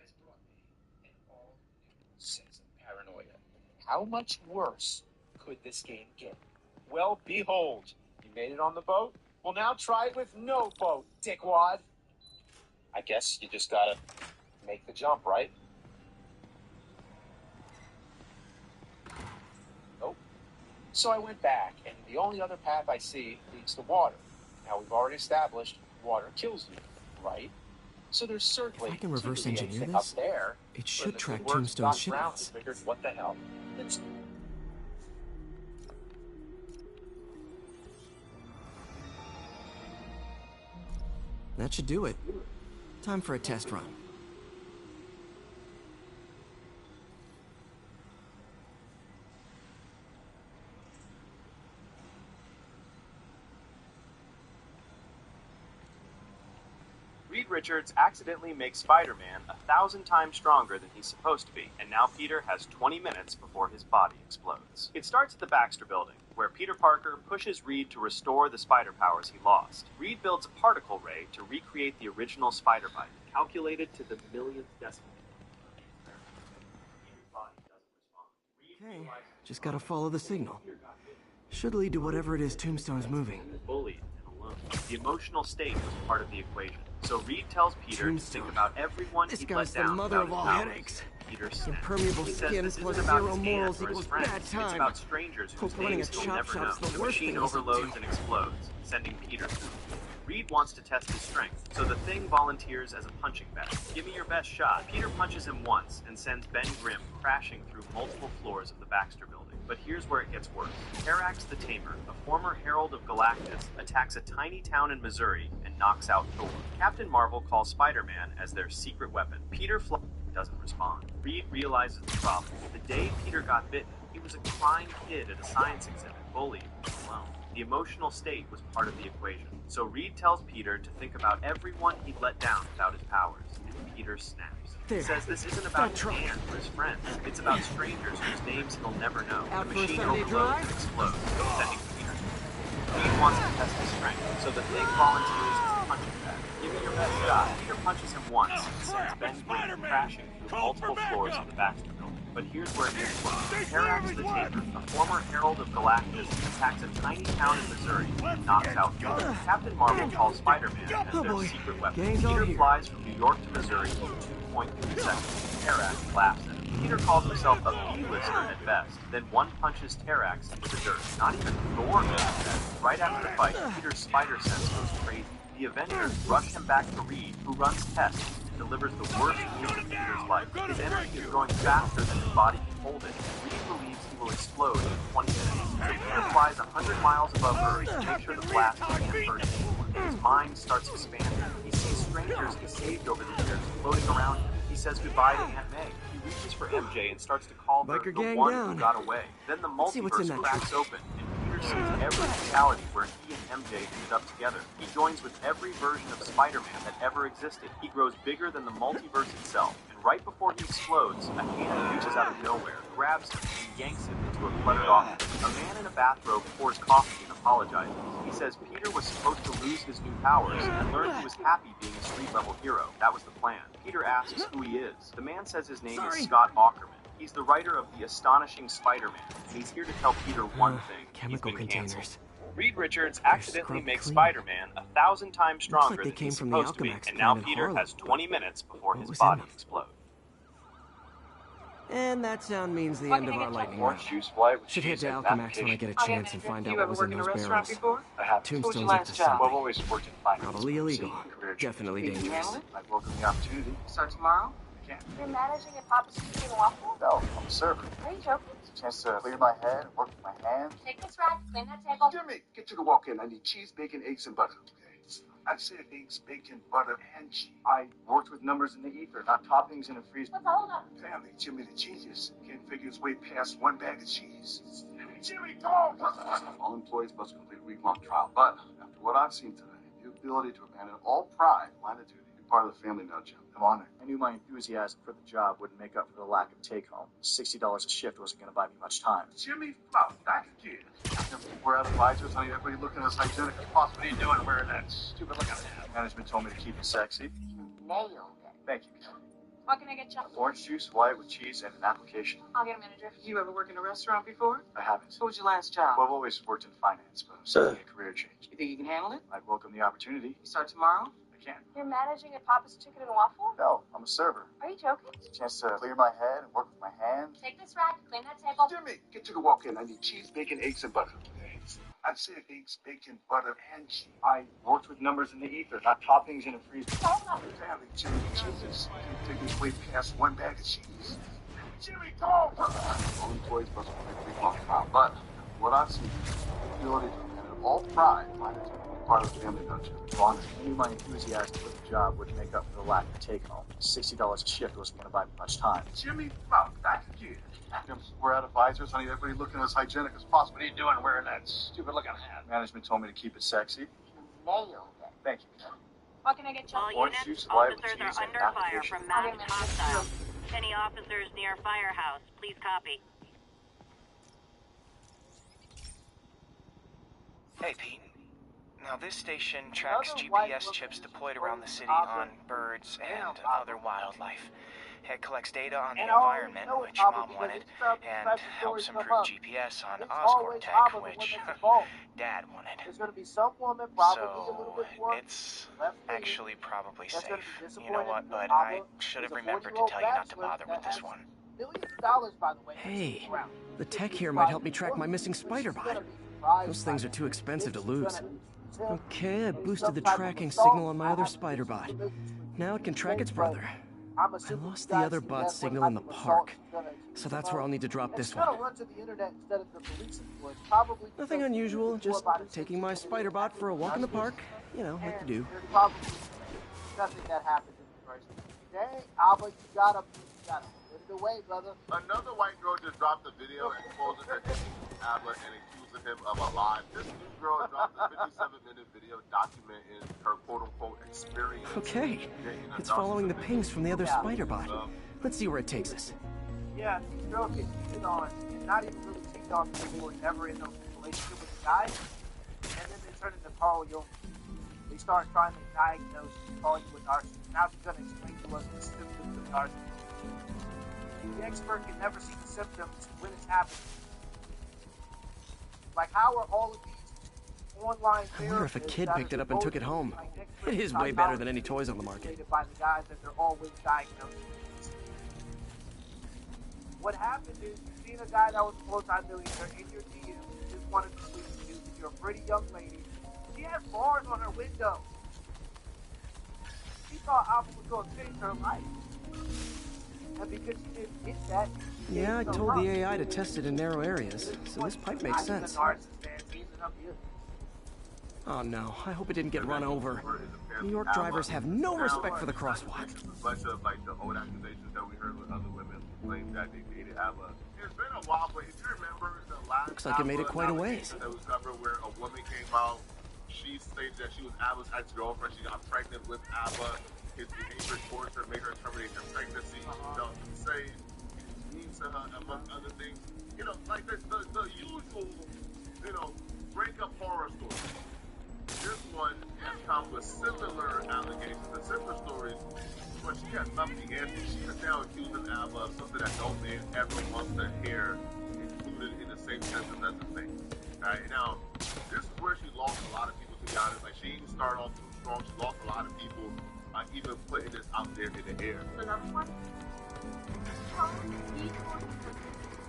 has brought me an all-new sense of paranoia. How much worse could this game get? Well, behold, you made it on the boat. Well, now try it with no boat, dickwad. I guess you just gotta make the jump, right? Nope. So I went back, and the only other path I see leads to water. Now, we've already established water kills you, right? So there's certainly If I can reverse to be engineer anything this, up there. it should But if track it works, Tombstone's Doc Brown shitouts. figured, what the hell? Let's That should do it. Time for a test run. Reed Richards accidentally makes Spider-Man 1,000 times stronger than he's supposed to be, and now Peter has 20 minutes before his body explodes. It starts at the Baxter Building, where Peter Parker pushes Reed to restore the spider powers he lost. Reed builds a particle ray to recreate the original spider bite, calculated to the millionth decimal. Okay, just gotta follow the signal. Should lead to whatever it is Tombstone's moving. Bullied and alone. The emotional state was part of the equation. So Reed tells Peter to think about everyone This he'd guy's let the down mother without of all his powers. headaches. Peter snaps. Impermeable He says skin this plus isn't about zero his morals aunt or his equals friends. bad time. It's about strangers whose Hope running a names he'll chop never know. shop's the The worst machine thing to listen overloads to. and explodes, sending Peter through. Reed wants to test his strength, so the Thing volunteers as a punching bag. Give me your best shot. Peter punches him once and sends Ben Grimm crashing through multiple floors of the Baxter Building. But here's where it gets worse. Terax the Tamer, a former herald of Galactus, attacks a tiny town in Missouri and knocks out Thor. Captain Marvel calls Spider-Man as their secret weapon. Peter doesn't respond. Reed realizes the problem. The day Peter got bitten, he was a crying kid at a science exhibit, bullied and alone. The emotional state was part of the equation. So Reed tells Peter to think about everyone he'd let down without his powers, and Peter snaps. He says this isn't about his aunt or his friends. It's about strangers whose names he'll never know. Out The for a machine Sunday overloads drive? and explodes, sending Peter. Reed wants to test his strength, so the Thing volunteers as a punching bag. Give me your best shot. Peter punches him once and sends Ben Grimm crashing through multiple floors of the Baxter Building. But here's where it gets worse. Terax the Tamer, a former herald of Galactus, attacks a tiny town in Missouri and knocks out Thor. Captain Marvel calls Spider-Man as their secret weapon. Gang's all Peter here. flies from New York to Missouri in 2.3 seconds. Terax laughs at him. Peter calls himself a B-lister at best, then one punches Terax into the dirt. Not even Thor goes dead. Right after the fight, Peter's spider sense goes crazy. The Avengers rush him back to Reed, who runs tests and delivers the worst news of Peter's life. His energy is growing faster than his body can hold it. Reed believes he will explode in 20 minutes. So Peter flies 100 miles above Earth to make sure the blast can't hurt anyone. His mind starts expanding. He sees strangers he saved over the years floating around him. He says goodbye to Aunt May. He reaches for MJ and starts to call her Biker the gang one down. who got away. Then the Let's see what's in multiverse that cracks open, and Peter sees every reality where he and MJ ended up together. He joins with every version of Spider-Man that ever existed. He grows bigger than the multiverse itself, and right before he explodes, a hand reaches out of nowhere, grabs him, and yanks him into a cluttered office. A man in a bathrobe pours coffee and apologizes. He says Peter was supposed to lose his new powers and learn he was happy being a street-level hero. That was the plan. Peter asks who he is. The man says his name is Scott Aukerman. He's the writer of The Astonishing Spider-Man, and he's here to tell Peter one thing. Chemical He's been containers. canceled. Reed Richards accidentally makes Spider-Man 1,000 times stronger like they than came he's from the supposed to be, Alchemax and now plant in Peter Harlem. has 20 minutes before his was in body them? explodes. And that sound means the end of our lightning round. flight with Should head cheese to and Alchemax when I get a chance and find out what was in those barrels. I have Tombstone's up to Well, I've something. always worked in finance. Probably illegal. Career Definitely dangerous. I'd welcome the opportunity. Start tomorrow? I can't. You're managing at Papa's Sushi and Waffle? No, I'm a server. Are you joking? It's a chance to clear my head and work with my hands. Take this rack, clean that table. Jimmy, get you to walk in. I need cheese, bacon, eggs, and butter. Okay. I said eggs, bacon, butter, and cheese. I worked with numbers in the ether, not toppings in a freezer. What's all up? Family, Jimmy the genius. Can't figure his way past one bag of cheese. Jimmy, go! All employees must complete a week-long trial. But after what I've seen today, the ability to abandon all pride, line of duty, be part of the family now, Jim. I'm honored. I knew my enthusiasm for the job wouldn't make up for the lack of take-home. $60 a shift wasn't going to buy me much time. Jimmy, come back again. We're out of visors, honey. Everybody looking as hygienic as possible. What are you doing wearing that stupid looking hat? Management told me to keep it sexy. You nailed it. Thank you, Ken. What can I get you? Orange juice, white with cheese, and an application. I'll get a manager. You ever work in a restaurant before? I haven't. What was your last job? Well, I've always worked in finance, but I'm seeking a career change. You think you can handle it? I'd welcome the opportunity. You start tomorrow? I can. You're managing at Papa's Chicken and Waffle? No, I'm a server. Are you joking? It's a chance to clear my head and work with my hands. Take this rack, clean that table. Jimmy, get you to walk in. I need cheese, bacon, eggs, and butter. I said eggs, bacon, butter, and cheese. I worked with numbers in the ether, not toppings in a freezer. Oh, Jimmy, Jesus. Can't take this way past one bag of cheese. Jimmy, go! All employees must complete a week-long trial, but what I've seen is the ability to abandon all pride, mine is part of the family culture. As long as I knew my enthusiasm for the job would make up for the lack of take-home. $60 a shift wasn't going to buy me much time. Jimmy, back again. We're out of visors. I need everybody looking as hygienic as possible. What are you doing wearing that stupid-looking hat? Management told me to keep it sexy. nailed it. Thank you, Ken. What can I get you? All units, officers are under fire from masked hostiles. Any officers near firehouse, please copy. Hey, Pete. Now, this station tracks GPS chips deployed around the city on birds and other wildlife. It collects data on the environment, which Mom wanted, and helps improve GPS on Oscorp tech, which Dad wanted. There's going to be some woman probably a little So, bit more. it's actually probably safe. You know what, bud? I should have remembered to tell you not to bother with this one. Millions of dollars, by the way. Hey, the tech here might help me track my missing spider bot. Those things are too expensive to lose. Okay, I boosted the tracking signal on my other spider bot. Now it can track its brother. I lost the other bot's signal in the park, so that's where I'll need to drop this one. Nothing unusual, just taking my spider bot for a walk in the park. You know, like you do. Nothing that happened in the first. Dang, Alba, you gotta put it away, brother. Another white girl just dropped a video exposing her to Abla and accusing him of a lie. This new girl dropped a 57-minute video documenting her quote-unquote experience. Okay, it's following the pings from the other spider bot. Let's see where it takes us. Yeah, these girls get cheated on and not even really cheated on people who are never in a relationship with a guy, and then they turn into Carl Jung. They start trying to diagnose and call you a narcissist. Now she's going to explain to us the symptoms of narcissism. The expert can never see the symptoms when it's happening. Like, how are all of these online I wonder if a kid picked it up and took it home. It is way better than any toys on the market. By the guys that they're always diagnosing. What happened is you've seen a guy that was a multi-millionaire in your DM who just wanted to sleep with you. You're a pretty young lady. She has bars on her window. She thought Alpha was going to change her life. And because she didn't get that, Yeah, I told the AI to test it in narrow areas, so this pipe makes sense. Oh no, I hope it didn't get run over. New York drivers have no respect for the crosswalk. A bunch of like the old accusations that we heard with other women who claimed that they dated Abba. It's been a while, but if you remember the last Looks like it made it quite a ways. That was covered where a woman came out. She stated that she was Abba's ex-girlfriend. She got pregnant with Abba. His behavior towards her made her terminate her pregnancy. She felt unsafe. He was mean to her, among other things. You know, like the usual, you know, breakup horror story. This one has come with similar allegations and similar stories, but she has something answered. She is now accusing Abba of something that no man ever wants to hear included in the same sentence as a thing. Right? Now, this is where she lost a lot of people, to be honest. Like, she didn't start off too strong. She lost a lot of people, even putting this out there in the air. Another one? Well, he told me that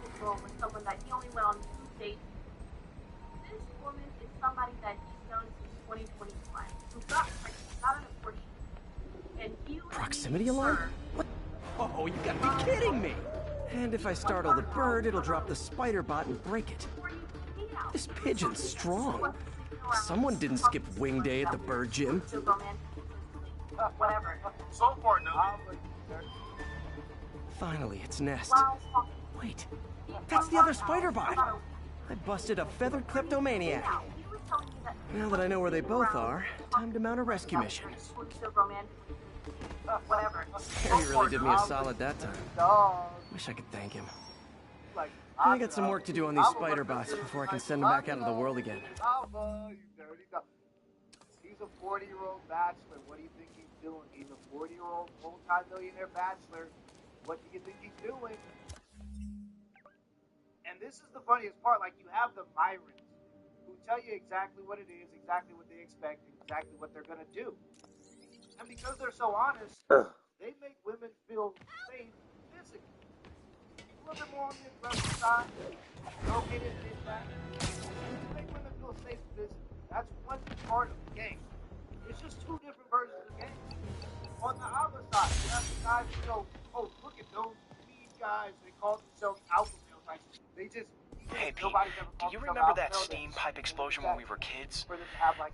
this girl was someone that he only went on 2 dates. This woman is somebody that he's known since 2021, who got pregnant, got an abortion. And he was Proximity alarm? What? Oh, you gotta be kidding me! And if I startle the bird, it'll drop the spider bot and break it. This pigeon's strong. Someone didn't skip wing day at the bird gym. Whatever. So far, no. Finally, its nest. Wait, that's the other spider bot. I busted a feathered kleptomaniac. Now that I know where they both are, time to mount a rescue mission. Harry really did me a solid that time. Wish I could thank him. I got some work to do on these spider bots before I can send them back out into the world again. Alpha, you dirty dog. He's a 40-year-old bachelor. What do you think he's doing? He's a 40-year-old multi-millionaire bachelor. What do you think he's doing? And this is the funniest part. Like, you have the Myrons who tell you exactly what it is, exactly what they expect, and exactly what they're going to do. And because they're so honest, they make women feel safe physically. A little bit more on the aggressive side. Okay, they did that. They make women feel safe physically. That's one part of the game. It's just two different versions of the game. On the other side, you have the guys who go, oh, look at those mean guys. They call themselves alpha males. Like, they just... Hey, Pete, do you remember that steam pipe explosion when we were kids?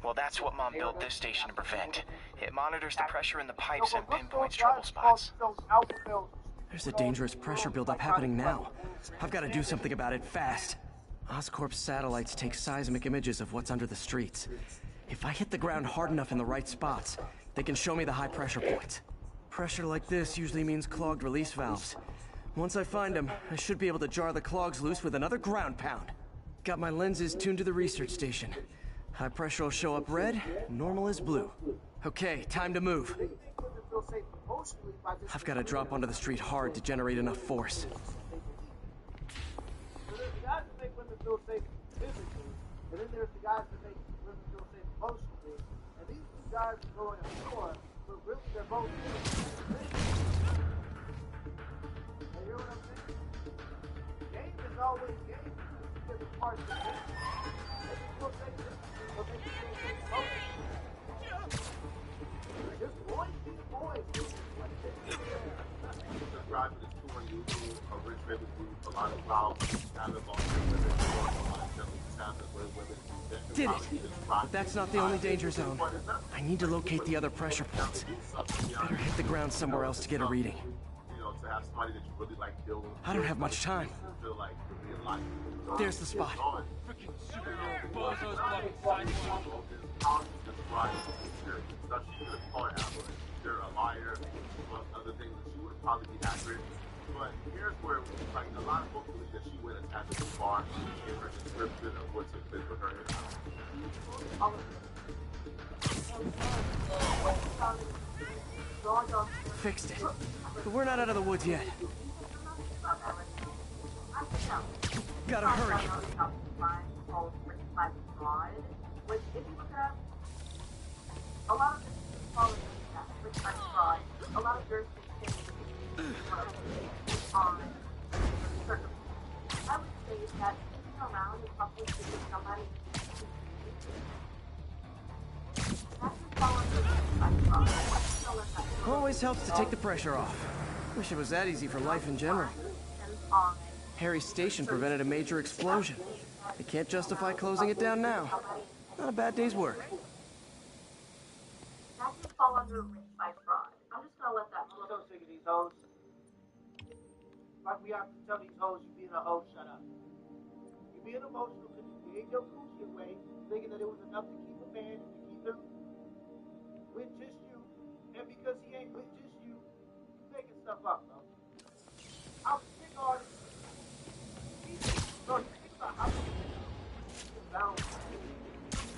Well, that's what Mom built this station to prevent. It monitors the pressure in the pipes and pinpoints trouble spots. There's a dangerous pressure buildup happening now. I've got to do something about it fast. Oscorp's satellites take seismic images of what's under the streets. If I hit the ground hard enough in the right spots, they can show me the high pressure points. Pressure like this usually means clogged release valves. Once I find them, I should be able to jar the clogs loose with another ground pound. Got my lenses tuned to the research station. High pressure will show up red, normal is blue. Okay, time to move. I've got to drop onto the street hard to generate enough force. So there's the guys that make women feel safe physically, and then there's the guys that make women feel safe emotionally. And these two guys are going ashore, but really they're both you hear what I'm saying? Game is always game. Different parts of the game. They can feel safe physically, but they can feel safe emotionally. Just boys being boys. Subscribe to this tour on YouTube, a rich baby group, a lot of problems, kind of on women, a lot of challenges with women. Did it! But that's not the only danger zone. I need to locate the other pressure points. Better hit the ground somewhere else to get a reading. You know, to have somebody that you really like deal with. I don't have much time. Feel like you're being like, there's the spot. Freaking superhero bozos blocking sidewalk. You're a liar, among other things that she would probably be accurate. But here's where, like, a lot of folks believe that she went a tad too far in her description of what took place with her. Fixed it. But we're not out of the woods yet. Gotta hurry. Which, if you look at a lot of this is following that, fraud, a lot of jurisdictions on circumstances. I would say that sitting around and talking to somebody always helps to take the pressure off. Wish it was that easy for life in general. Harry's station prevented a major explosion. They can't justify closing it down now. Not a bad day's work. That could fall under rich by fraud. I'm just gonna let that I'm so sick of these hoes. Like, we have to tell these hoes, you being a hoe, shut up. You being emotional because you gave your coochie away, thinking that it was enough to keep a man, to keep him with just you. And because he ain't with just you, you're making stuff up, bro. I'm sick of all this. Bro, you think about how many bound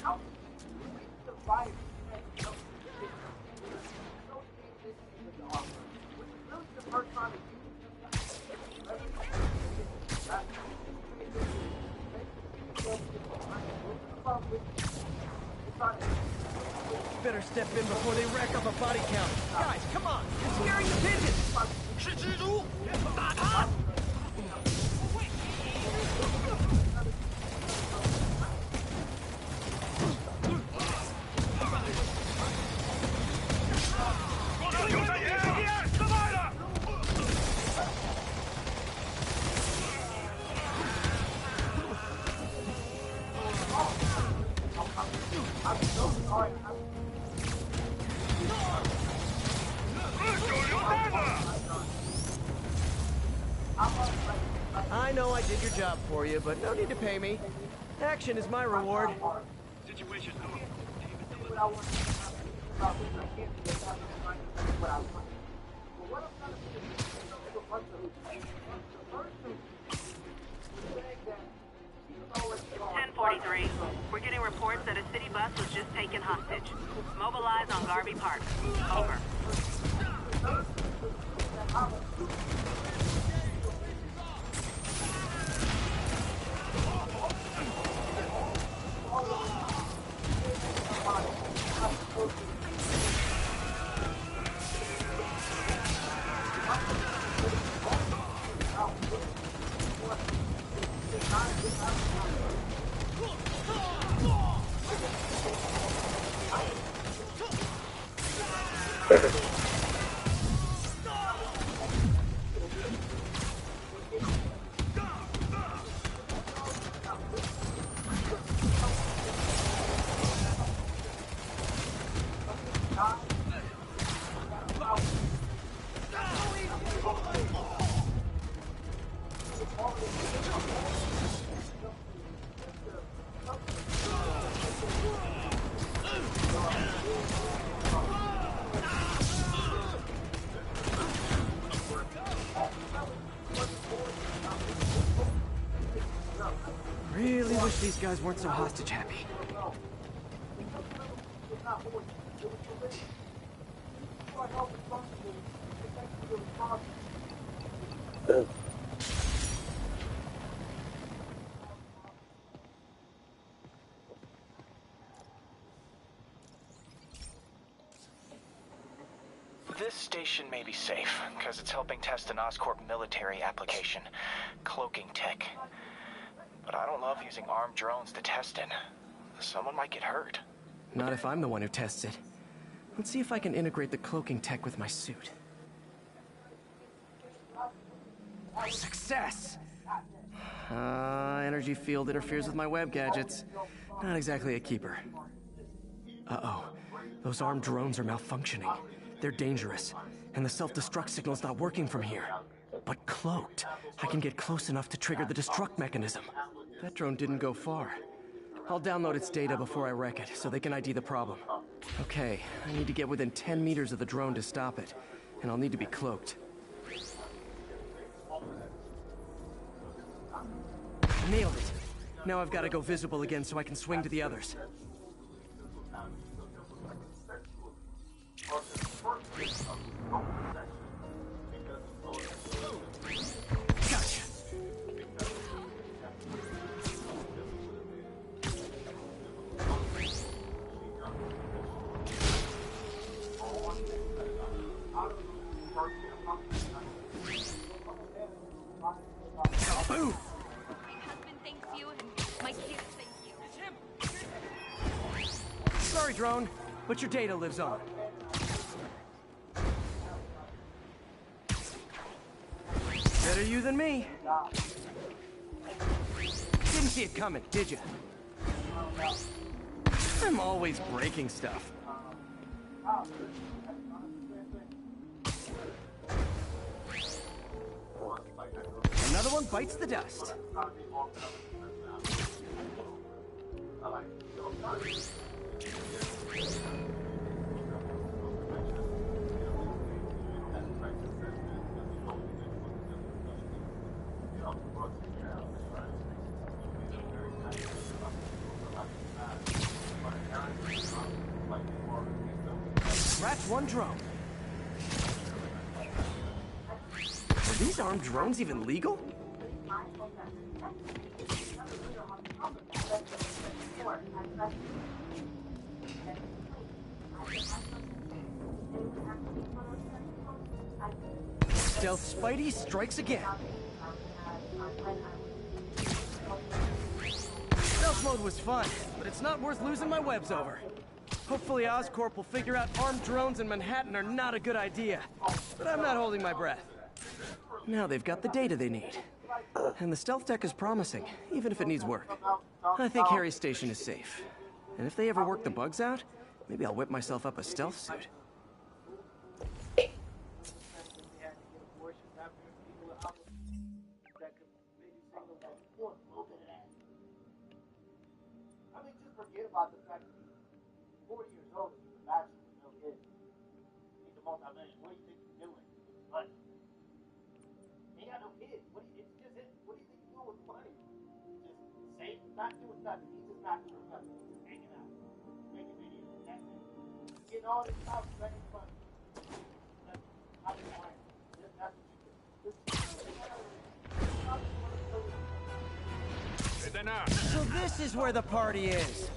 how many survivors had to come to this so big this thing with the offer. Which is really the first time that you better step in before they rack up a body count. Guys, come on! You're scaring the pigeons! 是蜘蛛，打他！ I know I did your job for you, but no need to pay me. Action is my reward. Situation 43. We're getting reports that a city bus was just taken hostage. Mobilize on Garvey Park. Over. Really wish these guys weren't so hostage happy. This station may be safe, because it's helping test an Oscorp military application, cloaking tech. But I don't love using armed drones to test in. Someone might get hurt. Not if I'm the one who tests it. Let's see if I can integrate the cloaking tech with my suit. Success! Energy field interferes with my web gadgets. Not exactly a keeper. Uh-oh. Those armed drones are malfunctioning. They're dangerous, and the self-destruct signal's not working from here. But cloaked, I can get close enough to trigger the destruct mechanism. That drone didn't go far. I'll download its data before I wreck it, so they can ID the problem. Okay, I need to get within 10 meters of the drone to stop it, and I'll need to be cloaked. Nailed it. Now I've got to go visible again so I can swing to the others. Gotcha. Boom! Sorry, drone, but your data lives on. Better you than me. Didn't see it coming, did you? I'm always breaking stuff. Another one bites the dust. Scratch one drone. Are these armed drones even legal? Stealth Spidey strikes again. Stealth mode was fun, but it's not worth losing my webs over. Hopefully Oscorp will figure out armed drones in Manhattan are not a good idea. But I'm not holding my breath. Now they've got the data they need. And the stealth tech is promising, even if it needs work. I think Harry's station is safe. And if they ever work the bugs out, maybe I'll whip myself up a stealth suit. Forget about the fact that he's 40 years old and he's a bachelor with no kids. He's a multi-millionaire. What do you think he's doing? But he got no kids. What do you think he's doing with the money? Just saving not doing nothing. He's just not doing nothing. He's just hanging out. Making videos. That's it. Getting all this stuff, making fun. That's how you play. That's what you do. So this is where the party is.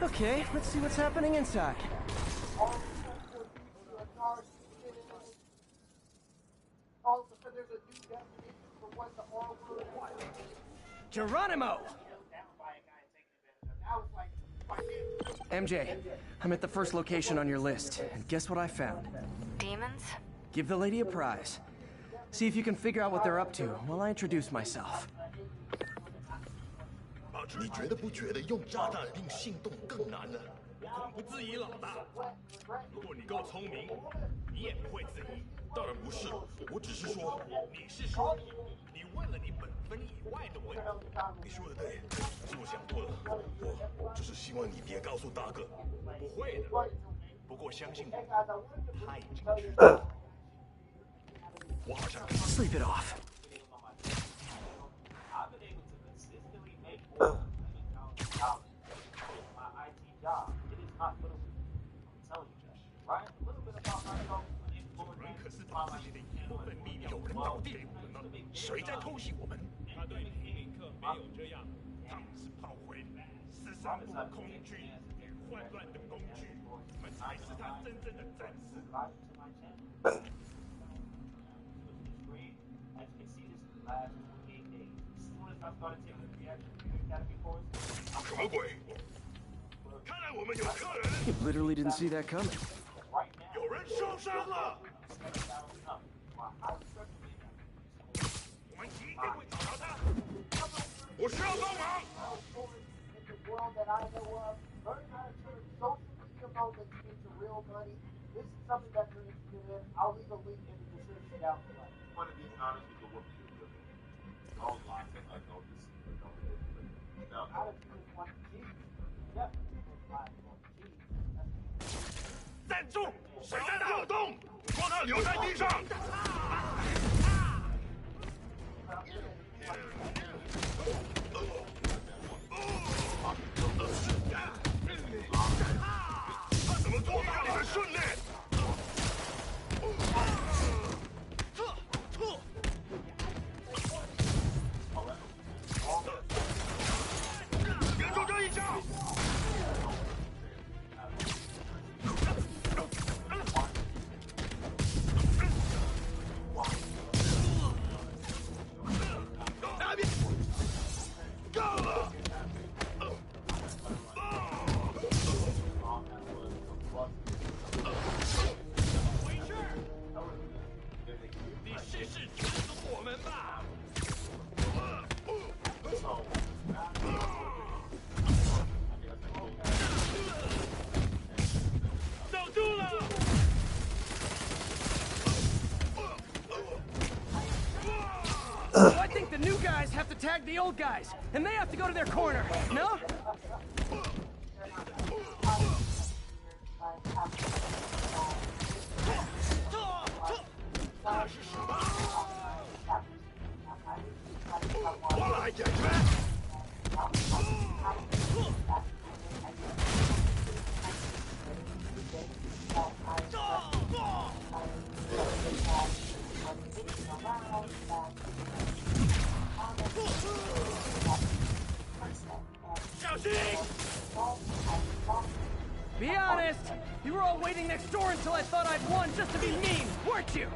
Okay, let's see what's happening inside. Geronimo! MJ, I'm at the first location on your list, and guess what I found? Demons? Give the lady a prize. See if you can figure out what they're up to while I introduce myself. 你觉得不觉得用炸弹令性动更难呢？我恐不质疑老大。如果你够聪明，你也不会质疑。当然不是，我只是说，你是说你问了你本分以外的问题。你说的对，是我想多了。我只是希望你别告诉大哥。不会的。不过相信我，他已经知道。我好像 Sleep it off. My IT job, it is not little. I'm telling you that, right? A little bit about myself. 人可是把自己的一部分秘密有人倒递给我们呢？谁在偷袭我们？他对黎明克没有这样，他们是炮灰，是散布空军与混乱的工具，我们才是他真正的战士。As you can see, this is the last 28 days. As soon as I started taking the reaction to the academy course, 什么鬼？看来我们有客人。 You literally didn't see that coming. 有人受伤了。我们一定会找到他。我需要帮忙。 in the world that I know of, learning how to turn social media moments into real money. This is something that you're interested in. I'll leave a link in the description down below. You want to be honest with the woman you're living with. Don't lie to her. Don't deceive her. Don't manipulate her. Now, how does you just want to cheat? Definitely don't lie to cheat. 站住！谁在那动？说他留在地上。他怎么做到你的训练？别就这一下。 I think the new guys have to tag the old guys, and they have to go to their corner, no? Be honest, you were all waiting next door until I thought I'd won just to be mean, weren't you?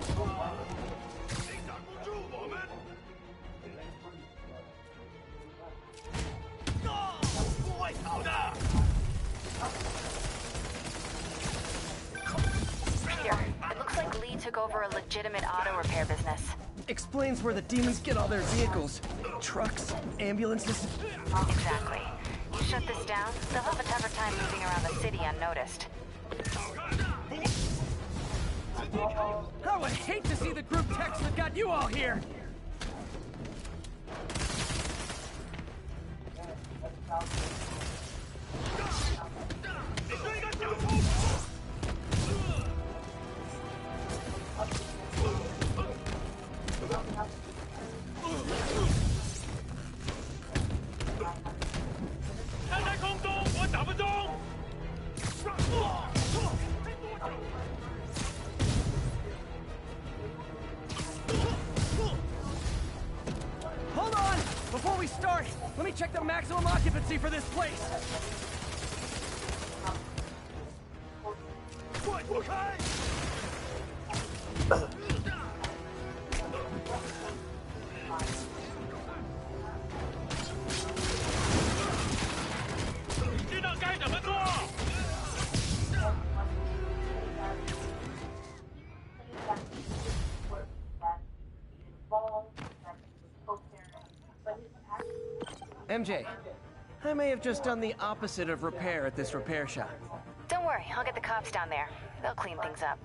Peter, it looks like Lee took over a legitimate auto repair business. Explains where the demons get all their vehicles. Trucks, ambulances. Exactly. You shut this down, they'll have a tougher time moving around the city unnoticed. I would hate to see the group text that got you all here! Hold on! Before we start, let me check the maximum occupancy for this place. MJ, I may have just done the opposite of repair at this repair shop. Don't worry, I'll get the cops down there. They'll clean things up.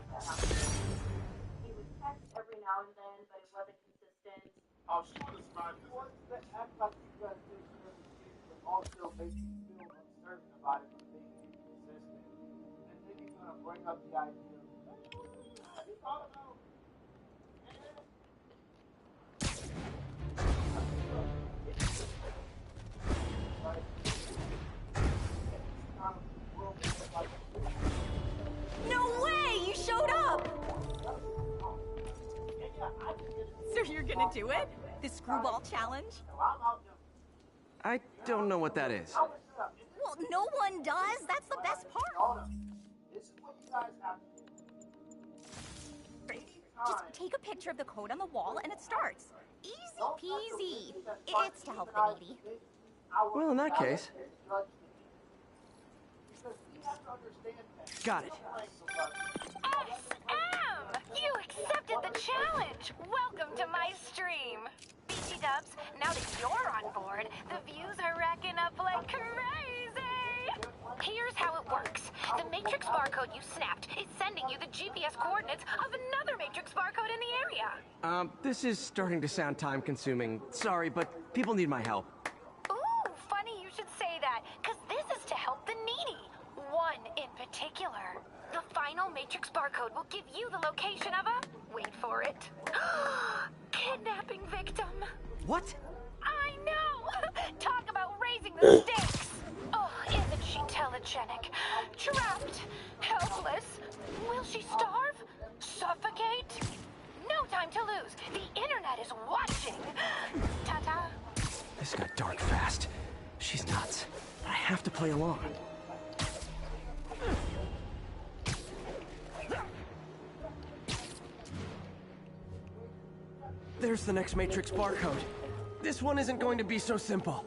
He would text every now and then, but it wasn't consistent. Oh, she would have survived this. Wants to act like you guys do really cheap, but also make you feel uncertain about it for being inconsistent. And then you're gonna bring up the idea of, have you thought about No way! You showed up! So you're gonna do it? The screwball challenge? I don't know what that is. Well, no one does. That's the best part. this is what you guys have to do. Just take a picture of the code on the wall and it starts. Easy peasy. It's to help the needy. Well, in that case... Got it. SM! You accepted the challenge! Welcome to my stream! BT Dubs, now that you're on board, the views are racking up like crazy! Here's how it works. The Matrix barcode you snapped is sending you the GPS coordinates of another Matrix barcode in the area. This is starting to sound time-consuming. Sorry, but people need my help. Ooh, funny you should say that, because this is to help the needy. One in particular. The final Matrix barcode will give you the location of a... Wait for it. Kidnapping victim. What? I know! Talk about raising the stakes! Oh, isn't she telegenic? Trapped. Helpless. Will she starve? Suffocate? No time to lose. The internet is watching. Ta-ta. This got dark fast. She's nuts. But I have to play along. There's the next Matrix barcode. This one isn't going to be so simple.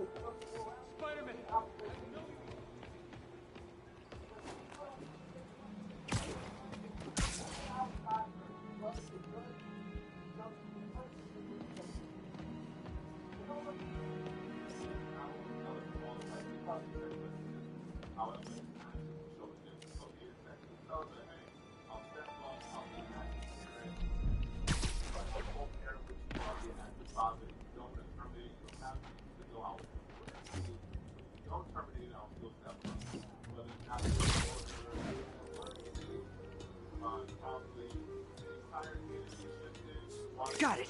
Got it.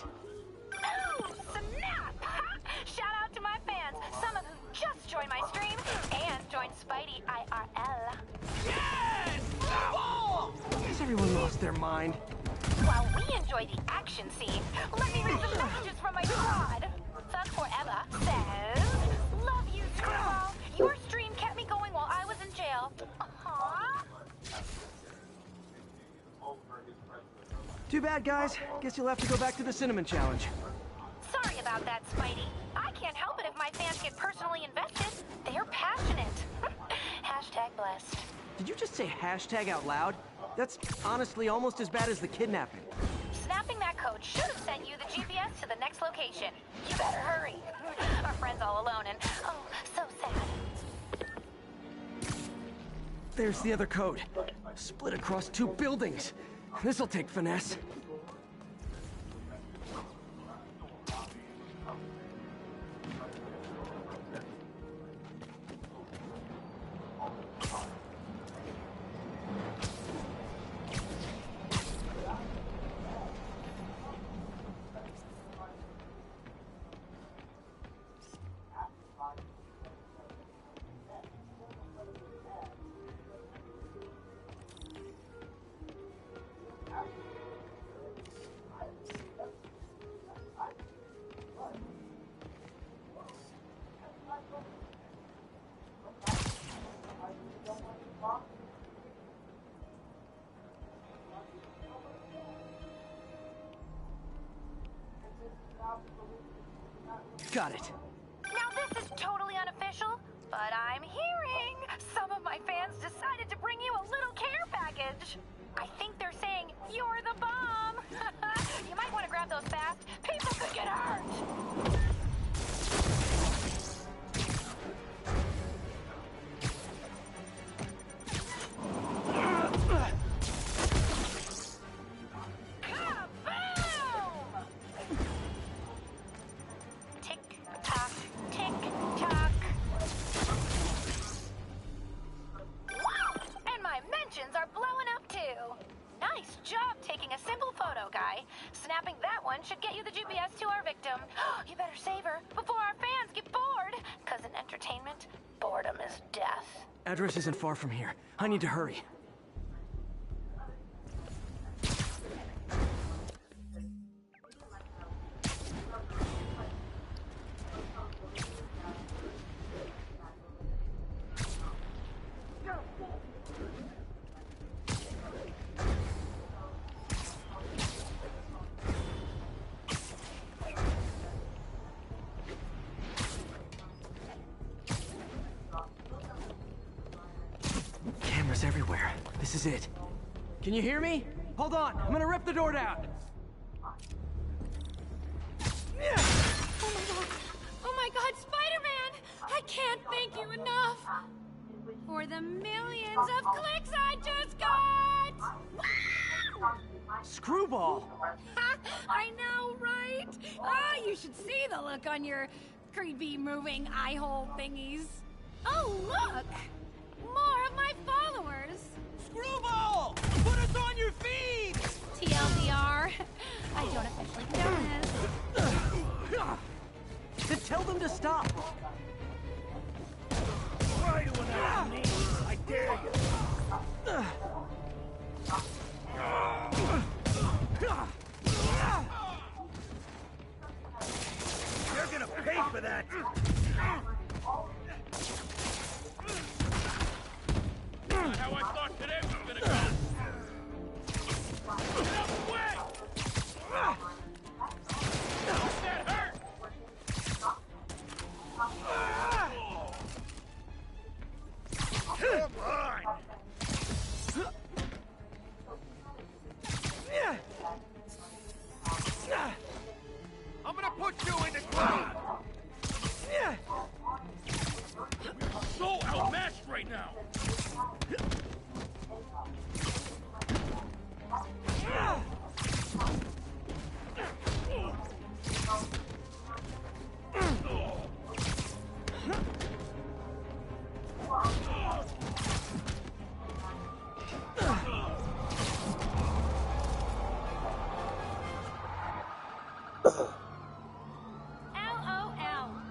Ooh, snap! Shout out to my fans, some of whom just joined my stream and joined Spidey IRL. Yes! Has everyone lost their mind? While we enjoy the action scene, let me read some messages from my squad. Thug Forever says, "Love you, Screwball. Your stream kept me going while I was in jail." Aww. Too bad, guys. Guess you'll have to go back to the Cinnamon Challenge. Sorry about that, Spidey. I can't help it if my fans get personally invested. They're passionate. Hashtag blessed. Did you just say hashtag out loud? That's honestly almost as bad as the kidnapping. Snapping that code should have sent you the GPS to the next location. You better hurry. Our friend's all alone and, oh, so sad. There's the other code. Split across 2 buildings. This'll take finesse. Got it. Now this is totally unofficial, but I'm hearing some of my fans decided to bring you a little care package. I think they're saying you're the bomb. You might want to grab those fast. People could get hurt. Should get you the GPS to our victim. You better save her before our fans get bored. Because in entertainment, boredom is death. Address isn't far from here. I need to hurry. Everywhere. This is it. Can you hear me? Hold on. I'm gonna rip the door down. Oh my god, Spider-Man! I can't thank you enough for the millions of clicks I just got! Screwball! I know, right? Ah, you should see the look on your creepy moving eye hole thingies. Oh, look! More of my followers! Screwball! Put us on your feed! TLDR, I don't officially condone this. Then tell them to stop! Try to announce me! I dare you! You're gonna pay for that! Not how I thought today was gonna go! Get out the way! That hurt! Come on! I'm gonna put you in the ground! We're so outmatched right now! LOL.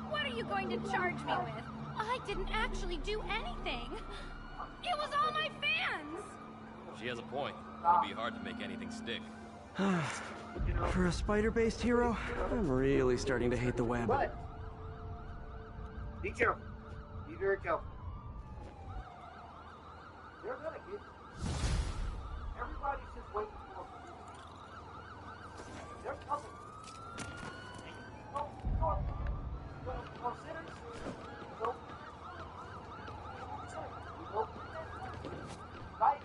What are you going to charge me with? I didn't actually do anything. It was all my fans. She has a point. It'll be hard to make anything stick. For a spider-based hero, I'm really starting to hate the web. But be careful. Be very careful. They're gonna get you. Everybody's just waiting for them. They're coming. And you know, sinners, right?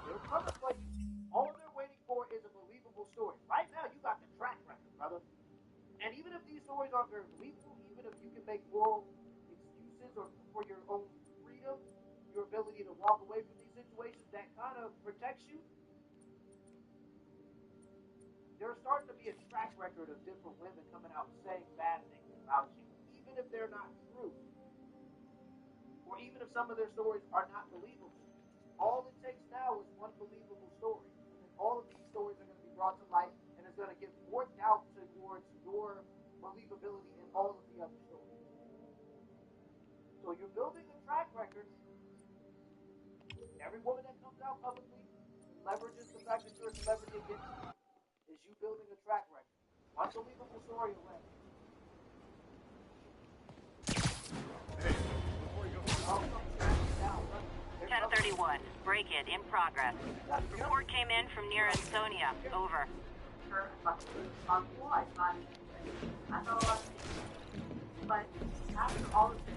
They're coming for you. All they're waiting for is a believable story. Right now, you got the track record, brother. And even if these stories aren't very believable, even if you can make moral excuses or for your affects you, there's starting to be a track record of different women coming out saying bad things about you, even if they're not true, or even if some of their stories are not believable. All it takes now is one believable story, and then all of these stories are going to be brought to light, and it's going to give more doubt towards your believability in all of the other stories. So you're building a track record. Every woman that comes out publicly leverages the fact that you're a celebrity against you. Is you building a track record. One believable story away. 1031. Break-in in progress. Report came in from near Estonia. Over. But after all of this,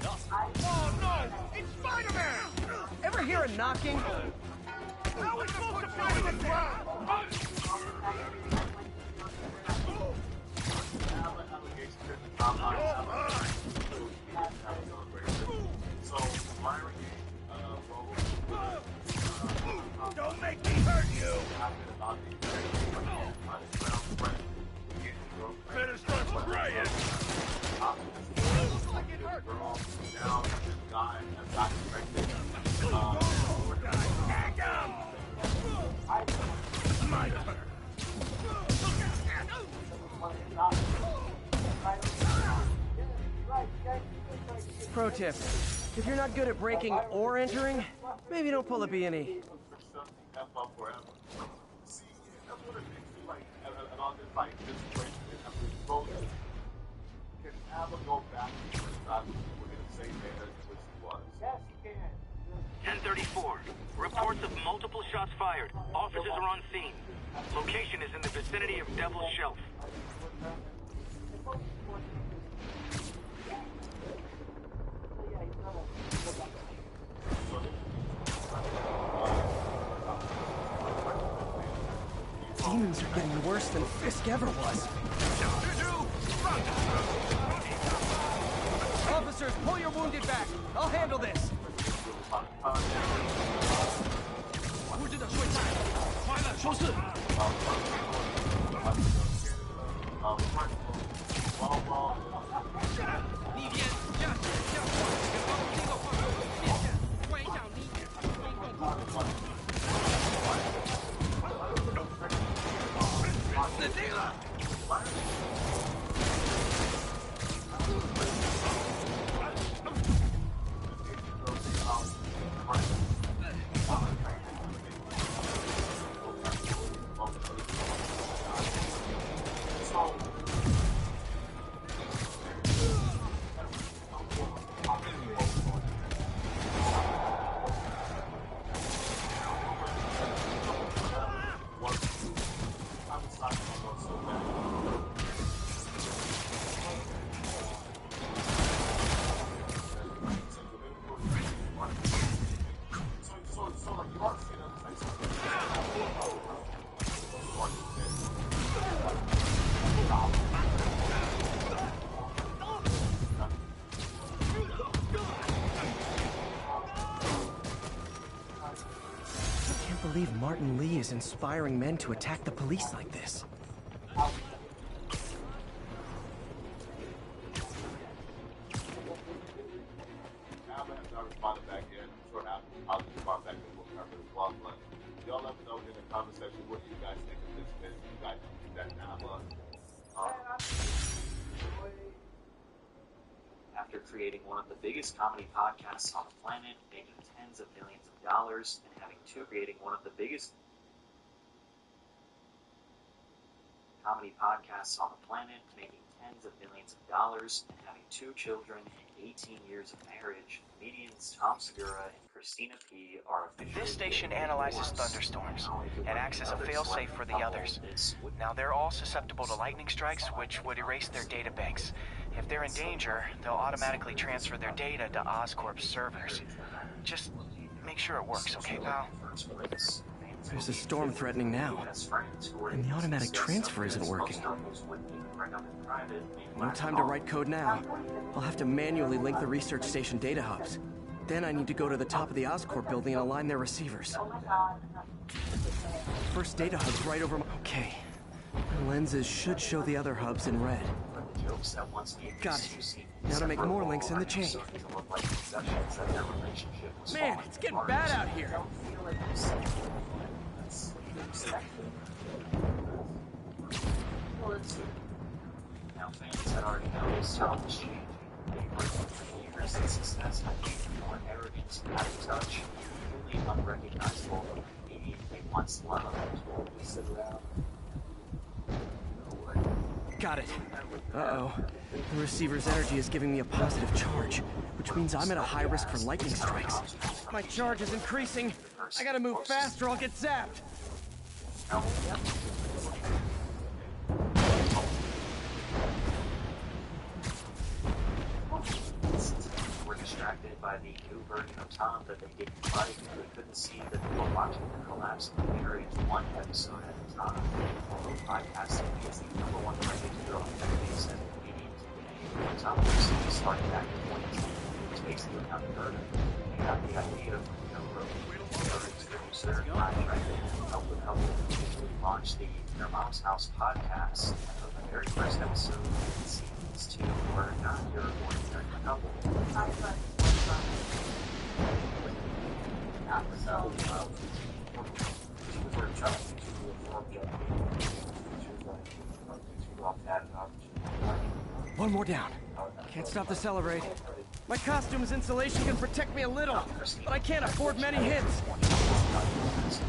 Oh no! It's SpooderMan! Ever hear a knocking? How are we supposed to find the ground? Don't make me hurt you! Better start spraying! Looks like it hurt! My turn! Pro tip, if you're not good at breaking or entering, maybe don't pull a B&E. Can Abba go back to the start within the same manner as she was? Yes, you can. 1034. Reports of multiple shots fired. Officers are on scene. Location is in the vicinity of Devil's Shelf. Demons are getting worse than Fisk ever was. Officers, pull your wounded back. I'll handle this. I can't believe Martin Lee is inspiring men to attack the police like this. After creating one of the biggest comedy podcasts on the planet, making tens of millions of dollars, and having creating one of the biggest comedy podcasts on the planet, making tens of millions of dollars, and having 2 children and 18 years of marriage, comedians Tom Segura and Christina P. are officially... This station analyzes thunderstorms and acts as a failsafe for the others. Now, they're all susceptible to lightning strikes, which would erase their data banks. If they're in danger, they'll automatically transfer their data to Oscorp's servers. Just make sure it works, okay, pal? There's a storm threatening now, and the automatic transfer isn't working. No time to write code now. I'll have to manually link the research station data hubs. Then I need to go to the top of the Oscorp building and align their receivers. First data hub's right over my... Okay. My lenses should show the other hubs in red. Got it. Now to make more links in the chain. Man, it's getting bad out here. Now fans had already noticed how much change. They worked for years and success had made them more arrogant, out of touch, truly unrecognizable from the media they once loved. We sit around. Got it. Uh-oh. The receiver's energy is giving me a positive charge, which means I'm at a high risk for lightning strikes. My charge is increasing. I gotta move fast or I'll get zapped. Were distracted by the new version of Tom that they didn't like, and they couldn't see that they were watching the collapse of the area one episode at a time. Although podcasting is the #1 rated show on Netflix and Canadian today, Tom recently started back in 2010, which takes into account the burden. They got the idea from Joe Rogan, producer, contractor, and helped the couple to launch the Their Mom's House podcast. And for the very first episode, these two were not your ordinary couple. One more down. Can't stop the celebrate. My costume's insulation can protect me a little, but I can't afford many hits.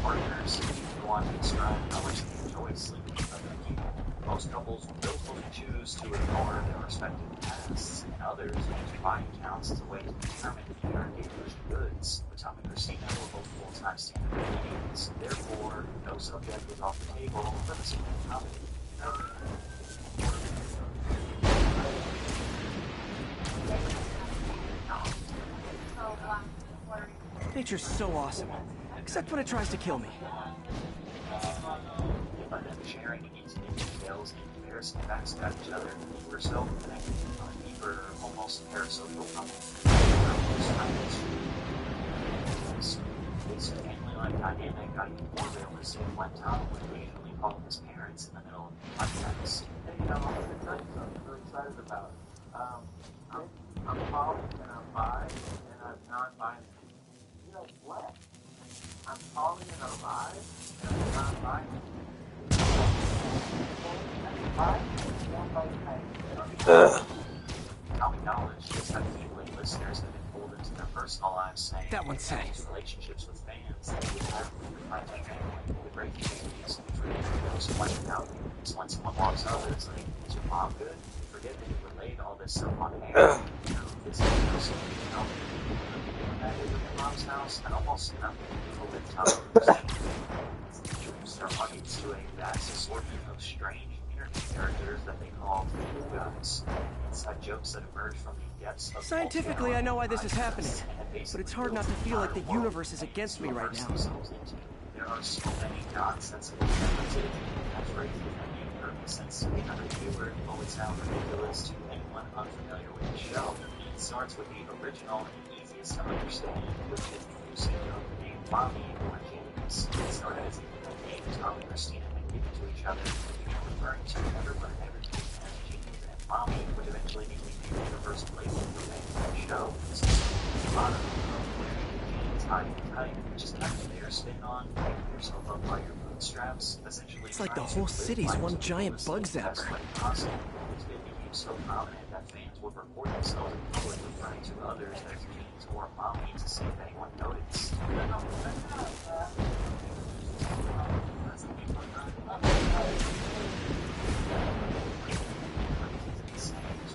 Partners, one describe how much they enjoy sleeping with other people. Most couples will willfully choose to ignore their respective pasts, and others use buying counts as a way to determine if they are engaged goods. But Tom and Christina were both full-time stand-up comedians. Therefore, no subject was off the table for the same comedy. Nature's so awesome, except when it tries to kill me. By them sharing intimate details and comparison facts about each other, we were so connected on a deeper, almost parasocial level. This family-like dynamic got even more realistic when Tom would occasionally call his parents in the middle of the podcast. And you know, I'm really excited about it. I'm poly and I'm bi and I'm non-binary. You know what? I'm poly and I'm bi and I'm non-binary. Common knowledge just how deeply listeners have been pulled into their personal lives, saying that one's said. Relationships with fans that we have with friends and family, the great communities, which really knows so much about you. So when someone walks over, it's like, is your mom good? You forget that you relayed all this stuff on air. You know, this is so, you know, that is your mom's house, and almost nothing people with time introduce their audience to a vast assortment of strange internet characters that they call cool guys. Inside jokes that emerge from the depths of scientifically, I know why this is happening, but it's hard not to feel like the universe is against me right now. There are so many nonsensical references and catchphrases that make perfect sense to the average viewer, but would sound ridiculous to anyone unfamiliar with the show. It starts with the original and easiest to understand, which is the usage of the name Mommy or James. It started as a name Tom and Christina had given to each other, and began referring to everyone and everything as James and Mommy, which eventually became the universal label for the show. This is a lot of James hiding type, just kind of their spin on, picking yourself up by your bootstraps, essentially. It's like the whole city's one giant bug zapper. This bit became so prominent that fans would report themselves in public referring to others as James or Mommy to see if anyone noticed.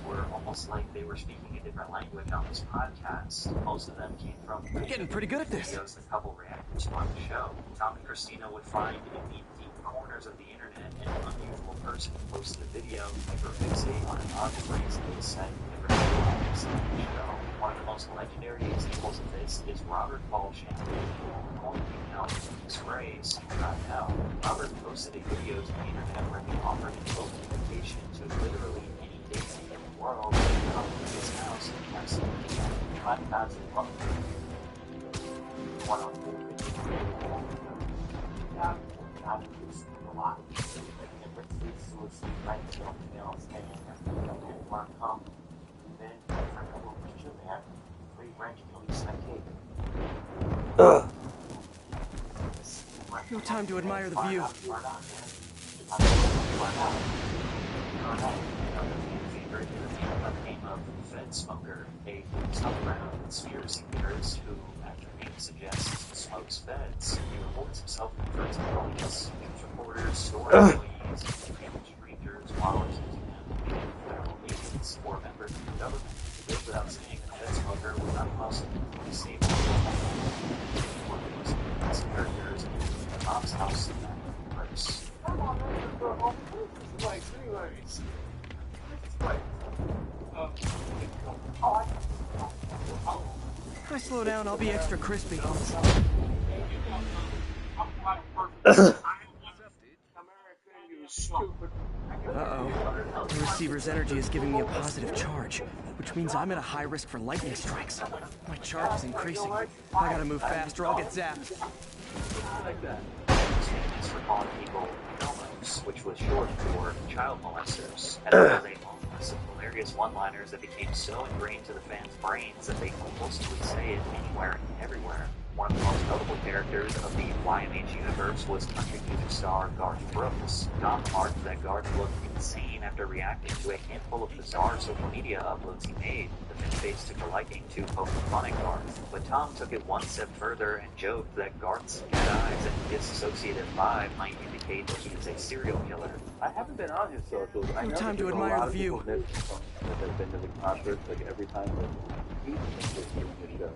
Were almost like they were speaking a different language on this podcast. Most of them came from getting pretty good at this. Videos the couple reacted to on the show. Tom and Christina would find in the deep corners of the internet an unusual person who posted a video, hyperfixate on an odd phrase they said never fixed on the show. One of the most legendary examples of this is Robert Paul Champion, who coined the account this phrase, not now. Robert posted a video to the internet where he offered an open invitation to literally any dating in the world to come to his house and have some Podcast one on not a lot. Different sources like emails and come then man, free range police like No time to admire the view. Name of Fed Smoker, a underground conspiracy theorist who, after name suggests, smokes feds. He reports himself referred to police, news reporters, store employees, strangers, followers, and federal agents or members of the government. It goes without saying that Fed Smoker was not possible to save one of the most famous characters in the Mom's House in that universe. Anyways. If I slow down, I'll be extra crispy. Uh-oh. The receiver's energy is giving me a positive charge, which means I'm at a high risk for lightning strikes. My charge is increasing. I gotta move fast or I'll get zapped. Like that. Famous for calling people homos, which was short for child molesters, and there was a long list of hilarious one-liners that became so ingrained to the fans' brains that they almost would say it anywhere and everywhere. One of the most notable characters of the YMH universe was country music star Garth Brooks. Tom remarked that Garth looked insane after reacting to a handful of bizarre social media uploads he made. The fan base took a liking to poke fun at Garth, but Tom took it one step further and joked that Garth's cat eyes and dissociative vibe might indicate that he is a serial killer. I haven't been on his socials. I know time to admire the view. That have been to the concerts, like every time that he's doing the show.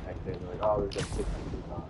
Next day they're like, oh, there's like 6 people on.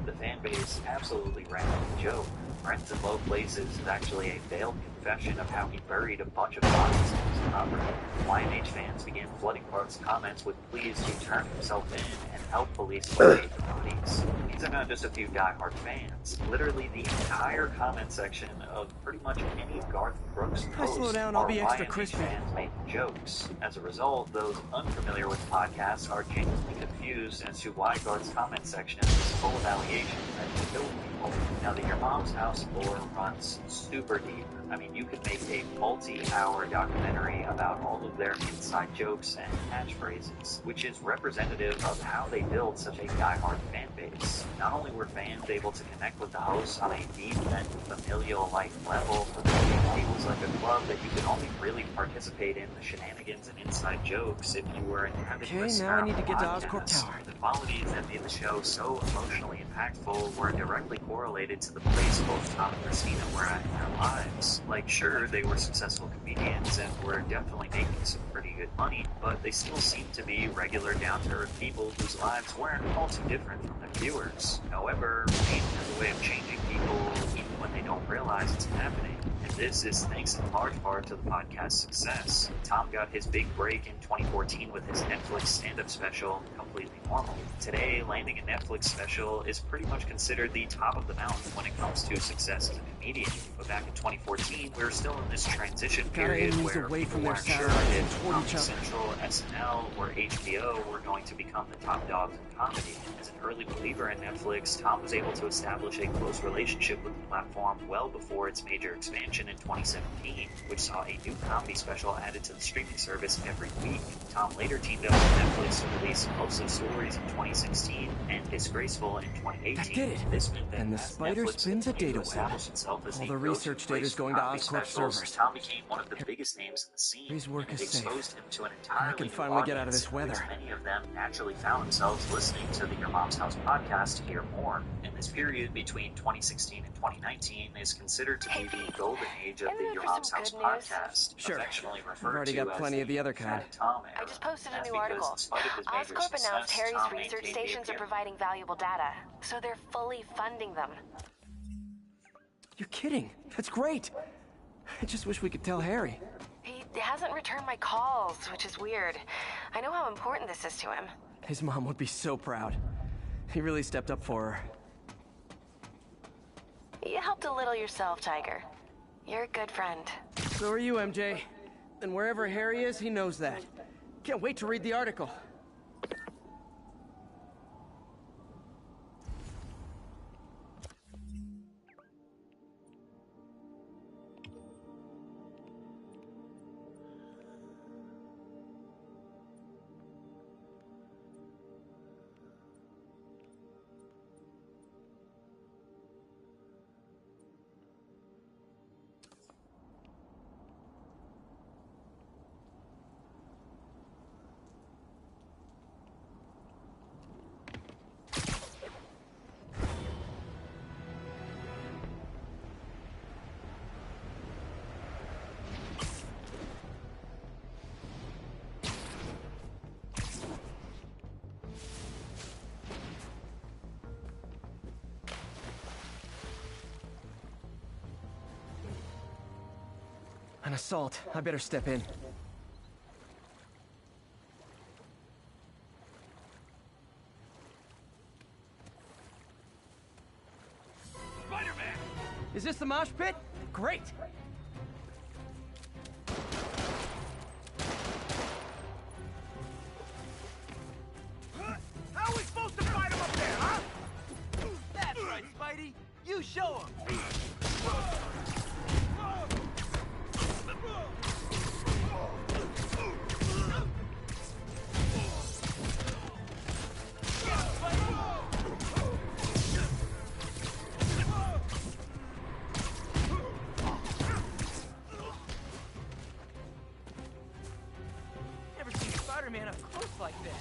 The fan base absolutely ran with the joke. Friends in Low Places is actually a veiled confession of how he buried a bunch of bodies in his property. YMH fans began flooding Garth's comments with pleas to turn himself in and help police locate the bodies. These are not just a few diehard fans. Literally the entire comment section of pretty much any Garth Brooks post slow down, I'll be extra YMH crispy. fans making jokes. As a result, those unfamiliar with podcasts are genuinely confused as to why Garth's comment section is full of allegations that he killed people. Now that Your Mom's House lore runs super deep. I mean, you could make a multi-hour documentary about all of their inside jokes and catchphrases, which is representative of how they build such a diehard fan base. Not only were fans able to connect with the hosts on a deep and familial-like level, but the community was like a club that you could only really participate in the shenanigans and inside jokes if you were an avid listener. Now I need to get to of Oscorp podcasts. Tower. The qualities that made the show so emotionally impactful were directly correlated to the place both Tom and Christina were at in their lives. Like, sure, they were successful comedians and were definitely making some pretty good money, but they still seemed to be regular, down-to-earth people whose lives weren't all too different from their viewers. However, fame has a way of changing people even when they don't realize it's happening. And this is thanks in large part to the podcast's success. Tom got his big break in 2014 with his Netflix stand-up special, Completely Normal. Today, landing a Netflix special is pretty much considered the top of the mountain when it comes to success as a comedian. But back in 2014, we were still in this transition period where away from people their weren't sure satellites if toward each Comedy other. Central, SNL, or HBO were going to become the top dogs in comedy. As an early believer in Netflix, Tom was able to establish a close relationship with the platform well before its major expansion in 2017, which saw a new comedy special added to the streaming service every week. Tom later teamed up with Netflix to release Mostly Stories in 2016 and Disgraceful in 2018. That did it. This meant that And the as spider Netflix spins a continued data to web. establish itself as All the the research go-to data's place for going to comedy Oscorp specials, servers. Tom became one of the biggest names in the scene. Harry's work and is safe. exposed him to an I entirely can new finally get out of audience, this weather. which many of them naturally found themselves listening to the Your Mom's House podcast to hear more. And this period between 2016 and 2019 is considered to be the golden age of the Your Mom's House podcast, Sure. affectionately I've referred already to got as plenty of the other kind. Fat Tom era. I just posted a That's new because article. in spite of his major Oscorp announced success, Harry's Tom research maintained the stations are appearance. providing valuable data, so they're fully funding them. You're kidding. That's great. I just wish we could tell Harry. He hasn't returned my calls, which is weird. I know how important this is to him. His mom would be so proud. He really stepped up for her. You helped a little yourself, Tiger. You're a good friend. So are you, MJ. And wherever Harry is, he knows that. Can't wait to read the article. An assault. I better step in. Spider-Man! Is this the mosh pit? Great! How are we supposed to fight him up there, huh? That's right, Spidey. You show him. Never seen Spider-Man up close like this.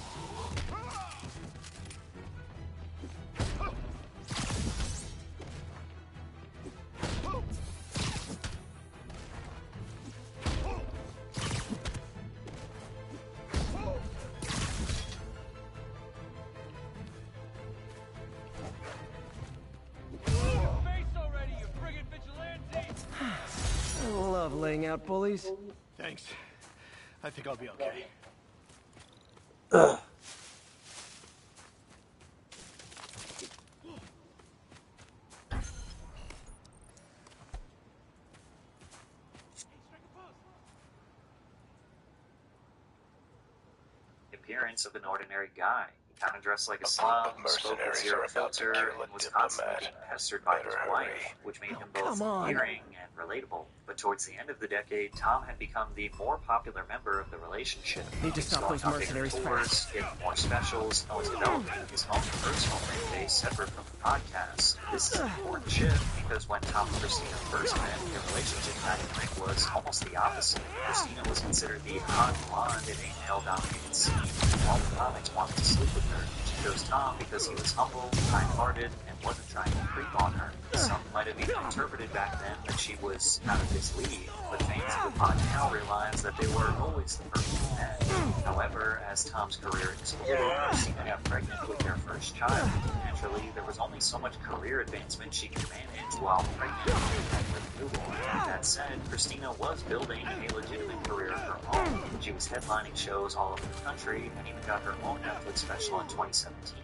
I love laying out bullies. Thanks. I think I'll be okay. Appearance of an ordinary guy. He kind of dressed like a slum, spoke with zero filter, and was constantly being pestered by his wife, which made him both endearing and relatable. But towards the end of the decade, Tom had become the more popular member of the relationship. Need to stop those mercenaries fast. Getting more specials, and was developing his own personal fan base separate from the podcast. This is an important shift because when Tom and Christina first met, their relationship dynamic was almost the opposite. Christina was considered the hot blonde in a male-dominated scene. All the comics wanted to sleep with her. She chose Tom because he was humble, kind-hearted, and wasn't trying to creep on her. Some might have even interpreted back then that she was out of his league, but fans of the pod now realize that they were always the perfect match. However, as Tom's career exploded, Christina got pregnant with their first child. Naturally, there was only so much career advancement she could manage while pregnant with a newborn. That said, Christina was building a legitimate career of her own. She was headlining shows all over the country and even got her own Netflix special in 2017.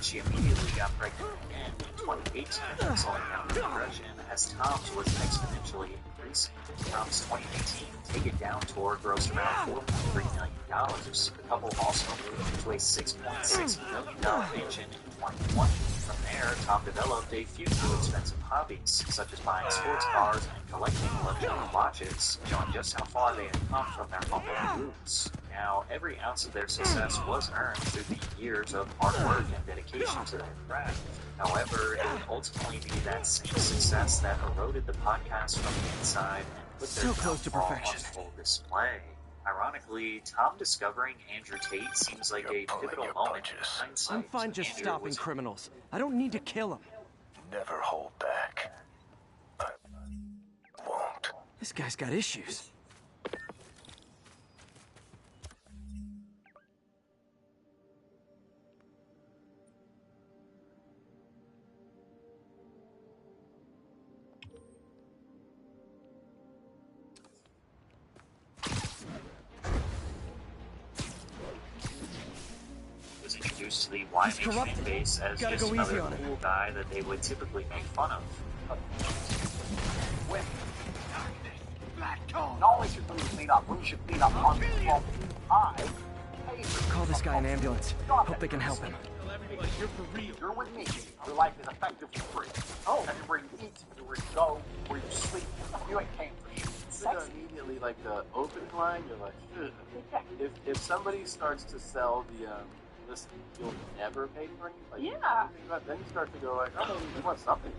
She immediately got pregnant again in 2018, slowing down her progression as Tom's was exponentially increasing. Tom's 2018 Take It Down tour grossed around $4.3 million. The couple also moved into a $6.6 million mansion in 2020. From there, Tom developed a few new expensive hobbies, such as buying sports cars and collecting luxury watches, showing just how far they had come from their humble roots. Now, every ounce of their success was earned through the years of hard work and dedication to their craft. However, it would ultimately be that same success that eroded the podcast from the inside and put their downfall on full display. Ironically, Tom discovering Andrew Tate seems like a pivotal moment in hindsight. I'm fine just stopping criminals. I don't need to kill them. Never hold back. I won't. This guy's got issues. To the YMH fan base as just another cool guy that they would typically make fun of. Not only should we clean up, we should clean up on the high Call this guy an ambulance. Hope they can help him. Tell everybody you're for real. You're with me. Your life is effectively free. Oh. Everywhere you eat, everywhere you go, where you sleep, you ain't paying for shit. Sexy. Immediately, like the open line, you're like, ugh. If somebody starts to sell the listen, you'll never pay for anything. Yeah. Then you start to go like, oh, you want something.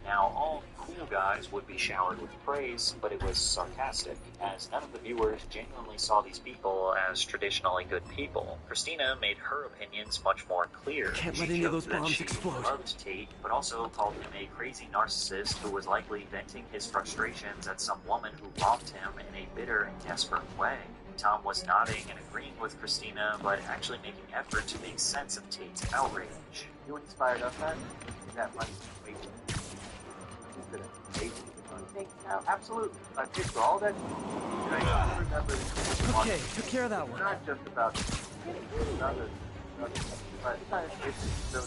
Now, all cool guys would be showered with praise, but it was sarcastic, as none of the viewers genuinely saw these people as traditionally good people. Christina made her opinions much more clear. Can't She let any of those joked that bombs she explode. loved Tate, but also called him a crazy narcissist who was likely venting his frustrations at some woman who wronged him in a bitter and desperate way. Tom was nodding and agreeing with Christina, but actually making effort to make sense of Tate's outrage. You inspired us, man? That money waiting. No, absolutely. I picked all that. And I remember. Okay, took care of that one. It's not just about another, but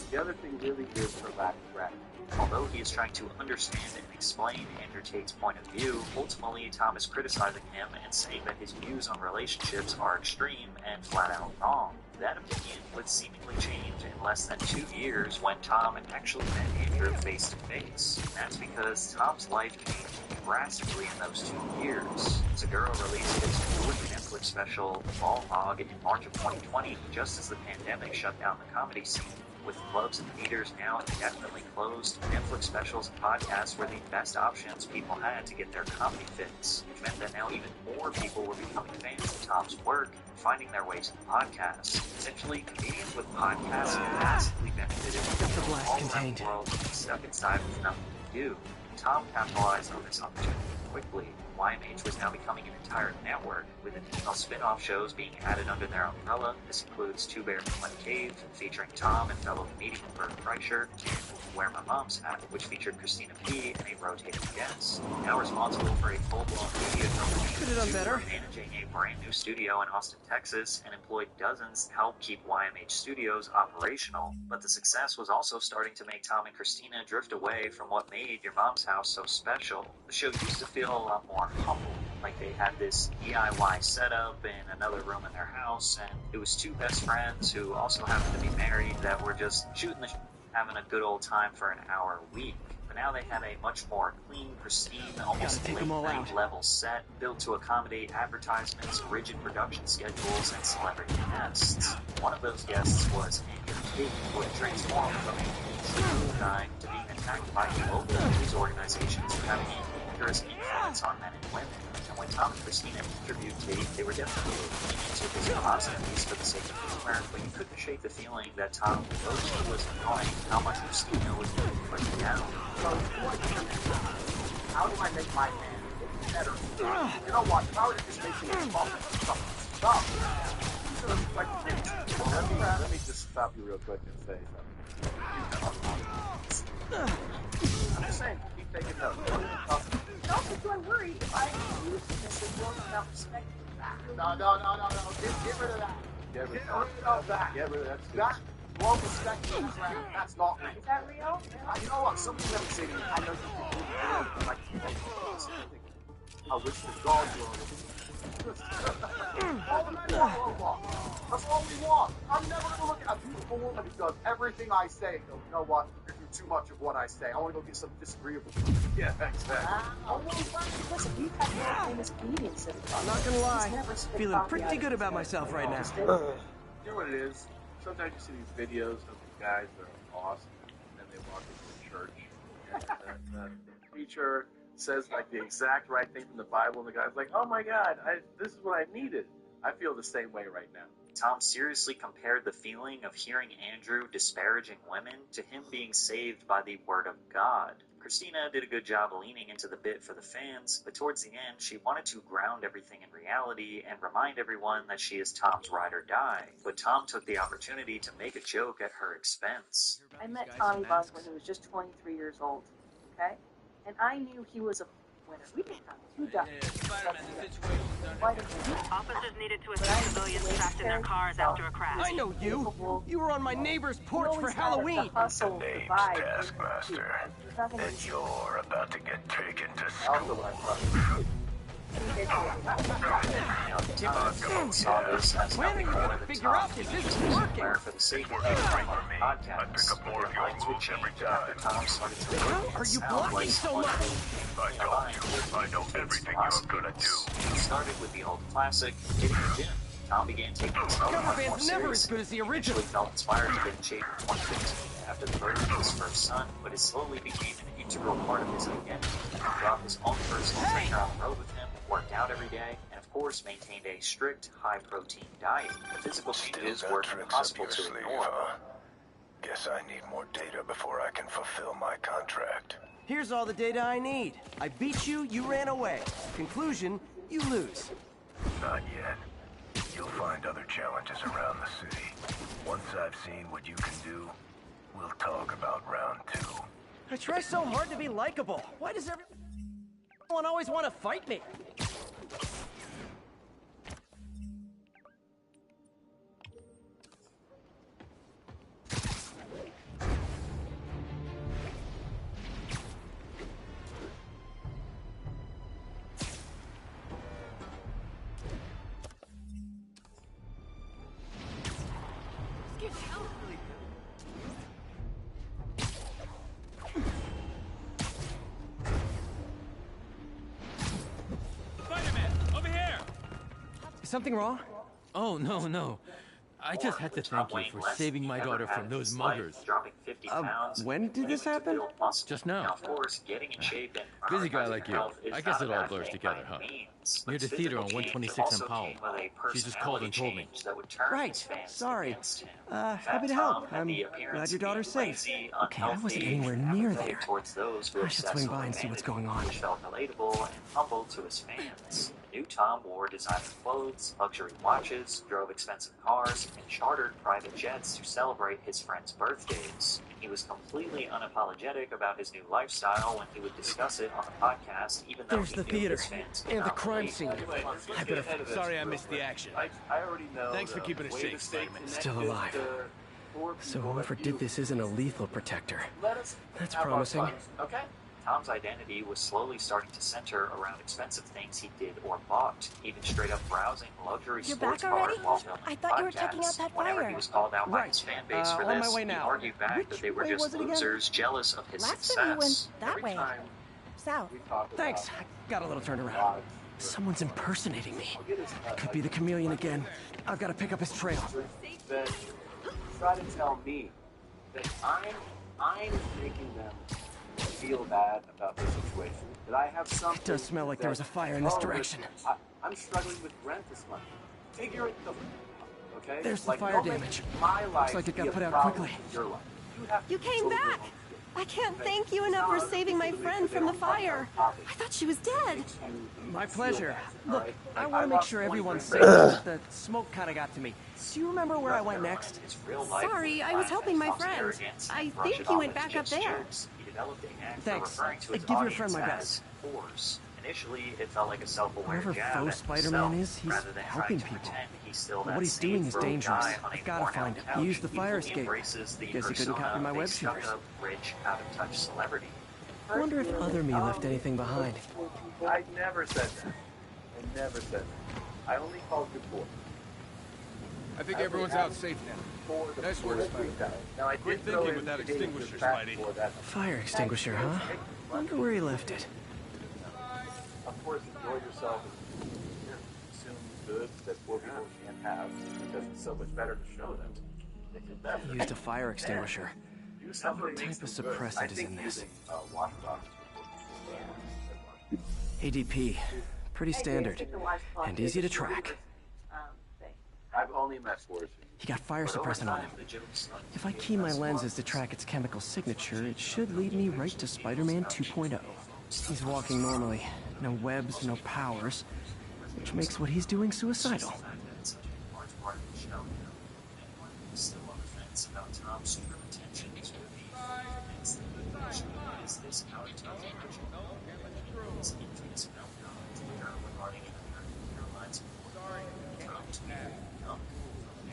the other thing really is for lack of gratitude. Although he is trying to understand and explain Andrew Tate's point of view, ultimately Tom is criticizing him and saying that his views on relationships are extreme and flat out wrong. That opinion would seemingly change in less than 2 years when Tom actually met Andrew face to face. That's because Tom's life changed drastically in those 2 years. Segura released his newest Netflix special, Ball Hog, in March of 2020, just as the pandemic shut down the comedy scene. With clubs and theaters now indefinitely closed, Netflix specials and podcasts were the best options people had to get their comedy fix, which meant that now even more people were becoming fans of Tom's work and finding their way to the podcast. Essentially, comedians with podcasts massively benefited from all around the world being stuck inside with nothing to do. Tom capitalized on this opportunity quickly. YMH was now becoming an entire network, with additional spin-off shows being added under their umbrella. This includes Two Bears in One Cave, featuring Tom and fellow comedian Bert Kreischer, and Wear My Mom's Hat, which featured Christina P. and a rotating guest. Now responsible for a full-blown media company, Could have done better. Managing a brand new studio in Austin, Texas, and employed dozens to help keep YMH Studios operational. But the success was also starting to make Tom and Christina drift away from what made Your Mom's House so special. The show used to feel a lot more humble, like they had this DIY setup in another room in their house, and it was two best friends who also happened to be married that were just shooting the having a good old time for an hour a week. But now they had a much more clean, pristine, almost late-night level set, built to accommodate advertisements, rigid production schedules, and celebrity guests. One of those guests was Andrew Tate, who had transformed from a single guy to being attacked by local news organizations for having a dangerous influence on men and women. And when Tom and Christina interviewed Tate, they were definitely leaning into his positives for the sake of humor, but you couldn't shake the feeling that Tom mostly was annoying how much Christina was really putting down. How do I make my man better? You know what? How would it just make me stop? Let me just stop you real quick and say something. I'm just saying, keep taking notes. Also, do I worry if I use this as well without respect for that? No. Get rid of that. Get rid of that. Get rid of that. That low respect for that. That's not me. Is that real? You know what? Somebody never say to me, I know you can do it. Like, I wish the gods were on it. That's all we want. I'm never going to look at a beautiful woman who does everything I say. Go, you know what? You're doing too much of what I say. I want to go get some disagreeable. Yeah, exactly. Listen, we've had more famous comedians. I'm not gonna lie, feeling pretty good about myself right now. You know what it is? Sometimes you see these videos of these guys that are awesome, and then they walk into a church, and the preacher says like the exact right thing from the Bible, and the guy's like, "Oh my God, this is what I needed." I feel the same way right now. Tom seriously compared the feeling of hearing Andrew disparaging women to him being saved by the word of God. Christina did a good job leaning into the bit for the fans, but towards the end, she wanted to ground everything in reality and remind everyone that she is Tom's ride or die. But Tom took the opportunity to make a joke at her expense. I met Tommy Bunk when he was just 23 years old, okay? And I knew he was a winner. We can have two ducks. Officers needed to assist civilians trapped in their cars after a crash. I know you. You were on my neighbor's porch for Halloween. Name's Taskmaster, and you're about to get taken to school. Tom saw this as nothing more than Tom being used somewhere for the sake of podcasts. Their minds would change after Tom started to look and sound like someone who, I know everything you're gonna do. It started with the old classic, hitting the gym. Tom began taking himself much more seriously. He eventually felt inspired to get in shape in 2015 after the birth of his first son, but it slowly became an integral part of his identity. He brought his own personal trainer on the road with him, worked out every day, and of course maintained a strict, high-protein diet. The physical changes were impossible to ignore. Guess I need more data before I can fulfill my contract. Here's all the data I need. I beat you, you ran away. Conclusion, you lose. Not yet. You'll find other challenges around the city. Once I've seen what you can do, we'll talk about round 2. I try so hard to be likable. Why does everyone always want to fight me? Something wrong? Oh, no. I just had to thank you for saving my daughter from those muggers. Dropping 50 pounds. When did this happen? Just now. Now, of course, getting in shape and Busy guy like you. health is I guess not it a all bad blurs thing together, by huh? any means, but Near the his theater on physical 126 change on Powell. also came with a She just called and told me. personality change that would turn Right. his fans Sorry. against him. Happy to Fat help. Tom had I'm the glad appearance your of being daughter's safe. lazy, Okay, I wasn't unhealthy, anywhere near apathetic there. towards those who I should swing obsess by over and see what's vanity, going on. which felt relatable and humble to his fans. The new Tom wore designer clothes, luxury watches, drove expensive cars, and chartered private jets to celebrate his friends' birthdays. He was completely unapologetic about his new lifestyle when he would discuss it on the podcast, even though There's he the knew theater his fans did and the not crime relate. scene. Anyway, I better. sorry I missed the action. I already know. Thanks for keeping us way safe, to stay Spider-Man. Still connected alive. to poor So people whoever like did you. this isn't a lethal protector. Let us That's have our promising. fun, okay? Tom's identity was slowly starting to center around expensive things he did or bought, even straight up browsing luxury You're sports back cars already? while filming I thought you were checking out podcasts. that Whenever fire. he was called out by Right. his fan base for On this, my way he now. argued back Which that they were way just was it again? losers jealous of his Last success. time you went that Every way. time South. we talk about Thanks. I got a little turned around. Someone's impersonating me. It could be the chameleon again. I've got to pick up his trail. that try to tell me that I'm making them feel bad about the situation. That I have something. It does smell like there was a fire in this direction. I'm struggling with rent this month. Figure it the okay? There's the Like, fire don't make damage. My life Looks like it got be a put out problem quickly. in your life. You have You came back! I can't thank you enough for saving my friend from the fire. I thought she was dead. My pleasure. Look, I want to make sure everyone's safe. The smoke kind of got to me. Do you remember where I went next? Sorry, I was helping my friend. I think you went back up there. Thanks. Give your friend my best. Initially, it felt like a self-aware Whoever jab faux at Spider-Man himself, is, he's rather than helping trying to people. pretend he's still But that what he's same doing is broke dangerous. guy on a I've got to worn-out find him. couch. He used the He fire fully escape. embraces the Guess he couldn't persona copy my of a web shooters. stuck-up, rich, out-of-touch celebrity. I wonder if other me left anything behind. I never said that. I never said that. I only called you poor. I think everyone's out safe now. Nice work, Spider. Now, I Great did throw thinking in with that the days extinguisher, to back Spidey. for that. Fire extinguisher, huh? Wonder where he left it. Of course, enjoy yourself and consume goods that poor people can't have because it's so much better to show them. They can better. He used a fire extinguisher. What What type of suppressant is in this? ADP. Pretty standard. And easy to track. I've only met forces. He got fire suppressant on him. If I key my lenses to track its chemical signature, it should lead me right to Spider-Man 2.0. He's walking normally. No webs, no powers. Which makes what he's doing suicidal. Still on the fence about Tom's true intentions with the is this out-of-touch version? His infamous meltdown on Twitter regarding an American Airlines Tom to come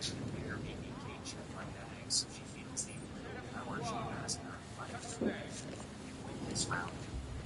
from the air made me cage at my bag, so she feels the power she has in her life. Win this round.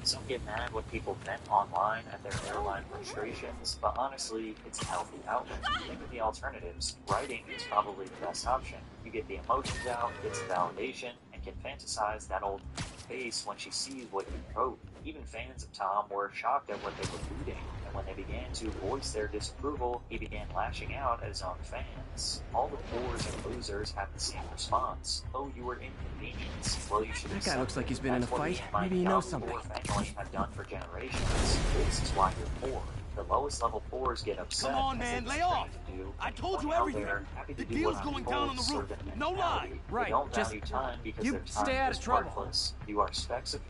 Some get mad when people vent online at their airline frustrations, but honestly, it's a healthy outlet. Think of the alternatives. Writing is probably the best option. You get the emotions out, get some validation, and can fantasize that old face when she sees what you wrote. Even fans of Tom were shocked at what they were reading, and when they began to voice their disapproval, he began lashing out at his own fans. All the boors and losers have the same response. Oh, you were inconvenienced. Well, you should That guy looks like he's been in a fight. My Maybe he knows something. family have done for generations. This is why you're poor. The lowest level poors get upset. Come on, man, lay off. I told you everything. The deal's going down on the roof. No lie. Right. Don't value time because you their time stay out is of trouble. worthless. You are specks of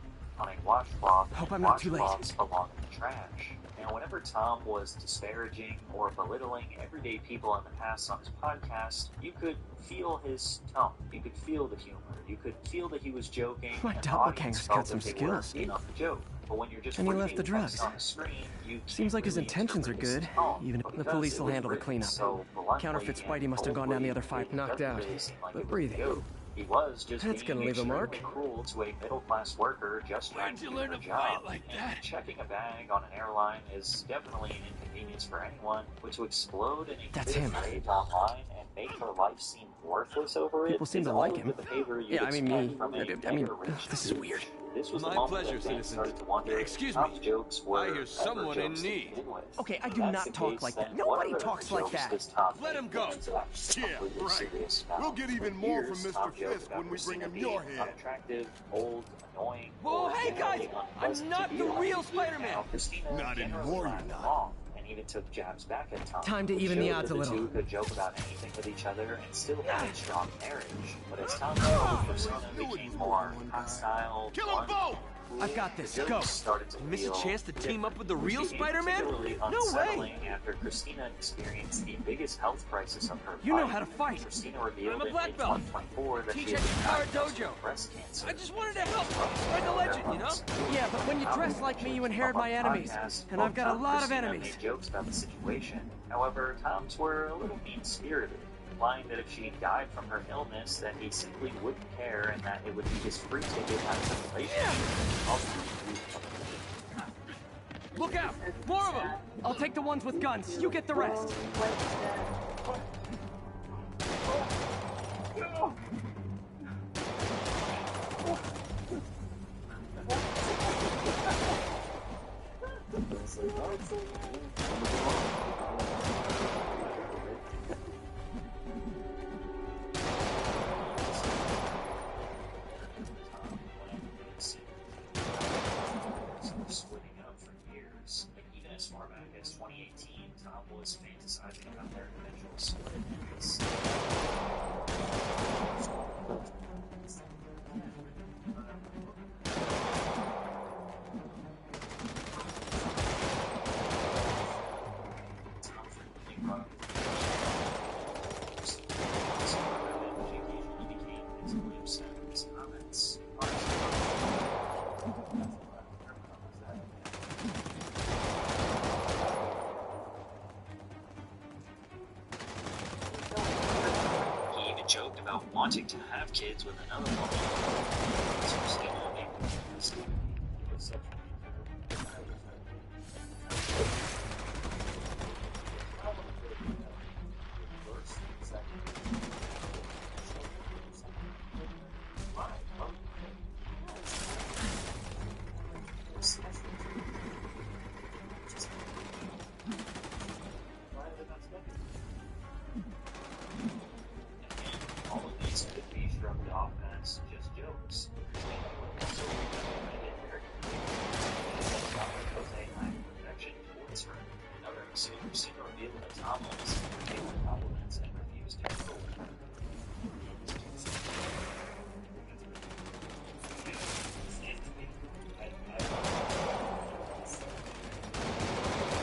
on a washcloth. Hope I'm not too late. Washcloths belong in the trash. Now, whenever Tom was disparaging or belittling everyday people in the past on his podcast, you could feel his tone. You could feel the humor. You could feel that he was joking. My and the doppelganger's audience got felt some that they skills. weren't enough to joke. But when you're just And he reading left the text drugs. on the screen, you Seems like his can't really intentions are interpret good, his tone. even But if the because police it will was handle the written cleanup. so bluntly Counterfeit and Spidey must have gone down the other five boldly, knocked it out, doesn't really seem like but it was a breathing. joke. He was just That's being gonna leave a mark. extremely cruel to a middle-class worker just trying to do their job. And checking a bag on an airline is definitely an inconvenience for anyone, but to explode in a That's fit of him. rage online and make her life seem worthless over it People seem is to all like of him. the behavior you'd Yeah, I mean, expect from a mega-rich this is weird. This was My the moment pleasure, that fans citizen. started to wonder if Excuse Tom's me. jokes were I hear ever someone in jokes to need. begin with. Okay, I If do that's not the talk case, like then that. Nobody what other talks like jokes that. does Tom Let make him go. that are actually Yeah, completely right. serious about? We'll get even For more years, from Tom Mr. joked Fisk about when we bring Christina him being your head. unattractive, old, annoying, Whoa, or hey, guys! generally I'm unpleasant not to the be around. real Spider-Man. Now, Christina Not generally anymore, you're laughed not. along, and even took jabs back at Tom. Time to which even the showed odds that a the little. two could joke about anything with each other and still have a strong marriage. But as Tom's public persona became more hostile, Kill 'em both! I've got this. the Go. jokes started to Miss a feel chance to team up with the different, real which became Spider-Man? particularly No way. unsettling after Christina experienced the biggest health crisis of her life. You know how to fight. Christina revealed I'm a in black belt. mid-2024 that Teach she at had the been Power diagnosed Dojo. with breast cancer. I just wanted to help. Spread the legend, you know? Yeah, but when you dress like me, you inherit my enemies. And I've got a lot of enemies. Made jokes about the situation. However, Tom's were a little mean-spirited, implying that if she died from her illness, that he simply wouldn't care and that it would be his free ticket out of the relationship. Look out! More of them! I'll take the ones with guns. You get the rest. Splitting up for years. Like, even as far back as 2018, Tom was fantasizing about their eventual split. Tom frequently brought up he occasionally became physically upset with his comments. He even joked about wanting to have kids with another woman. So still only all of these could be shrugged off as just jokes. Another episode, Christina revealed that Tom always gave her compliments and refused to go with her.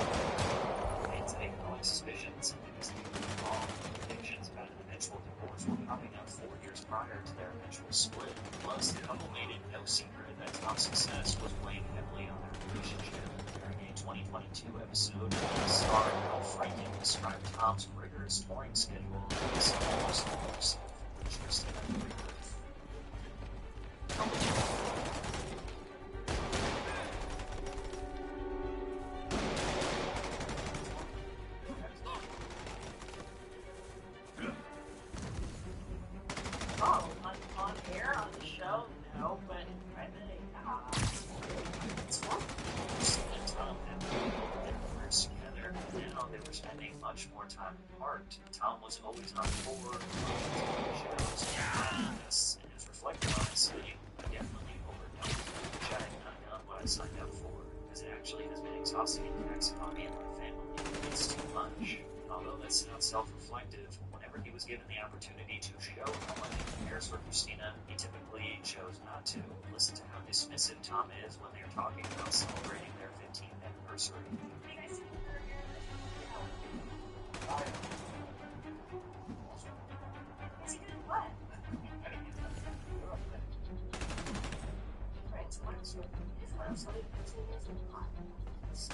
Fans had growing suspicions that this was wrong. Predictions about an eventual divorce were popping up 4 years prior to their eventual split. Plus, the couple made it no secret that Tom's success was weighing heavily on their relationship. During a 2022 episode, star Al Franken described Tom's rigorous touring schedule as almost immersive, which Christina agreed with. more time apart. Tom was always on board with shows and podcasts, and his reflective honesty, I definitely overdone it, which I had not done what I signed up for, because it actually has been exhausting and taxing on me and my family. It's too much. Although that sounds self-reflective, whenever he was given the opportunity to show how much he cares for Christina, he typically chose not to. Listen to how dismissive Tom is when they're talking about celebrating their 15th anniversary. Is he doing what? Right, so what is his love story continues on. What's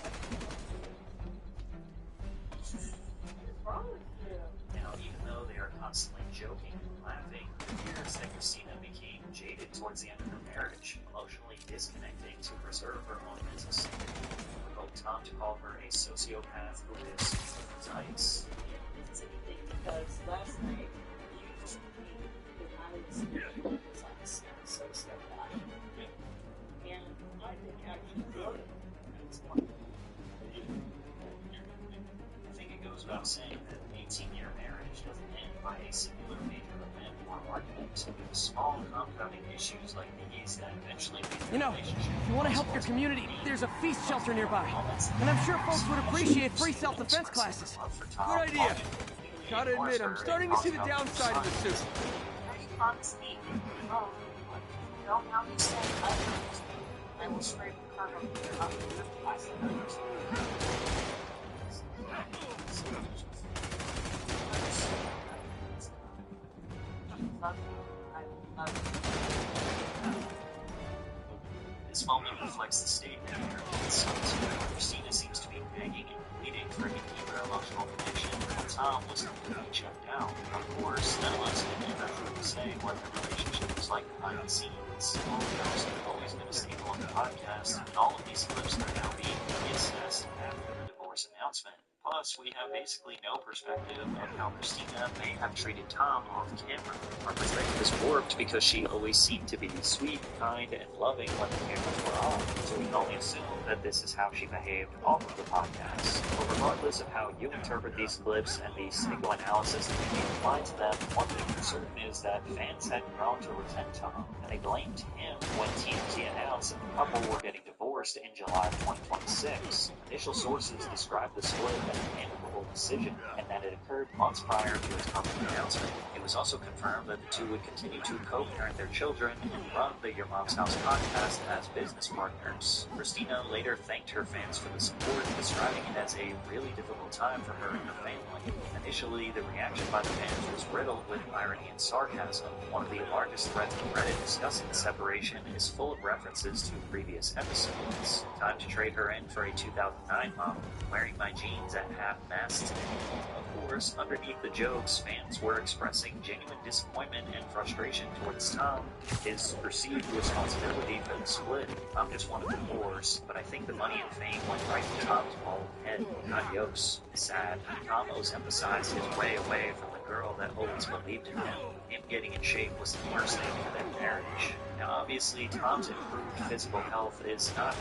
wrong with you? Now, even though they are constantly joking and laughing, it appears that Christina became jaded towards the end of her marriage, emotionally disconnecting to preserve her own mental sanity. We hope Tom to call her a sociopath who is precise. This is anything because last night you told me that I was precise and sociopath. And I think actually wrote it. That's one thing. I think it goes without saying that an 18-year marriage doesn't end by a singular major event or argument. Small compounding issues like these that eventually lead to You know, if you want to help your community, there's a feast shelter nearby. And I'm sure folks would appreciate free self-defense classes. Good idea. Gotta admit, I'm starting to see the downside of the suit. Honestly, you know how you say I will scrape the cover of your class. This moment reflects the state of the Americans. Christina seems to be begging and pleading for him to keep her emotional connection, while Tom was completely checked out. Of course, none of us can ever truly say what the relationship was like behind the scenes. All of those have always been a staple on the podcast, and all of these clips are now being reassessed after the divorce announcement. Plus, we have basically no perspective of how Christina may have treated Tom off camera. Our perspective is warped because she always seemed to be sweet, kind, and loving when the cameras were on, so we can only assume that this is how she behaved off of the podcast. But regardless of how you interpret these clips and the psychoanalysis that can be applied to them, one thing for certain is that fans had grown to resent Tom, and they blamed him when TMZ announced that the couple were getting divorced in July of 2026. Initial sources described the split as an amicable decision, and that it occurred months prior to its public announcement. It was also confirmed that the two would continue to co-parent their children and run the Your Mom's House podcast as business partners. Christina later thanked her fans for the support, describing it as a really difficult time for her and her family. Initially, the reaction by the fans was riddled with irony and sarcasm. One of the largest threads on Reddit discussing the separation is full of references to previous episodes. Time to trade her in for a 2009 model, wearing my jeans at half-mast today. Of course, underneath the jokes, fans were expressing genuine disappointment and frustration towards Tom, his perceived responsibility for the split. Tom just wanted divorce, but I think the money and fame went right to Tom's bald head. Adios. Sad. Tom always emphasized his way away from the girl that always believed in him. Him getting in shape was the worst thing for their marriage. Now, obviously, Tom's improved physical health is not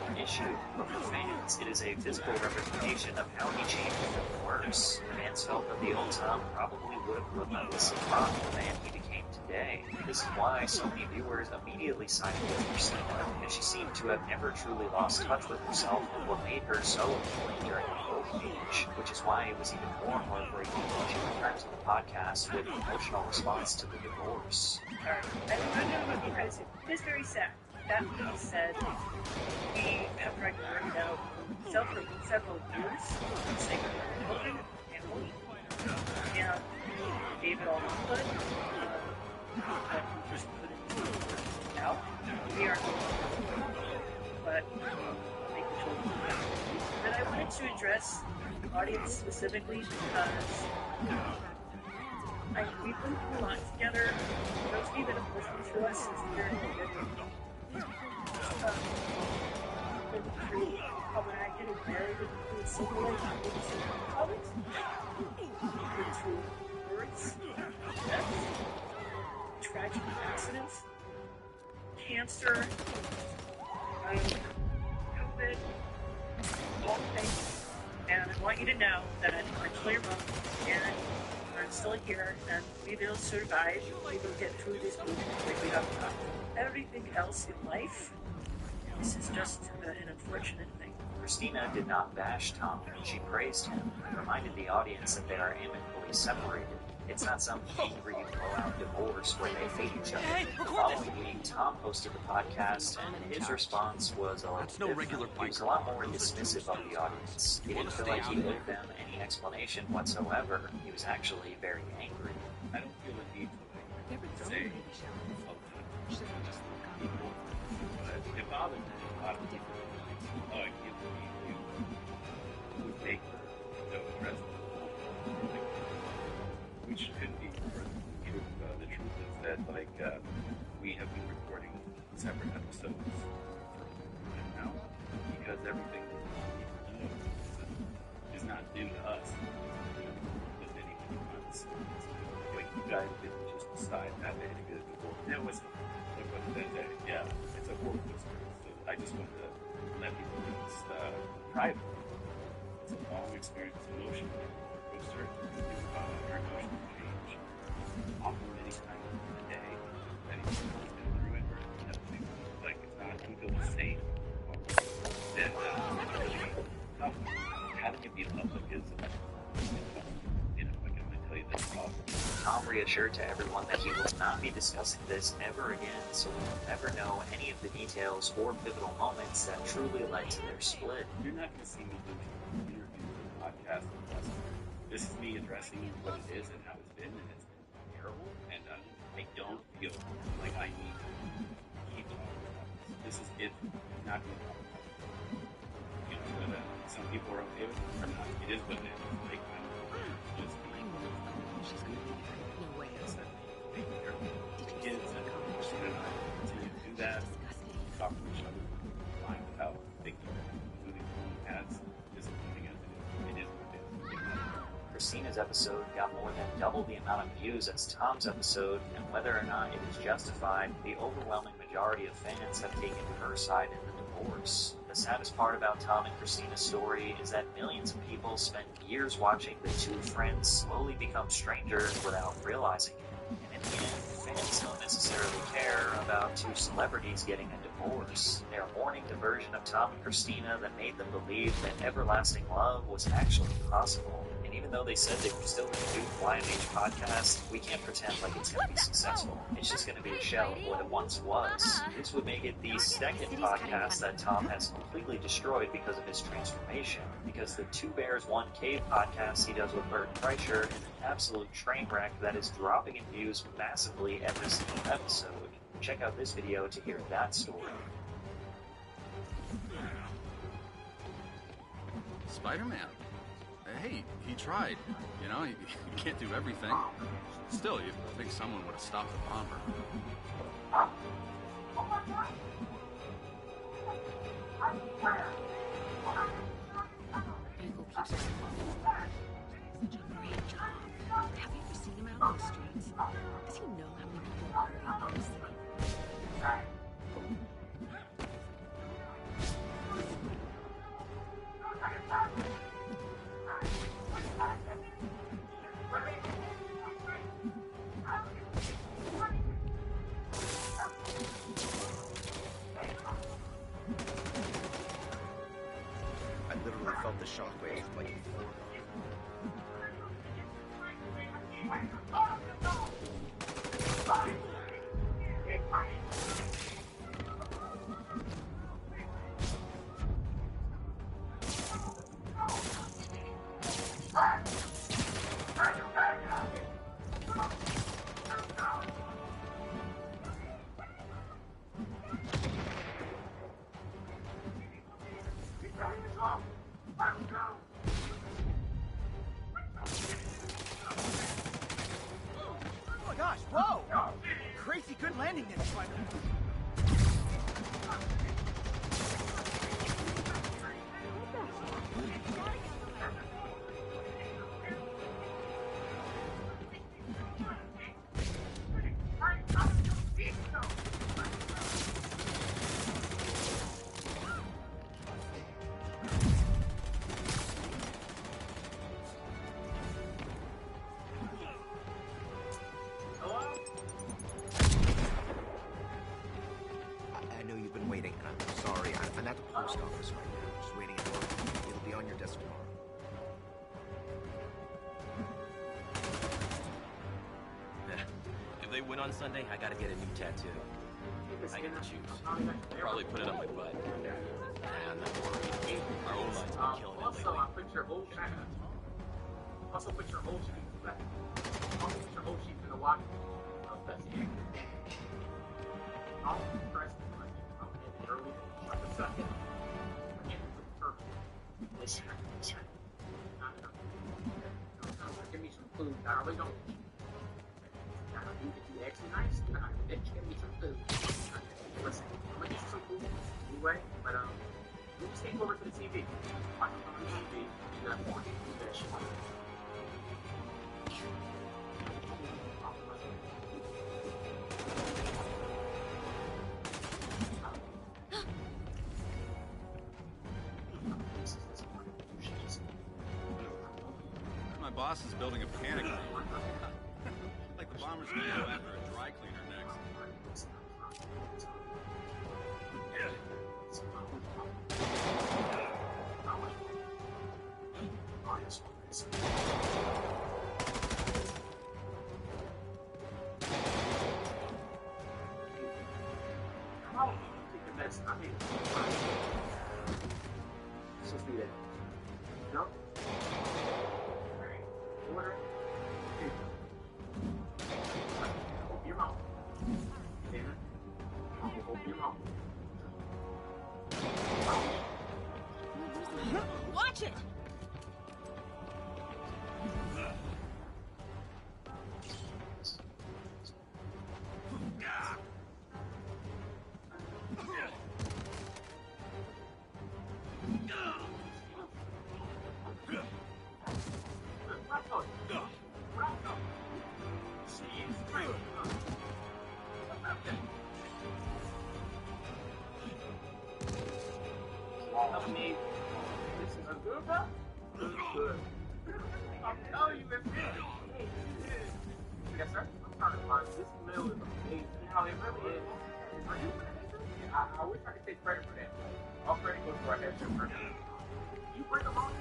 an issue, but for fans, it is a physical representation of how he changed for the worse. Fans felt that the old Tom probably would have relentlessly fought the man he became today. This is why so many viewers immediately sided with Christina, and she seemed to have never truly lost touch with herself and what made her so appealing during the golden age, which is why it was even more heartbreaking when she returned to the podcast with an emotional response to the divorce. Alright, I know what you guys do. It's very sad. That being said, we have tried to work it out for several years for the sake of our children and family. And David all put that we just put it out. We are but making sure we do that. But I wanted to address the audience specifically because we've been through a lot together. Those of you that have listened to us since the very beginning, been through how when I get married in single life, comments, been through births, deaths, tragic accidents, cancer, COVID, all things. And I want you to know that I'm still your mom, and I'm still here, and we will survive. We will get through this movie like we have done. Everything else in life, this is just an unfortunate thing. Christina did not bash Tom. She praised him and reminded the audience that they are amicably separated. It's not some angry blowout divorce where they hate each other. The following week, Tom hosted the podcast, and his response was a little different. He was a lot more dismissive of the audience. He didn't feel like he owed them any explanation whatsoever. He was actually very angry. I don't feel a need to say all the time. But it bothers me a lot of people. Oh, I can't believe you would make no address. Which could be the truth. The truth is that, we have been recording separate episodes for now because everything people know is not new to us. With many months, like you guys didn't just decide that day to get a divorce. It was it's a horrible experience. So I just wanted to let people know it's private. It's a long experience emotionally. Our emotions change often many times in the day. Anything that's been through it, like it's not going to feel the same. And having it be public is, I can only tell you this problem. Tom reassured to everyone that he will not be discussing this ever again, so we will never know any of the details or pivotal moments that truly led to their split. You're not going to see me do interviews or podcasts unless this is me addressing what it is and how it's been, and it's been terrible, and I don't feel like I need to keep talking about this. This is it. I'm not going to talk about it. But some people are okay with it or not. It is what it is. Like, I'm just being kids and Christina and I continue to do that, talk to each other, line without thinking moving forward as disappointing as it is what it is. Christina's episode got more than double the amount of views as Tom's episode, and whether or not it is justified, the overwhelming majority of fans have taken her side in the divorce. The saddest part about Tom and Christina's story is that millions of people spend years watching the two friends slowly become strangers without realizing it. And in the end, fans don't necessarily care about two celebrities getting a divorce. They are mourning the version of Tom and Christina that made them believe that everlasting love was actually possible. And even though they said they were still going to do the YMH podcast, we can't pretend like it's going to be successful. It's just going to be a shell of what it once was. This would make it the second podcast that Tom has completely destroyed because of his transformation. Because the Two Bears, One Cave podcast he does with Bert Kreischer is an absolute train wreck that is dropping in views massively every single episode. Check out this video to hear that story. SpooderMan. Hey, he tried. He can't do everything. Still, you'd think someone would have stopped the bomber. Iwill keeps us involved. Such a great job. Have you ever seen him out on the streets? Does he know how many people are hurting in the city? I literally felt the shockwave like before. Oh my gosh, whoa! Crazy good landing there, Spider. post office right now. Just waiting for it. It'll be on your desk tomorrow. If they win on Sunday, I gotta get a new tattoo. I get to choose. Probably put it on my butt. Nah, I'm not worried. Our own line's been killing it lately. Also put your old sheets back. Also put your old sheets in the wash. I'll press it early, like a second. Give me some food. I really don't. You can do extra nice. Give me some food. Listen, I'm gonna get you some food anyway, but you just take over to the TV. Watch it on the TV. You got 4 games to finish. My boss is building a panic room. Like the bomber's gonna go after a dry cleaner next. I mean, let's just do that. No? Order. Open your mouth. Damon. Open your mouth. Watch it! This is a good one? Good. I'm telling you, it's good. Yes, sir. I'm trying to find this meal is amazing. How it really is. Are you I wish I could take credit for that. All credit goes to our head chef. You bring them on?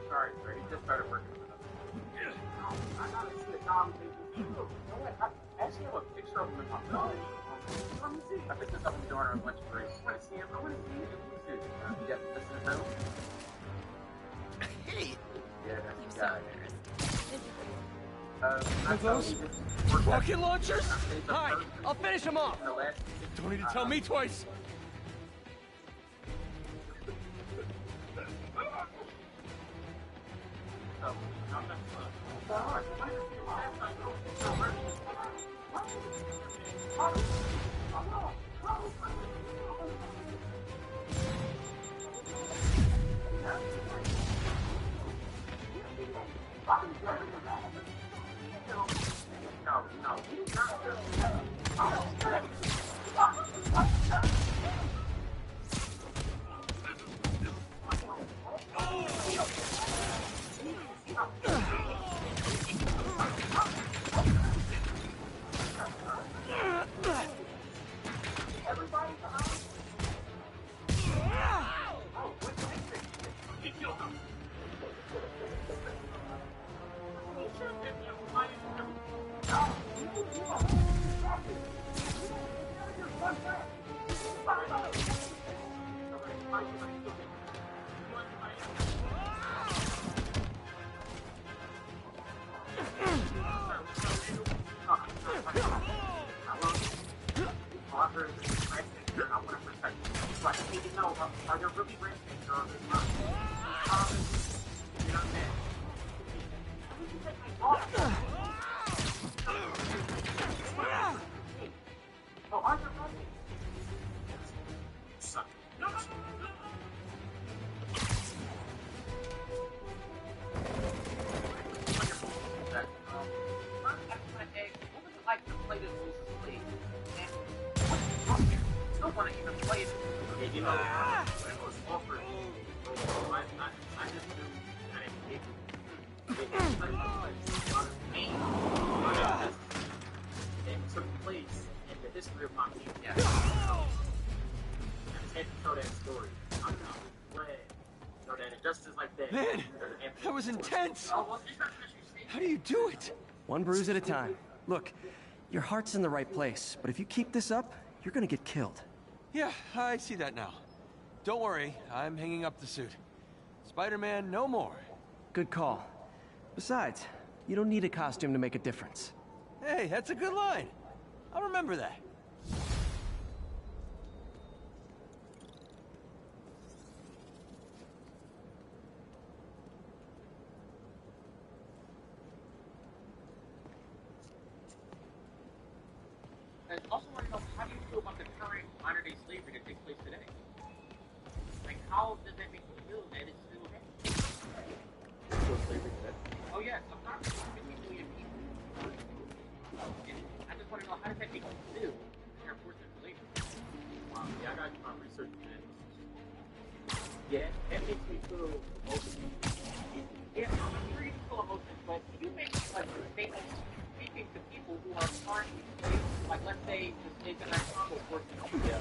Sorry, sir. He's just better working with us. I gotta see a job and you know what? I actually have a picture of him in my phone. Let me see. I picked this up during our lunch break. I want to see him. I want to see him. Yep, this is him. Hey! Yeah, that's the guy. Are those rocket launchers? Hi, I'll finish them off. Don't need to tell me twice. Are there really rich things on this month? You know what I'm saying? Oh, are there really? Suck. No, no, no, no. What was it like to play this Lucy's League? And still want to even play it. You know, it was offered. I just knew that it took place in the history of my game. Yeah. had to tell that story. I'm glad. You know that just as like that. Man, that was intense. How do you do it? One bruise at a time. Look, your heart's in the right place, but if you keep this up, you're gonna get killed. Yeah, I see that now. Don't worry, I'm hanging up the suit. Spider-Man, no more. Good call. Besides, you don't need a costume to make a difference. Hey, that's a good line. I'll remember that. I also want to know, how do you feel about the current modern-day slavery that takes place today? Like, how does that make you feel that it's still there? Still slavery today? Oh yeah, approximately 50 million people. And I just want to know, how does that make you feel? They're forced into slavery. Wow, yeah, I got my research on that. Yeah, that makes me feel emotional. Yeah, I'm sure you feel emotions, but you make like statements speaking to people who are currently slaves. Like, let's say the slaves in our Congo forced into the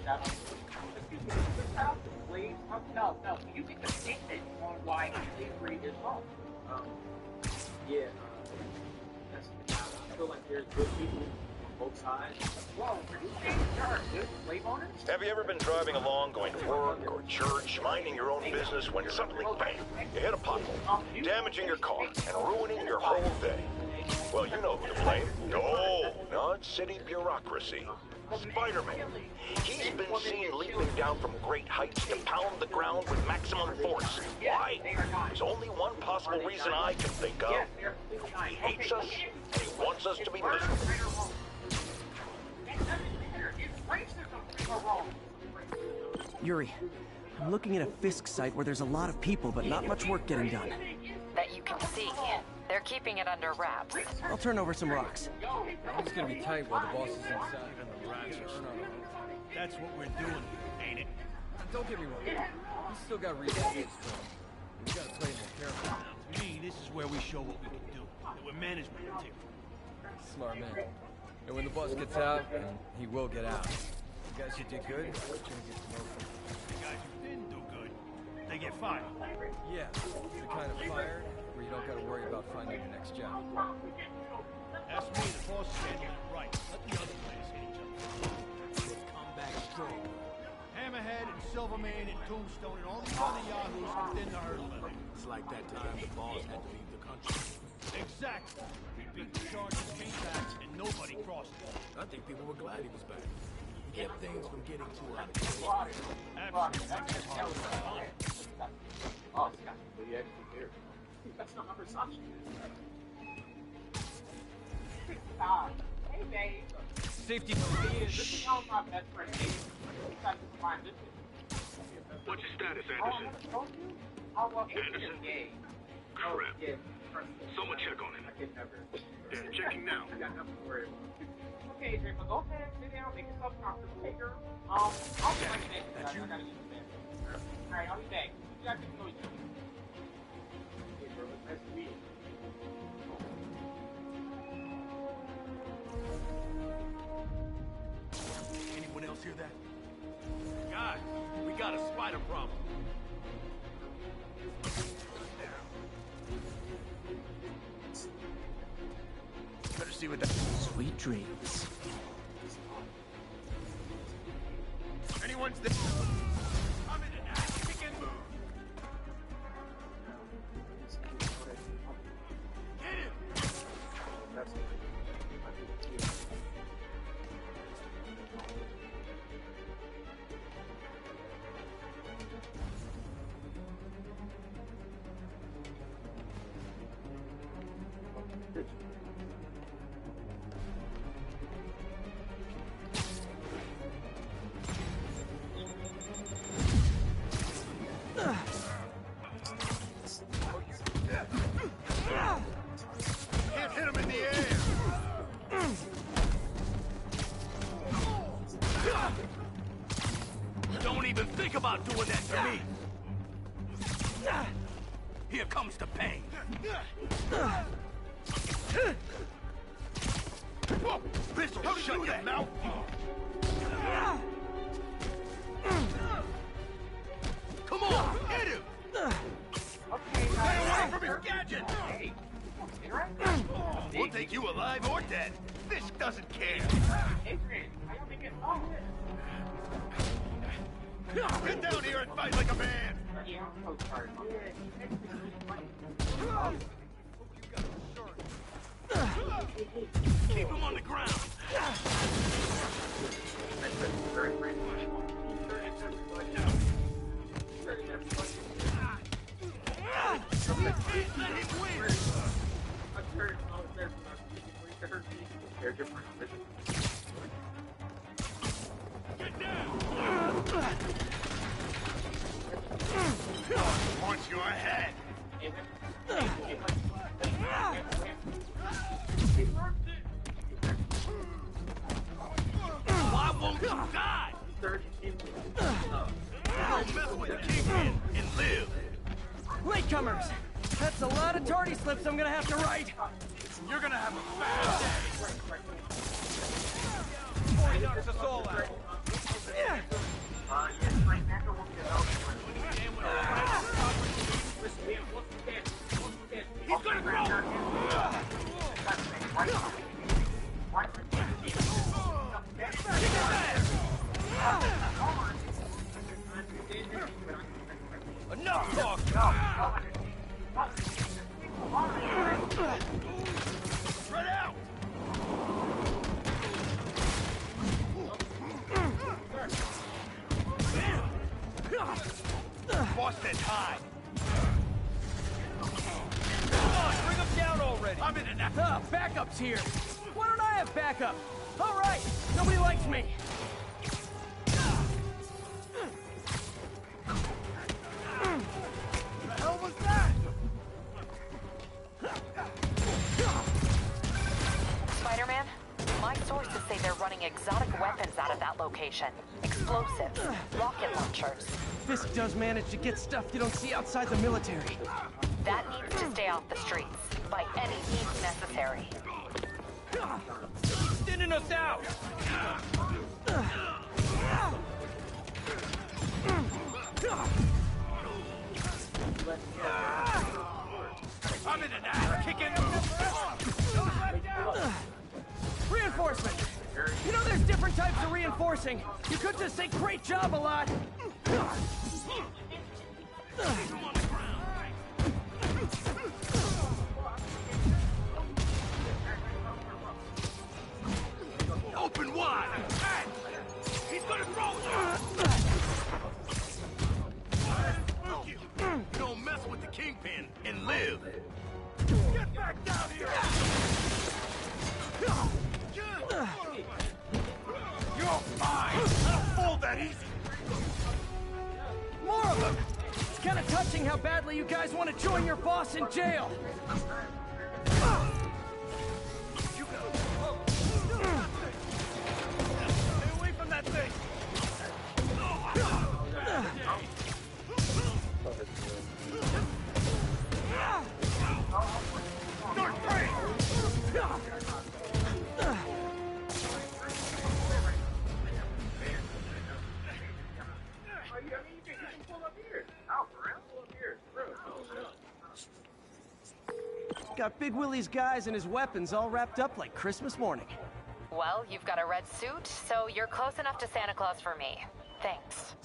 shout out. Excuse me, shout out to slaves? No. You make a statement on why slavery is wrong. Yeah, I feel like there's good people on both sides. Whoa, are you saying there are good slave owners? Have you ever been driving along, going to work or church, minding your own business, when suddenly, bam, you hit a pothole, damaging your car and ruining your whole day? Well, you know who to blame. No, not city bureaucracy. Spider-Man. He's been seen leaping down from great heights to pound the ground with maximum force. Why? There's only one possible reason I can think of. He hates us, and he wants us to be miserable. Yuri, I'm looking at a Fisk site where there's a lot of people, but not much work getting done. That you can see. They're keeping it under wraps. I'll turn over some rocks. It's gonna be tight while the boss is inside. Even the rats are snarling. That's what we're doing, ain't it? Don't get me wrong. We still got reasons to stay strong. We gotta play more careful. To me, this is where we show what we can do. That we're management material. Smart man. And when the boss gets out, and he will get out, the guys who did good, are gonna get promoted. The guys who didn't do good, they get fired. Yeah, the kind of fired where you don't gotta worry about finding the next job. That's me, the boss is getting it right. Let the other players hit each other. Let's come back strong. Hammerhead and Silverman and Tombstone and all these other yahoos within the herd limit. It's like that time the boss had to leave the country. Exactly. We beat the charges, came back, and nobody crossed it. I think people were glad he was back. He kept things from getting too out of control. Absolutely. Oh, Scott. What do you actually care? That's not my Versace. Stop. Hey, babe. Safety. This is how my best friend is. What's your status, Anderson? Anderson? Crap. Someone check on him. Yeah, checking now. Okay, Adrian, but go ahead, sit down, make yourself comfortable. I'll be right back. That's you? Alright, I'll be back. You guys can know each other. Hey, bro, it's nice to meet you. Anyone else hear that? Guys, we got a spider problem. Better see what that... Sweet dreams. Anyone's there? I'm in an ass. We can move. Get him! Can't hit him in the air. Don't even think about doing that to me. Here comes the pain. Whoa! Pistol, shut your mouth! Get down here and fight like a man! Keep him on the ground! Get down! Punch your head! Why won't you die? Don't mess with the kingpin and live! Latecomers! That's a lot of tardy slips I'm gonna have to write! You're gonna have a bad day! Before he knocks us all out. He's gonna throw! Enough talk! Spread out! Boss said hi. Come on, bring him down already! I'm in an effort. Backup's here! Why don't I have backup? Alright, nobody likes me! The hell was that? Spider-Man, my sources say they're running exotic weapons out of that location. Explosives, rocket launchers. Fisk does manage to get stuff you don't see outside the military. That needs to stay off the streets, by any means necessary. He's thinning us out! I'm in an ass kicking. Reinforcement! You know there's different types of reinforcing. You could just say great job a lot. Open wide! Hey! He's gonna throw you! Don't mess with the kingpin and live! Get back down here! You're fine! I don't fold that easy! More of them! It's kind of touching how badly you guys want to join your boss in jail. Stay away from that thing! Start free! Got Big Willie's guys and his weapons all wrapped up like Christmas morning. Well, you've got a red suit, so you're close enough to Santa Claus for me. Thanks.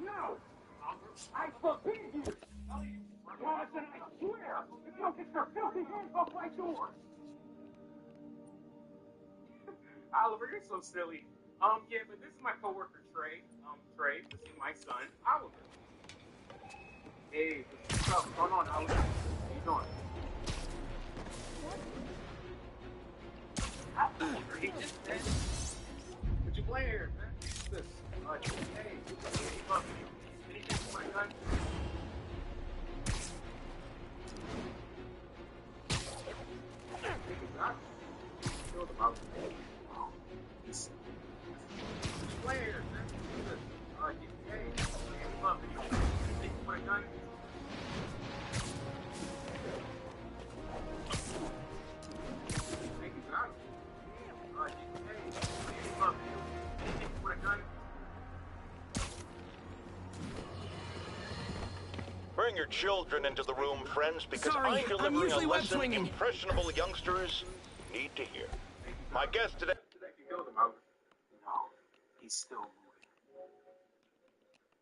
No! I forbid you! Promise and I swear, if you don't get your filthy hands off my door! Oliver, you're so silly. Yeah, but this is my coworker Trey. Trey, this is my son, Oliver. Hey, what's up? What's going on, Oliver? How you doing? Oliver, he just dead. What you playing here, man? What's this? Hey, look, anything for my gun? Kill them out. This player, man. Hey, look, anything for my gun? Thank you, God. Hey, look, anything for my gun? Bring your children into the room, friends, because Sorry, I'm delivering I'm usually a web lesson swinging. impressionable youngsters need to hear. My guest today... Killed him out. No, he's still moving.